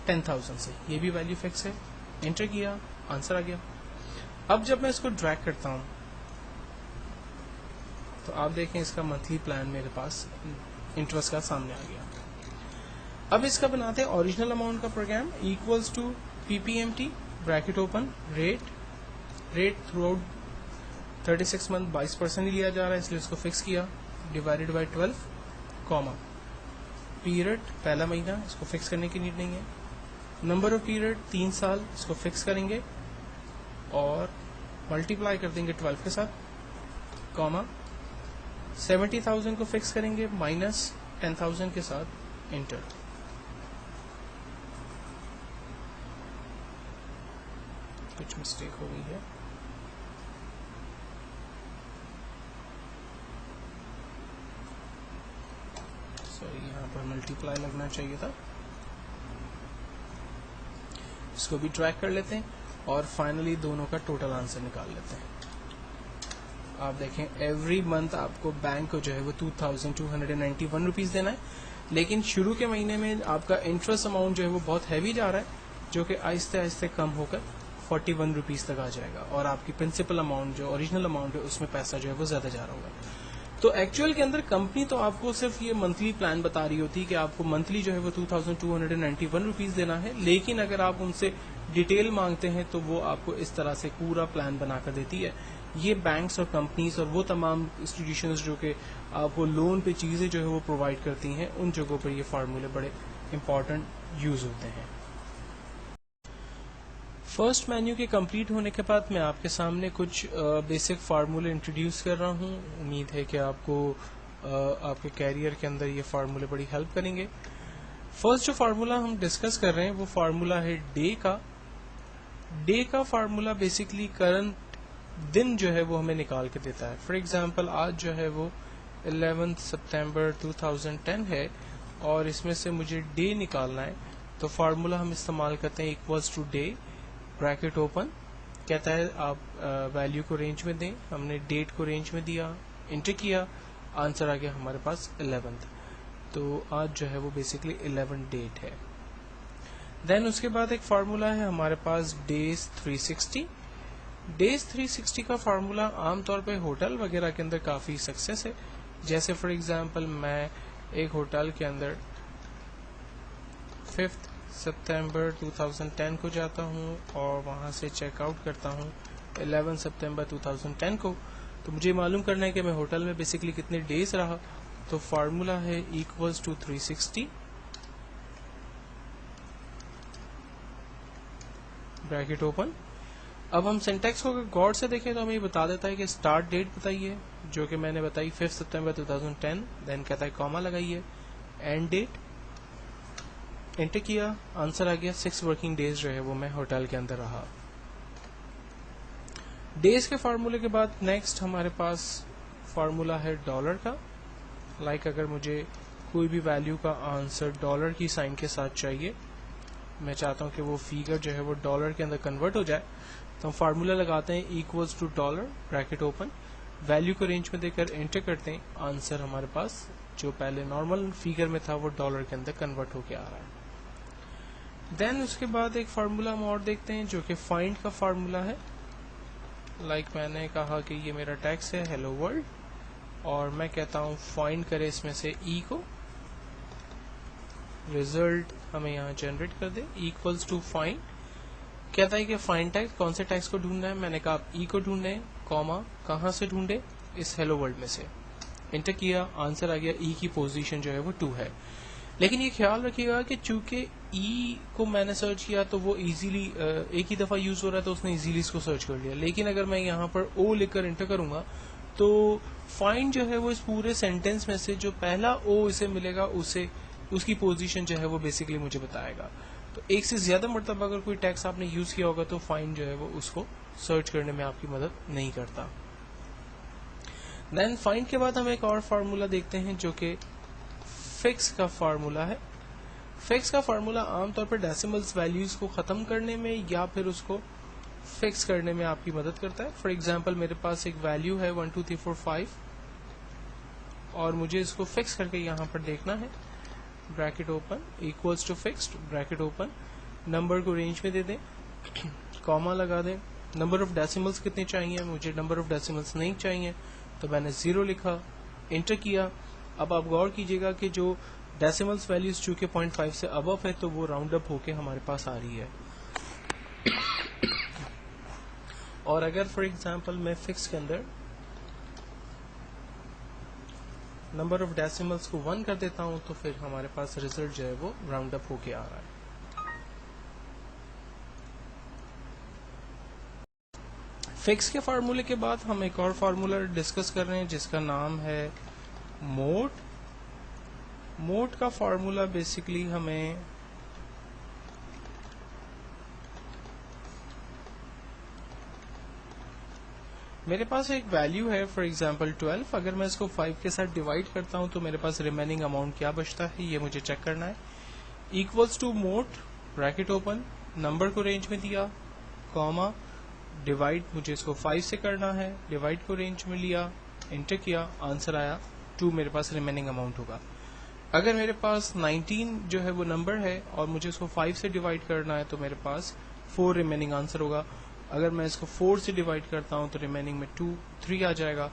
10,000 سے, یہ بھی ویلو فکس ہے, انٹر کیا, آنسر آ گیا. اب جب میں اس کو ڈریگ کرتا ہوں تو آپ دیکھیں اس کا منتھلی پلان میرے پاس انٹرسٹ کا سامنے آ گیا. اب اس کا بناتے ہیں اوریجنل اماؤنٹ کا program, equals to PPMT bracket open rate throughout 36 month 22% ہی لیا جا رہا ہے اس لیے اس کو فکس کیا, ڈیوائڈیڈ بائی 12, کاما پیریڈ پہلا مہینہ, اس کو فکس کرنے کی نیڈ نہیں ہے. نمبر آف پیریڈ 3 سال, اس کو فکس کریں گے اور ملٹیپلائی کر دیں گے 12 کے ساتھ, کاما 70,000 کو فکس کریں گے مائنس 10,000 کے ساتھ, انٹر. کچھ مسٹیک ہو گئی ہے, سوری یہاں پر ملٹیپلائی لگنا چاہیے تھا. اس کو بھی ٹریک کر لیتے ہیں اور فائنلی دونوں کا ٹوٹل آنسر نکال لیتے ہیں. آپ دیکھیں ایوری منتھ آپ کو بینک کو جو ہے وہ 2,291 روپیز دینا ہے, لیکن شروع کے مہینے میں آپ کا انٹرسٹ اماؤنٹ جو ہے وہ بہت ہیوی جا رہا ہے, جو کہ آہستہ آہستہ کم ہو کر 41 روپیز تک آ جائے گا, اور آپ کی پرنسپل اماؤنٹ جو اوریجنل اماؤنٹ ہے اس میں پیسہ جو ہے وہ زیادہ جا رہا ہوگا. تو ایکچوئل کے اندر کمپنی تو آپ کو صرف یہ منتھلی پلان بتا رہی ہوتی کہ آپ کو منتھلی جو ہے وہ 2,291 روپیز دینا ہے, لیکن اگر آپ ان سے ڈیٹیل مانگتے ہیں تو وہ آپ کو اس طرح سے پورا پلان بنا کر دیتی ہے. یہ بینکس اور کمپنیز اور وہ تمام انسٹیٹیوشنز جو کہ آپ کو لون پہ چیزیں جو ہے وہ پرووائڈ کرتی ہیں, ان جگہوں پر یہ فارمولے بڑے امپورٹنٹ یوز ہوتے ہیں. فرسٹ مینیو کے کمپلیٹ ہونے کے بعد میں آپ کے سامنے کچھ بیسک فارمولے انٹروڈیوس کر رہا ہوں. امید ہے کہ آپ کو آپ کے کیریئر کے اندر یہ فارمولے بڑی ہیلپ کریں گے. فرسٹ جو فارمولا ہم ڈسکس کر رہے ہیں وہ فارمولا ہے ڈے کا. ڈے کا فارمولا بیسکلی کرنٹ دن جو ہے وہ ہمیں نکال کے دیتا ہے. فار ایگزامپل آج جو ہے وہ 11 سپتمبر 2010 ہے اور اس میں سے مجھے ڈے نکالنا ہے, تو فارمولا ہم استعمال کرتے ہیں equals to day bracket open, کہتا ہے آپ ویلیو کو رینج میں دیں. ہم نے ڈیٹ کو رینج میں دیا, انٹر کیا, آنسر آ گیا ہمارے پاس 11th, تو آج جو ہے وہ بیسکلی 11 ڈیٹ ہے. دین اس کے بعد ایک فارمولا ہے ہمارے پاس ڈیز 360. ڈیز 360 کا فارمولا عام طور پہ ہوٹل وغیرہ کے اندر کافی سکسیس ہے. جیسے فار ایگزامپل میں ایک ہوٹل کے اندر 5 سپتمبر 2010 کو جاتا ہوں اور وہاں سے چیک آؤٹ کرتا ہوں 11 سپتمبر 2010 کو, تو مجھے معلوم کرنا ہے کہ میں ہوٹل میں بیسکلی کتنے ڈیز رہا. تو فارمولا ہے ایکولس ٹو 360 بریکٹ اوپن. اب ہم سینٹیکس کو غور سے دیکھیں تو ہمیں یہ بتا دیتا ہے کہ اسٹارٹ ڈیٹ بتائیے, جو کہ میں نے بتائی 5 سپتمبر 2010. دین کہتا ہے کاما لگائیے, اینڈ ڈیٹ, انٹر کیا, آنسر آ گیا 6 ورکنگ ڈیز جو ہے وہ میں ہوٹل کے اندر رہا. ڈیز کے فارمولے کے بعد نیکسٹ ہمارے پاس فارمولا ہے ڈالر کا. لائک اگر مجھے کوئی بھی ویلیو کا آنسر ڈالر کی سائن کے ساتھ چاہیے, میں چاہتا ہوں کہ وہ فیگر جو ہے وہ ڈالر کے اندر کنورٹ ہو جائے, تو ہم فارمولا لگاتے ہیں equals to dollar bracket open, value کو رینج میں دے کر انٹر کرتے ہیں, آنسر ہمارے پاس جو پہلے نارمل فیگر میں تھا وہ ڈالر کے اندر کنورٹ ہو کے آ رہا ہے. دین اس کے بعد ایک فارمولا ہم اور دیکھتے ہیں جو کہ فائنڈ کا فارمولا ہے. لائک میں نے کہا کہ یہ میرا ٹیکسٹ ہے ہیلو ورلڈ اور میں کہتا ہوں فائنڈ کرے اس میں سے ای کو, ریزلٹ ہمیں یہاں جنریٹ کر دے ایکولس ٹو فائنڈ. کہتا ہے کہ فائنڈ ٹیکسٹ کون سے ٹیکسٹ کو ڈھونڈنا ہے, میں نے کہا آپ ای کو ڈھونڈیں, کاما کہاں سے ڈھونڈے, اس ہیلو ورلڈ میں سے. انٹر کیا, آنسر آ گیا, ای کی پوزیشن جو ہے وہ 2 ہے. لیکن یہ خیال رکھیے گا کہ چونکہ ای کو میں نے سرچ کیا تو وہ ایزیلی ایک ہی دفعہ یوز ہو رہا ہے تو اس نے ایزیلی اس کو سرچ کر لیا. لیکن اگر میں یہاں پر او لکھ کر انٹر کروں گا تو فائنڈ جو ہے وہ اس پورے سینٹینس میں سے جو پہلا او اسے ملے گا اسے اس کی پوزیشن جو ہے وہ بیسکلی مجھے بتائے گا. تو ایک سے زیادہ مرتبہ اگر کوئی ٹیکسٹ آپ نے یوز کیا ہوگا تو فائنڈ جو ہے وہ اس کو سرچ کرنے میں آپ کی مدد نہیں کرتا. دین فائنڈ کے بعد ہم ایک اور فارمولا دیکھتے ہیں جو کہ فکس کا فارمولا ہے. فکس کا فارمولا عام طور پر ڈیسیملز ویلیوز کو ختم کرنے میں یا پھر اس کو فکس کرنے میں آپ کی مدد کرتا ہے. فار ایگزامپل میرے پاس ایک ویلیو ہے 1 2 3 4 5 اور مجھے اس کو فکس کر کے یہاں پر دیکھنا ہے. Bracket open equals to fixed bracket open, number کو رینج میں دے دیں, کاما لگا دیں. نمبر آف ڈیسیملز کتنے چاہیے, مجھے نمبر آف ڈیسیملز نہیں چاہیے تو میں نے 0 لکھا, انٹر کیا. اب آپ غور کیجئے گا کہ جو ڈیسیملز ویلیوز چونکہ 0.5 سے ابو ہے تو وہ راؤنڈ اپ ہو کے ہمارے پاس آ رہی ہے. اور اگر فار ایگزامپل میں فکس کے اندر نمبر آف ڈیسیملز کو 1 کر دیتا ہوں تو پھر ہمارے پاس ریزلٹ جو ہے وہ راؤنڈ اپ ہو کے آ رہا ہے. فکس کے فارمولے کے بعد ہم ایک اور فارمولا ڈسکس کر رہے ہیں جس کا نام ہے موڈ. موڈ کا فارمولا بیسکلی ہمیں میرے پاس ایک ویلیو ہے فار ایگزامپل 12. اگر میں اس کو 5 کے ساتھ ڈیوائڈ کرتا ہوں تو میرے پاس ریمیننگ اماؤنٹ کیا بچتا ہے یہ مجھے چیک کرنا ہے. Equals to mode bracket open, number کو رینج میں دیا, کاما, ڈیوائڈ مجھے اس کو 5 سے کرنا ہے, ڈیوائڈ کو رینج میں لیا, انٹر کیا, آنسر آیا 2 میرے پاس ریمیننگ اماؤنٹ ہوگا. اگر میرے پاس 19 جو ہے وہ نمبر ہے اور مجھے اس کو 5 سے ڈیوائڈ کرنا ہے تو میرے پاس 4 ریمیننگ آنسر ہوگا. اگر میں اس کو 4 سے ڈیوائڈ کرتا ہوں تو ریمیننگ میں 3 آ جائے گا.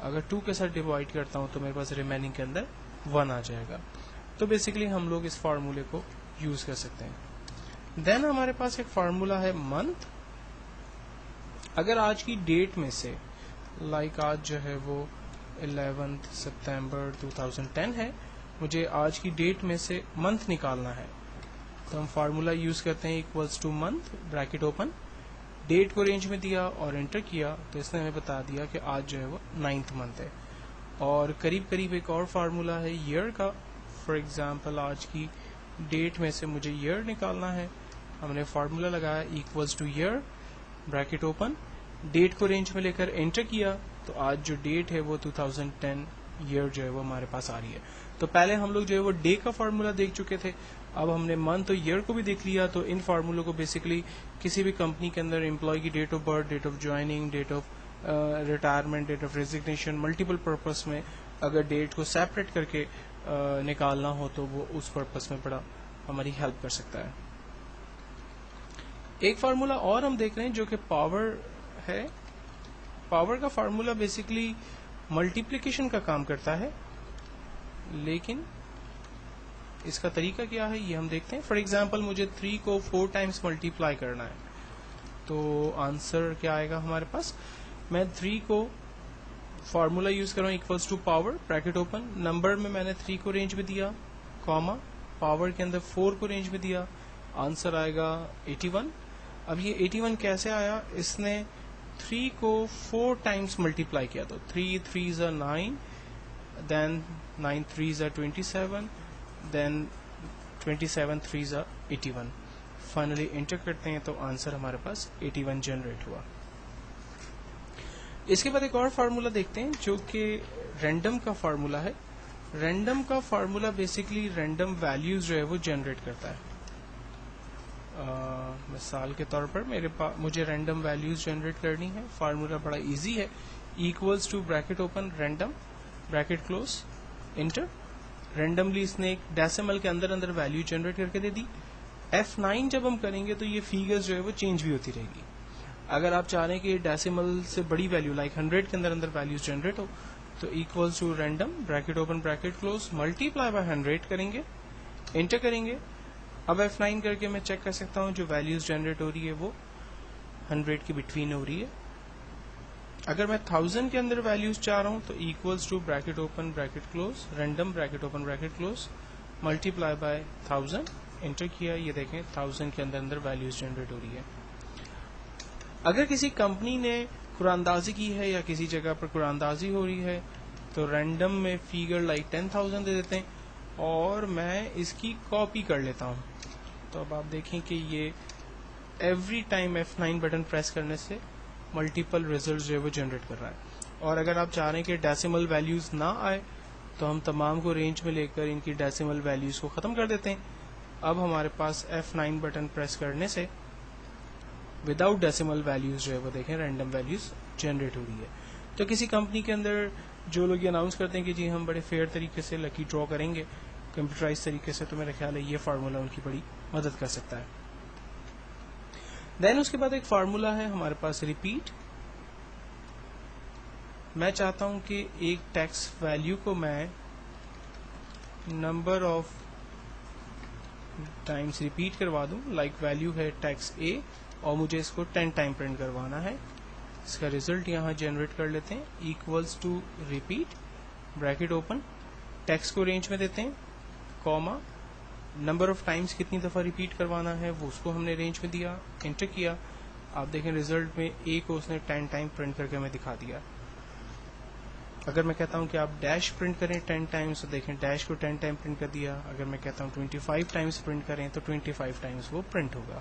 اگر 2 کے ساتھ ڈیوائڈ کرتا ہوں تو میرے پاس ریمیننگ کے اندر 1 آ جائے گا. تو بیسیکلی ہم لوگ اس فارمولے کو یوز کر سکتے ہیں. دین ہمارے پاس ایک فارمولا ہے منتھ. اگر آج کی ڈیٹ میں سے لائک آج جو ہے وہ 11 سپتمبر 2010 ہے, مجھے آج کی ڈیٹ میں سے منتھ نکالنا ہے تو ہم فارمولا یوز کرتے ہیں equals to month bracket open, date کو رینج میں دیا اور انٹر کیا تو اس نے ہمیں بتا دیا کہ آج جو ہے وہ 9th منتھ ہے. اور قریب قریب ایک اور فارمولا ہے ایئر کا. فار ایگزامپل آج کی ڈیٹ میں سے مجھے ایئر نکالنا ہے, ہم نے فارمولا لگایا equals to year bracket open, date کو رینج میں لے کر انٹر کیا تو آج جو ڈیٹ ہے وہ 2010 ایئر جو ہے وہ ہمارے پاس آ رہی ہے. تو پہلے ہم لوگ جو ہے وہ ڈے کا فارمولا دیکھ چکے تھے, اب ہم نے منتھ اور ایئر کو بھی دیکھ لیا. تو ان فارمولوں کو بیسکلی کسی بھی کمپنی کے اندر امپلائی کی date of birth, date of joining, date of retirement, date of resignation, multiple purpose میں اگر ڈیٹ کو سیپریٹ کر کے نکالنا ہو تو وہ اس پرپز میں بڑا ہماری ہیلپ کر سکتا ہے. ایک فارمولا اور ہم دیکھ رہے ہیں جو کہ پاور ہے. پاور کا فارمولا بیسکلی ملٹیپلیکیشن کا کام کرتا ہے, لیکن اس کا طریقہ کیا ہے یہ ہم دیکھتے ہیں. فار ایگزامپل مجھے 3 کو 4 ٹائمس ملٹیپلائی کرنا ہے تو آنسر کیا آئے گا ہمارے پاس. میں 3 کو فارمولا یوز کر رہا ہوں equals to power bracket open, number میں نے 3 کو رینج میں دیا, کاما, پاور کے اندر 4 کو رینج میں دیا, آنسر آئے گا 81. اب یہ 81 کیسے آیا, اس نے 3 کو 4 ٹائمس ملٹیپلائی کیا تو 3 3s are 9, then 9 3s are 27, then 27 3s are 81. Finally inter کرتے ہیں تو آنسر ہمارے پاس 81 جنریٹ ہوا. اس کے بعد ایک اور فارمولا دیکھتے ہیں جو کہ رینڈم کا فارمولا ہے. رینڈم کا فارمولا بیسکلی رینڈم ویلیوز جو ہے وہ جنریٹ کرتا ہے. مثال کے طور پر مجھے رینڈم ویلیوز جنریٹ کرنی ہے. فارمولا بڑا ایزی ہے, equals to bracket open random bracket close enter. Randomly اس نے ایک ڈیسیمل کے اندر ویلیو جنریٹ کر کے دے دی. F9 جب ہم کریں گے تو یہ فیگرز جو ہے وہ چینج بھی ہوتی رہے گی. اگر آپ چاہ رہے ہیں کہ ڈیسیمل سے بڑی ویلیو لائک 100 کے اندر اندر ویلیوز جنریٹ ہو تو equals to random bracket open bracket close multiply by 100 کریں گے, انٹر کریں گے. اب F9 کر کے میں چیک کر سکتا ہوں جو ویلیوز جنریٹ ہو رہی ہے وہ 100 کی بٹوین ہو رہی ہے. اگر میں 1000 کے اندر ویلیوز چاہ رہا ہوں تو equals to bracket open bracket close random bracket open bracket close multiply by 1000 enter کیا. یہ دیکھیں 1000 کے اندر اندر ویلیوز جنریٹ ہو رہی ہے. اگر کسی کمپنی نے قرآن اندازی کی ہے یا کسی جگہ پر قرآن اندازی ہو رہی ہے تو رینڈم میں فیگر لائک 10,000 دے دیتے ہیں اور میں اس کی کاپی کر لیتا ہوں. تو اب آپ دیکھیں کہ یہ every time F9 button press کرنے سے ملٹیپل ریزلٹس جو ہے وہ جنریٹ کر رہا ہے. اور اگر آپ چاہ رہے ہیں کہ ڈیسیمل ویلیوز نہ آئے تو ہم تمام کو رینج میں لے کر ان کی ڈیسیمل ویلیوز کو ختم کر دیتے ہیں. اب ہمارے پاس F9 بٹن پریس کرنے سے وداؤٹ ڈیسیمل ویلیوز جو ہے وہ دیکھیں رینڈم ویلیوز جنریٹ ہو رہی ہے. تو کسی کمپنی کے اندر جو لوگ یہ اناؤنس کرتے ہیں کہ جی ہم بڑے فیئر طریقے سے لکی ڈرا کریں گے کمپیوٹرائز طریقے سے, تو میرا خیال ہے یہ فارمولا ان کی بڑی مدد کر سکتا ہے. دین اس کے بعد ایک فارمولا ہے ہمارے پاس ریپیٹ. میں چاہتا ہوں کہ ایک ٹیکس ویلیو کو میں نمبر آف ٹائمز ریپیٹ کروا دوں. لائک ویلیو ہے ٹیکس اے اور مجھے اس کو 10 ٹائم پرنٹ کروانا ہے. اس کا ریزلٹ یہاں جنریٹ کر لیتے ہیں equals to repeat bracket open text کو رینج میں دیتے ہیں کوما نمبر آف ٹائمز کتنی دفعہ ریپیٹ کروانا ہے وہ اس کو ہم نے رینج میں دیا, انٹر کیا. آپ دیکھیں ریزلٹ میں اے کو اس نے 10 ٹائم پرنٹ کر کے ہمیں دکھا دیا. اگر میں کہتا ہوں کہ آپ ڈیش پرنٹ کریں 10 ٹائمز تو دیکھیں ڈیش کو 10 ٹائم پرنٹ کر دیا. اگر میں کہتا ہوں 25 ٹائمز پرنٹ کریں تو 25 ٹائمز وہ پرنٹ ہوگا.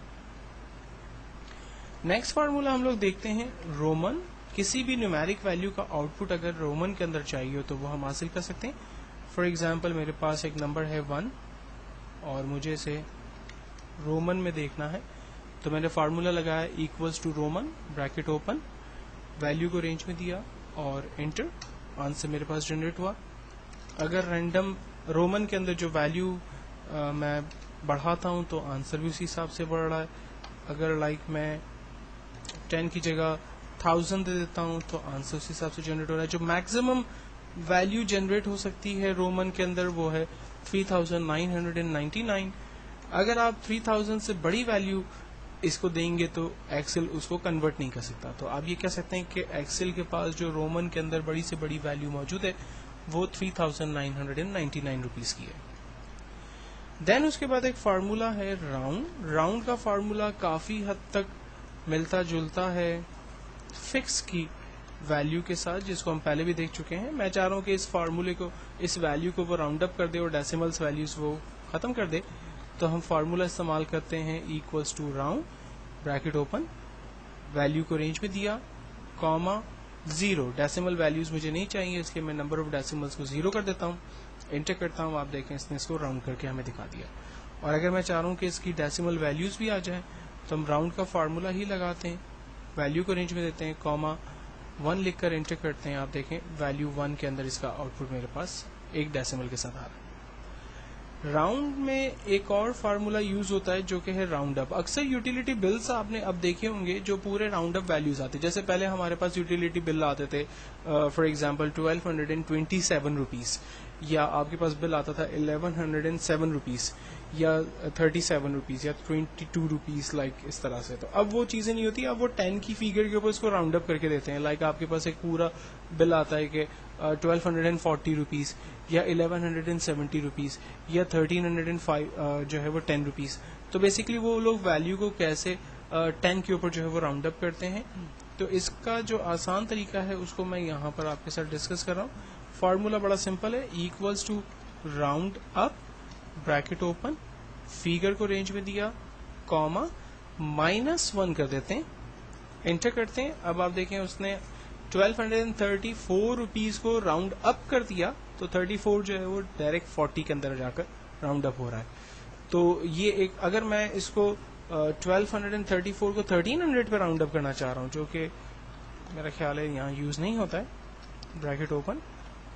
نیکسٹ فارمولا ہم لوگ دیکھتے ہیں رومن. کسی بھی نیومیرک ویلیو کا آؤٹ پٹ اگر رومن کے اندر چاہیے ہو تو وہ ہم حاصل کر سکتے ہیں. فار ایگزامپل میرے پاس ایک نمبر ہے 1 اور مجھے اسے رومن میں دیکھنا ہے تو میں نے فارمولا لگایا equals to Roman bracket open value کو رینج میں دیا اور انٹر. آنسر میرے پاس جنریٹ ہوا. اگر رینڈم رومن کے اندر جو ویلیو میں بڑھاتا ہوں تو آنسر بھی اسی حساب سے بڑھ رہا ہے. اگر لائک میں 10 کی جگہ 1000 دے دیتا ہوں تو آنسر اسی حساب سے جنریٹ ہو رہا ہے. جو میکسیمم ویلیو جنریٹ ہو سکتی ہے رومن کے اندر وہ ہے 3999. اگر آپ 3000 سے بڑی ویلیو اس کو دیں گے تو ایکسل اس کو کنورٹ نہیں کر سکتا. تو آپ یہ کہہ سکتے ہیں کہ ایکسل کے پاس جو رومن کے اندر بڑی سے بڑی ویلیو موجود ہے وہ 3999 روپیز کی ہے. دین اس کے بعد ایک فارمولا ہے راؤنڈ. راؤنڈ کا فارمولا کافی حد تک ملتا جلتا ہے فکس کی ویلیو کے ساتھ جس کو ہم پہلے بھی دیکھ چکے ہیں. میں چاہ رہا ہوں کہ اس فارمولے کو اس ویلیو کو وہ راؤنڈ اپ کر دے اور ڈیسیملز ویلیوز وہ ختم کر دے. تو ہم فارمولا استعمال کرتے ہیں equals to round bracket open value کو رینج میں دیا کوما 0. ڈیسیمل ویلیوز مجھے نہیں چاہیے اس لیے میں نمبر آف ڈیسیملز کو 0 کر دیتا ہوں, انٹر کرتا ہوں. آپ دیکھیں اس نے اس کو راؤنڈ کر کے ہمیں دکھا دیا. اور اگر میں چاہ رہا ہوں کہ اس کی ڈیسیمل ویلیوز بھی آ جائیں تو ہم راؤنڈ کا فارمولا ہی لگاتے ہیں ویلیو کو رینج میں دیتے ہیں کوما 1 لکھ کر انٹر کرتے ہیں. آپ دیکھیں ویلیو 1 کے اندر اس کا آؤٹ پٹ میرے پاس ایک ڈیسیمل کے ساتھ آ رہا ہے. راؤنڈ میں ایک اور فارمولا یوز ہوتا ہے جو کہ ہے راؤنڈ اپ. اکثر یوٹیلیٹی بلز آپ نے اب دیکھے ہوں گے جو پورے راؤنڈ اپ ویلیوز آتے ہیں. جیسے پہلے ہمارے پاس یوٹیلیٹی بل آتے تھے فار ایگزامپل 1227 روپیز یا آپ کے پاس بل آتا تھا 1107 روپیز یا 37 روپیز یا 22 روپیز لائک اس طرح سے. تو اب وہ چیزیں نہیں ہوتی, اب وہ 10 کی فیگر کے اوپر اس کو راؤنڈ اپ کر کے دیتے ہیں. لائک آپ کے پاس ایک پورا بل آتا ہے کہ 1240 روپیز یا 1170 روپیز یا 1305 جو ہے وہ 10 روپیز. تو بیسکلی وہ لوگ ویلیو کو کیسے 10 کے اوپر جو ہے وہ راؤنڈ اپ کرتے ہیں. تو اس کا جو آسان طریقہ ہے اس کو میں یہاں پر آپ کے ساتھ ڈسکس کر رہا ہوں. فارمولا بڑا سمپل ہے equals to round up bracket open figure کو رینج میں دیا کوما -1 کر دیتے ہیں, انٹر کرتے ہیں. اب آپ دیکھیں اس نے 1234 روپیز کو راؤنڈ اپ کر دیا تو 34 جو ہے وہ ڈائریکٹ 40 کے اندر جا کر راؤنڈ اپ ہو رہا ہے. تو یہ ایک اگر میں اس کو 1234 کو 1300 پہ راؤنڈ اپ کرنا چاہ رہا ہوں جو کہ میرا خیال ہے یہاں یوز نہیں ہوتا ہے. بریکٹ اوپن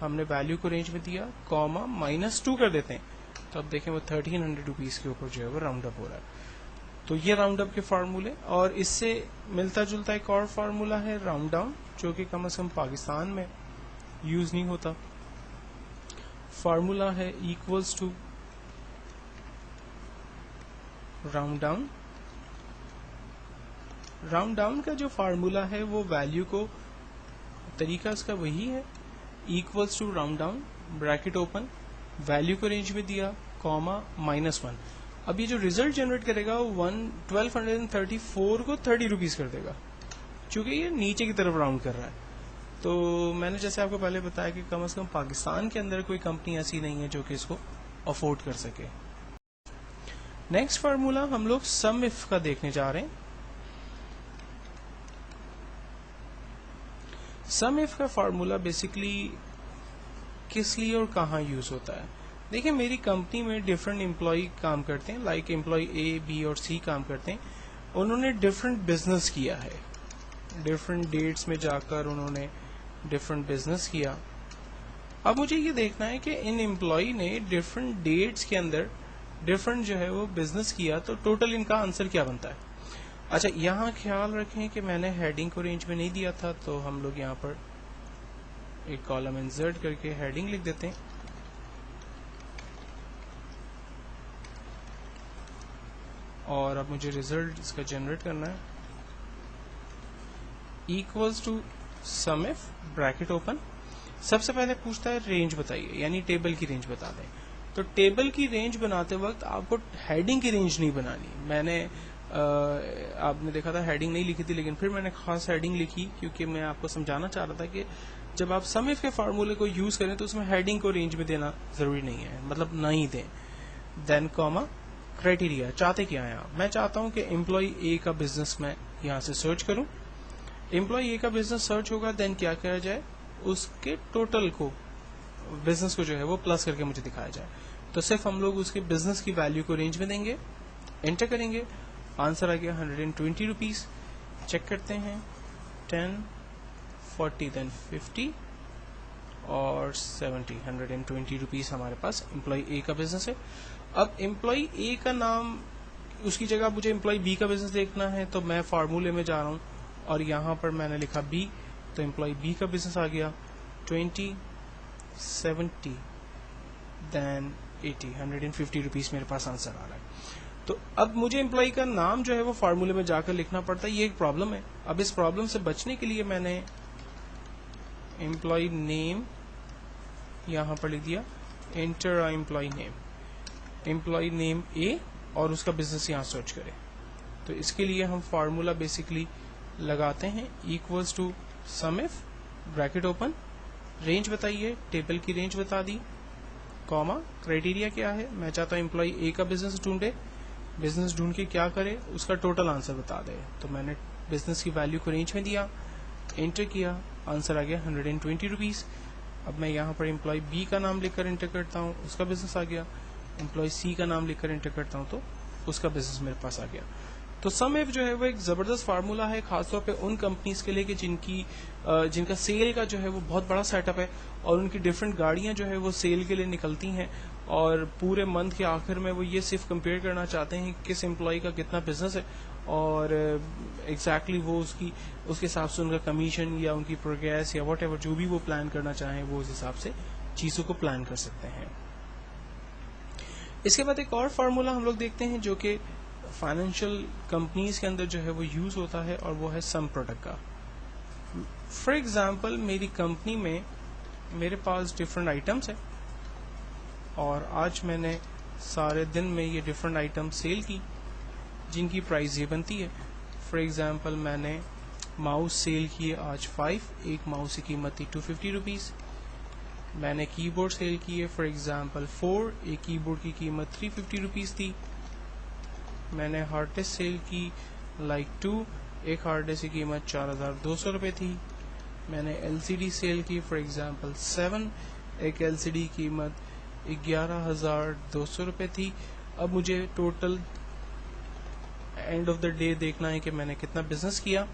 ہم نے ویلیو کو رینج میں دیا کوما -2 کر دیتے ہیں. تو اب دیکھیں وہ 1300 روپیز کے اوپر جو ہے وہ راؤنڈ اپ ہو رہا ہے. تو یہ راؤنڈ اپ کے فارمولے. اور اس سے ملتا جلتا ایک اور فارمولا ہے راؤنڈ ڈاؤن, جو کہ کم از کم پاکستان میں یوز نہیں ہوتا. فارمولا ہے equals to round down. Round down کا جو فارمولا ہے وہ ویلیو کو, طریقہ اس کا وہی ہے, equals to round down bracket open, value کو رینج میں دیا, کاما -1. اب یہ جو ریزلٹ جنریٹ کرے گا وہ 1234 کو 30 روپیز کر دے گا, چونکہ یہ نیچے کی طرف راؤنڈ کر رہا ہے. تو میں نے جیسے آپ کو پہلے بتایا کہ کم از کم پاکستان کے اندر کوئی کمپنی ایسی نہیں ہے جو کہ اس کو افورڈ کر سکے. نیکسٹ فارمولا ہم لوگ سم اف کا دیکھنے جا رہے ہیں. سم اف کا فارمولا بیسکلی کس لیے اور کہاں یوز ہوتا ہے. دیکھیں میری کمپنی میں ڈفرینٹ امپلائی کام کرتے ہیں, لائک امپلائی اے بی اور سی کام کرتے ہیں. انہوں نے ڈفرینٹ بزنس کیا ہے, ڈفرینٹ ڈیٹس میں جا کر انہوں نے ڈفرینٹ بزنس کیا. اب مجھے یہ دیکھنا ہے کہ ان امپلائی نے ڈفرینٹ ڈیٹس کے اندر ڈفرینٹ جو ہے وہ بزنس کیا, تو ٹوٹل ان کا آنسر کیا بنتا ہے. اچھا یہاں خیال رکھیں کہ میں نے ہیڈنگ کو رینج میں نہیں دیا تھا, تو ہم لوگ یہاں پر ایک کالم انسرٹ کر کے ہیڈنگ لکھ دیتے ہیں. اور اب مجھے ریزلٹ اس کا جنریٹ کرنا ہے. Equals to sum if bracket open. سب سے پہلے پوچھتا ہے رینج بتائیے, یعنی ٹیبل کی رینج بتا دیں. تو ٹیبل کی رینج بناتے وقت آپ کو ہیڈنگ کی رینج نہیں بنانی. میں نے آپ نے دیکھا تھا ہیڈنگ نہیں لکھی تھی, لیکن پھر میں نے خاص ہیڈنگ لکھی کیونکہ میں آپ کو سمجھانا چاہ رہا تھا کہ جب آپ سم اف کے فارمولے کو یوز کریں تو اس میں ہیڈنگ کو رینج میں دینا ضروری نہیں ہے, مطلب نہ ہی دیں. دین کاما کرائٹیریا. چاہتے کیا ہے آپ؟ میں چاہتا ہوں کہ امپلائی اے کا بزنس میں یہاں سے سرچ کروں. امپلائی اے کا بزنس سرچ ہوگا, دین کیا کیا جائے, اس کے ٹوٹل کو بزنس کو جو ہے وہ پلس کر کے مجھے دکھایا جائے. تو صرف ہم لوگ اس کے بزنس کی ویلیو کو رینج میں دیں گے, انٹر کریں گے, آنسر آ گیا 120 روپیز. چیک کرتے ہیں 10 40 دین 50 اور 70 120 روپیز ہمارے پاس امپلائی اے کا بزنس ہے. اب امپلائی اے کا نام, اس کی جگہ مجھے امپلائی بی کا بزنس دیکھنا ہے, تو میں فارمولے میں جا رہا ہوں اور یہاں پر میں نے لکھا بی, تو امپلائی بی کا بزنس آ گیا 20 70 دین 80 150 روپیز میرے پاس آنسر آ رہا ہے. تو اب مجھے امپلائی کا نام جو ہے وہ فارمولے میں جا کر لکھنا پڑتا ہے. یہ ایک پرابلم ہے. اب اس پرابلم سے بچنے کے لیے میں نے امپلائی نیم یہاں پر لکھ دیا, enter employee name, employee name A اور اس کا بزنس یہاں سرچ کرے. تو اس کے لیے ہم فارمولا بیسکلی لگاتے ہیں equals to sum if bracket open, range بتائیے, ٹیبل کی رینج بتا دی, کاما کرائٹیریا کیا ہے, میں چاہتا ہوں امپلائی اے کا بزنس ڈھونڈے, بزنس ڈھونڈ کے کیا کرے, اس کا ٹوٹل آنسر بتا دے. تو میں نے بزنس کی ویلیو کو رینج میں دیا, انٹر کیا, آنسر آ گیا 120 روپیز. اب میں یہاں پر امپلائی بی کا نام لکھ کر انٹر کرتا ہوں, اس کا بزنس آ گیا. امپلائی سی کا نام لکھ کر انٹر کرتا ہوں تو اس کا بزنس میرے پاس آ گیا. تو سم اف جو ہے وہ ایک زبردست فارمولا ہے, خاص طور پہ ان کمپنیز کے لیے کہ جن کا سیل کا جو ہے وہ بہت بڑا سیٹ اپ ہے, اور ان کی ڈفرینٹ گاڑیاں جو ہے وہ سیل کے لیے نکلتی ہیں, اور پورے منتھ کے آخر میں وہ یہ صرف کمپیئر کرنا چاہتے ہیں کہ کس امپلائی کا کتنا بزنس ہے, اور ایگزیکٹلی وہ اس کے حساب سے ان کا کمیشن یا ان کی پروگریس یا واٹ ایور جو بھی وہ پلان کرنا چاہیں وہ اس حساب سے چیزوں کو پلان کر سکتے ہیں. اس کے بعد ایک اور فارمولا ہم لوگ دیکھتے ہیں جو کہ فائنینشیل کمپنیز کے اندر جو ہے وہ یوز ہوتا ہے, اور وہ ہے سم پروڈکٹ کا. فار ایگزامپل میری کمپنی میں میرے پاس ڈفرینٹ آئٹمس ہیں, اور آج میں نے سارے دن میں یہ ڈفرینٹ آئٹم سیل کی جن کی پرائز یہ بنتی ہے. فار ایگزامپل میں نے ماؤس سیل کیے آج 5, ایک ماؤس کی قیمت تھی 250 روپیز. میں نے کی بورڈ سیل کیے فار ایگزامپل 4, ایک کی بورڈ کی قیمت 350 روپیز تھی. میں نے ہارڈ ڈسک سیل کی لائک 2, ایک ہارڈ ڈسک کی قیمت 4200 روپے تھی. میں نے ایل سی ڈی سیل کی فار ایگزامپل 7, ایک ایل سی ڈی کی قیمت 11200 روپے تھی. اب مجھے total and of the day دیکھنا ہے کہ میں نے کتنا بزنس کیا.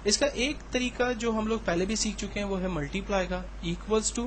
اس کا ایک طریقہ جو ہم لوگ پہلے بھی سیکھ چکے ہیں وہ ہے ملٹی پلائی کا, equals to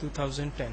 2010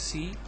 C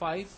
5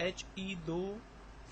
HE 2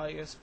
IS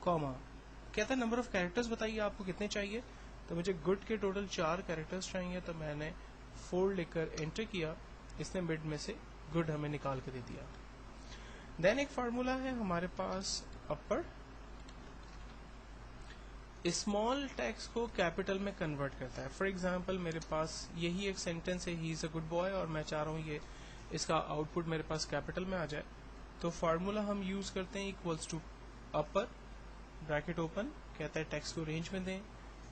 comma کہتا ہے نمبر آف کیریکٹرز بتائیے آپ کو کتنے چاہیے. تو مجھے گڈ کے ٹوٹل 4 کیریکٹرز چاہیے, تو میں نے 4 لکھ کر انٹر کیا, اس نے مڈ میں سے گڈ ہمیں نکال کے دے دیا. دین ایک فارمولا ہے ہمارے پاس اپر, اسمال ٹیکسٹ کو کیپٹل میں کنورٹ کرتا ہے. فار ایگزامپل میرے پاس یہی ایک سینٹینس ہے, ہی از اے گڈ بوائے, اور میں چاہ رہا ہوں یہ اس کا آؤٹ پٹ میرے پاس کیپٹل میں آ جائے. تو فارمولا ہم یوز کرتے ہیں equals to upper bracket open, کہتا ہے ٹیکسٹ کو رینج میں دیں,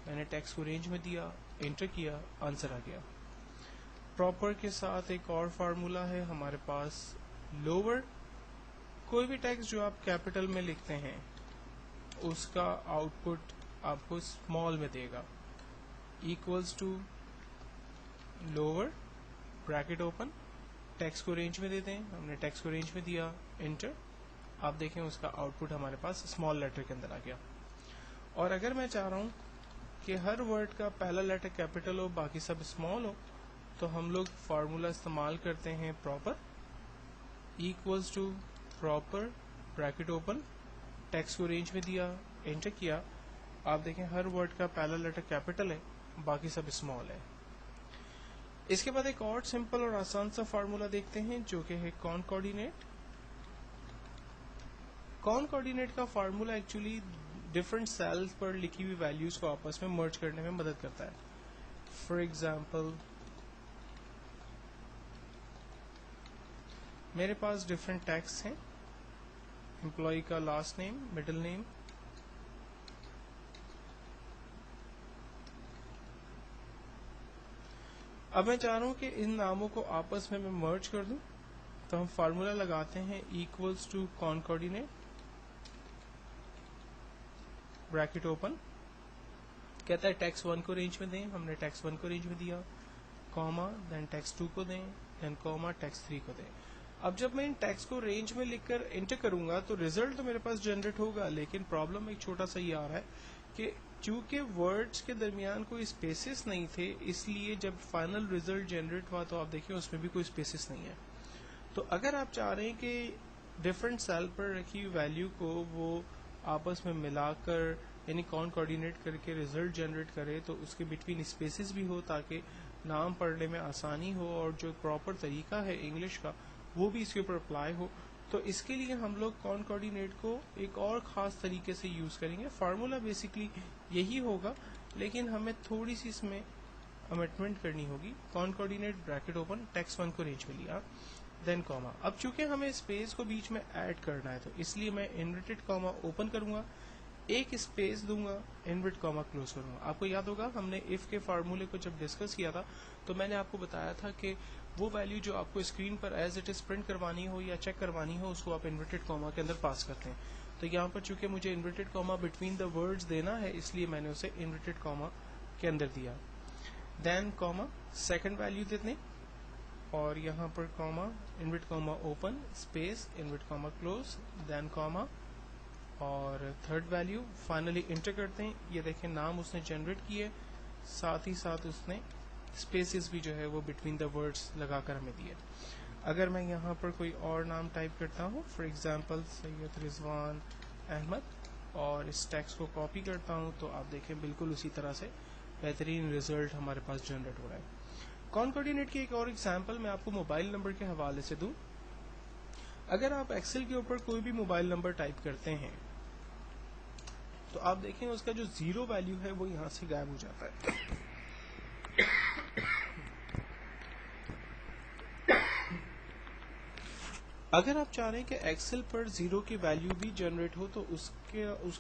میں نے ٹیکسٹ کو رینج میں دیا, انٹر کیا, آنسر آ گیا. پراپر کے ساتھ ایک اور فارمولا ہے ہمارے پاس لوور, کوئی بھی ٹیکسٹ جو آپ کیپٹل میں لکھتے ہیں اس کا آؤٹ پٹ آپ کو اسمال میں دے گا, equals to lower bracket open, text کو رینج میں دے دیں, ہم نے ٹیکسٹ کو رینج میں دیا, انٹر, آپ دیکھیں اس کا آؤٹ پٹ ہمارے پاس اسمال لیٹر کے اندر آ گیا. اور اگر میں چاہ رہا ہوں کہ ہر ورڈ کا پہلا لیٹر کیپٹل ہو باقی سب اسمال ہو, تو ہم لوگ فارمولا استعمال کرتے ہیں proper, equals to proper bracket open, text کو رینج میں دیا, انٹر کیا, آپ دیکھیں ہر ورڈ کا پہلا لیٹر کیپٹل ہے باقی سب اسمال ہے. اس کے بعد ایک اور سمپل اور آسان سا فارمولا دیکھتے ہیں جو کہ ہے کانکارڈینیٹ. کانکارڈینیٹ کا فارمولا ایکچولی ڈفرنٹ سیلز پر لکھی ہوئی ویلیوز کو آپس میں مرج کرنے میں مدد کرتا ہے. فار ایگزامپل میرے پاس ڈفرنٹ ٹیکس ہیں, امپلائی کا لاسٹ نیم, مڈل نیم, اب میں چاہ رہا ہوں کہ ان ناموں کو آپس میں مرج کر دوں, تو ہم فارمولا لگاتے ہیں ایکولس ٹو کانکارڈینیٹ بریکٹ اوپن, کہتا ہے ٹیکسٹ 1 کو رینج میں دیں, ہم نے ٹیکسٹ 1 کو رینج میں دیا, کاما, دین ٹیکسٹ 2 کو دیں, دین کاما, ٹیکسٹ 3 کو دیں. اب جب میں ان ٹیکسٹ کو رینج میں لکھ کر انٹر کروں گا تو ریزلٹ تو میرے پاس جنریٹ ہوگا, لیکن پرابلم ایک چھوٹا سا یہ آ رہا ہے کہ چونکہ ورڈز کے درمیان کوئی اسپیسز نہیں تھے, اس لیے جب فائنل ریزلٹ جنریٹ ہوا تو آپ دیکھیں اس میں بھی کوئی اسپیسز نہیں ہے. تو اگر آپ چاہ رہے ہیں کہ ڈفرنٹ سیل پر رکھی ہوئی ویلیو کو وہ آپس میں ملا کر یعنی کانکارڈینیٹ کر کے ریزلٹ جنریٹ کرے, تو اس کے بٹوین اسپیسز بھی ہو تاکہ نام پڑھنے میں آسانی ہو, اور جو پراپر طریقہ ہے انگلش کا وہ بھی اس کے اوپر اپلائی ہو. تو اس کے لیے ہم لوگ کانکارڈینیٹ کو ایک اور خاص طریقے سے یوز کریں گے. فارمولا بیسکلی یہی ہوگا, لیکن ہمیں تھوڑی سی اس میں امینڈمنٹ کرنی ہوگی. کانکارڈینیٹ بریکٹ اوپن, ٹیکسٹ 1 کو رینج میں لیا, دین کاما. اب چونکہ ہمیں اسپیس کو بیچ میں ایڈ کرنا ہے تو اس لیے میں انورٹڈ کاما اوپن کروں گا, ایک اسپیس دوں گا, انورٹ کاما کلوز کروں گا. آپ کو یاد ہوگا ہم نے اف کے فارمولے کو جب ڈسکس کیا تھا تو میں نے آپ کو بتایا تھا کہ وہ ویلیو جو آپ کو screen per as it is print کروانی ہو یا چیک کروانی ہو اس کو آپ انورٹڈ کاما کے اندر پاس کرتے ہیں. تو یہاں پر چونکہ مجھے inverted Cama between the words دینا ہے اس لیے میں نے اسے انورٹڈ کاما کے اندر دیا, دین کاما, سیکنڈ ویلیو دیتے ہیں, اور یہاں پر comma, inverted comma open, space, inverted comma close, then comma, اور تھرڈ ویلیو فائنلی انٹر کرتے ہیں. یہ دیکھیں نام اس نے جنریٹ کیے, ساتھ ہی ساتھ اس نے اسپیسز بھی جو ہے وہ بٹوین دا ورڈز لگا کر ہمیں دیے. اگر میں یہاں پر کوئی اور نام ٹائپ کرتا ہوں, فار ایگزامپل سید رضوان احمد, اور اس ٹیکسٹ کو کاپی کرتا ہوں, تو آپ دیکھیں بالکل اسی طرح سے بہترین ریزلٹ ہمارے پاس جنریٹ ہو رہا ہے. کانکارڈینیٹ کی ایک اور ایگزامپل میں آپ کو موبائل نمبر کے حوالے سے دوں. اگر آپ ایکسل کے اوپر کوئی بھی موبائل نمبر ٹائپ کرتے ہیں تو آپ دیکھیں اس کا جو 0 ویلیو ہے وہ یہاں سے غائب ہو جاتا ہے. اگر آپ چاہ رہے ہیں کہ ایکسل پر 0 کی ویلیو بھی جنریٹ ہو تو اس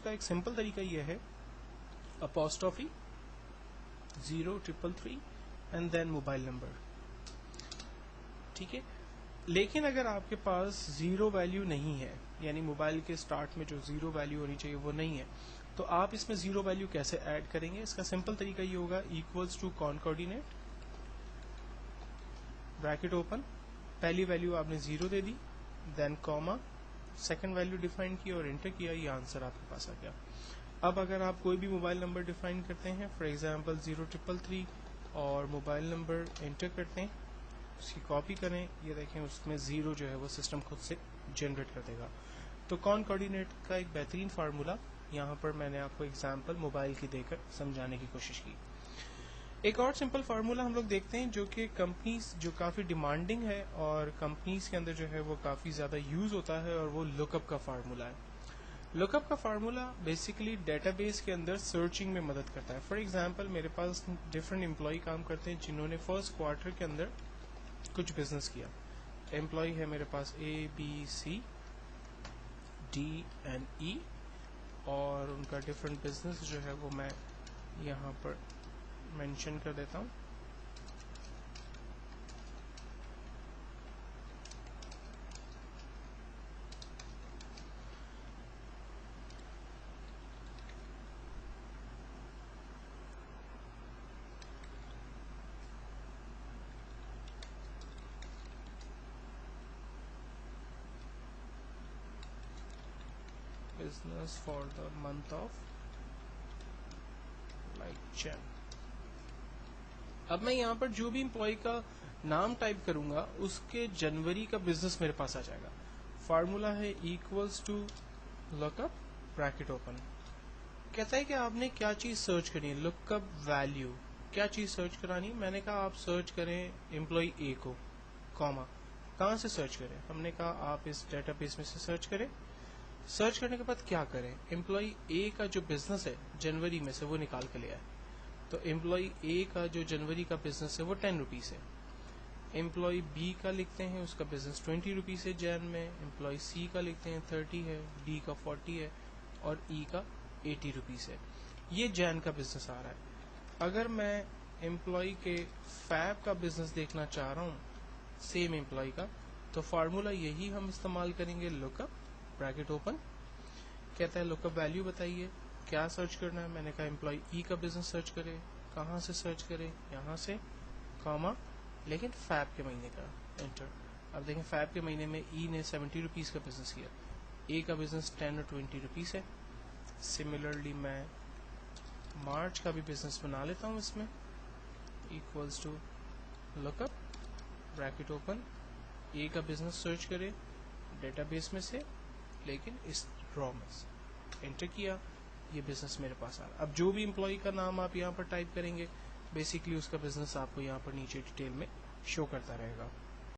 کا ایک سمپل طریقہ یہ ہے, apostrophe 033 and then mobile number. ٹھیک ہے, لیکن اگر آپ کے پاس 0 ویلیو نہیں ہے, یعنی موبائل کے سٹارٹ میں جو 0 ویلیو ہونی چاہیے وہ نہیں ہے, تو آپ اس میں 0 ویلیو کیسے ایڈ کریں گے؟ اس کا سمپل طریقہ یہ ہوگا, ایکولس ٹو کانکارڈینیٹ بریکٹ اوپن, پہلی ویلیو آپ نے 0 دے دی, دین کاما, سیکنڈ ویلیو ڈیفائن کی اور انٹر کیا, یہ آنسر آپ کے پاس آ گیا. اب اگر آپ کوئی بھی موبائل نمبر ڈیفائن کرتے ہیں, فار ایگزامپل 0333 اور موبائل نمبر انٹر کرتے ہیں, اس کی کاپی کریں, یہ دیکھیں اس میں 0 جو ہے وہ سسٹم خود سے جنریٹ کر دے گا. تو کانکارڈینیٹ کا ایک بہترین فارمولا یہاں پر میں نے آپ کو اگزامپل موبائل کی دے کر سمجھانے کی کوشش کی. ایک اور سمپل فارمولا ہم لوگ دیکھتے ہیں جو کہ کمپنیز جو کافی ڈیمانڈنگ ہے اور کمپنیز کے اندر جو ہے وہ کافی زیادہ یوز ہوتا ہے, اور وہ لک اپ کا فارمولا ہے. لک اپ کا فارمولا بیسیکلی ڈیٹا بیس کے اندر سرچنگ میں مدد کرتا ہے. فار ایگزامپل میرے پاس ڈفرینٹ امپلائی کام کرتے ہیں جنہوں نے فرسٹ کوارٹر کے اندر کچھ بزنس کیا. امپلائی ہے میرے پاس ABC D&E, اور ان کا ڈفرینٹ بزنس جو ہے وہ میں یہاں پر مینشن کر دیتا ہوں. Business for the month of Jan. اب میں یہاں پر جو بھی امپلائی کا نام ٹائپ کروں گا اس کے جنوری کا بزنس میرے پاس آ جائے گا. فارمولا ہے equals to lookup bracket open. کہتا ہے کہ آپ نے کیا چیز سرچ کرنی ہے, لک اپ ویلیو, کیا چیز سرچ کرانی. میں نے کہا آپ سرچ کریں امپلائی اے کو, کاما. کہاں سے سرچ کریں؟ ہم نے کہا آپ اس ڈیٹا بیس میں سے سرچ کریں. سرچ کرنے کے بعد کیا کریں, امپلائی اے کا جو بزنس ہے جنوری میں سے وہ نکال کے لے آئے. تو امپلائی اے کا جو جنوری کا بزنس ہے وہ 10 روپیز ہے. امپلائی بی کا لکھتے ہیں اس کا بزنس 20 روپیز ہے جین میں. امپلائی سی کا لکھتے ہیں 30 ہے, ڈی کا 40 ہے, اور ای کا 80 روپیز ہے. یہ جین کا بزنس آ رہا ہے. اگر میں امپلائی کے فیب کا بزنس دیکھنا چاہ رہا ہوں سیم امپلائی کا, تو فارمولا یہی ہم استعمال کریں گے, لک اپ بریکٹ اوپن. کہتا ہے لک اپ ویلیو بتائیے, کیا سرچ کرنا ہے. میں نے کہا امپلائی ای کا بزنس سرچ کرے. کہاں سے سرچ کرے؟ یہاں سے, کاما, لیکن فیب کے مہینے کا, انٹر. اب دیکھیں فیب کے مہینے میں ای نے 70 روپیز کا بزنس کیا, اے کا بزنس 10 اور 20 روپیز ہے. سملرلی میں مارچ کا بھی بزنس بنا لیتا ہوں اس میں, equals to lookup bracket open. A کا بزنس سرچ کرے ڈیٹا بیس میں سے, لیکن اس را میں سے, انٹر کیا, یہ بزنس میرے پاس آ رہا. اب جو بھی امپلائی کا نام آپ یہاں پر ٹائپ کریں گے بیسیکلی اس کا بزنس آپ کو یہاں پر نیچے ڈیٹیل میں شو کرتا رہے گا.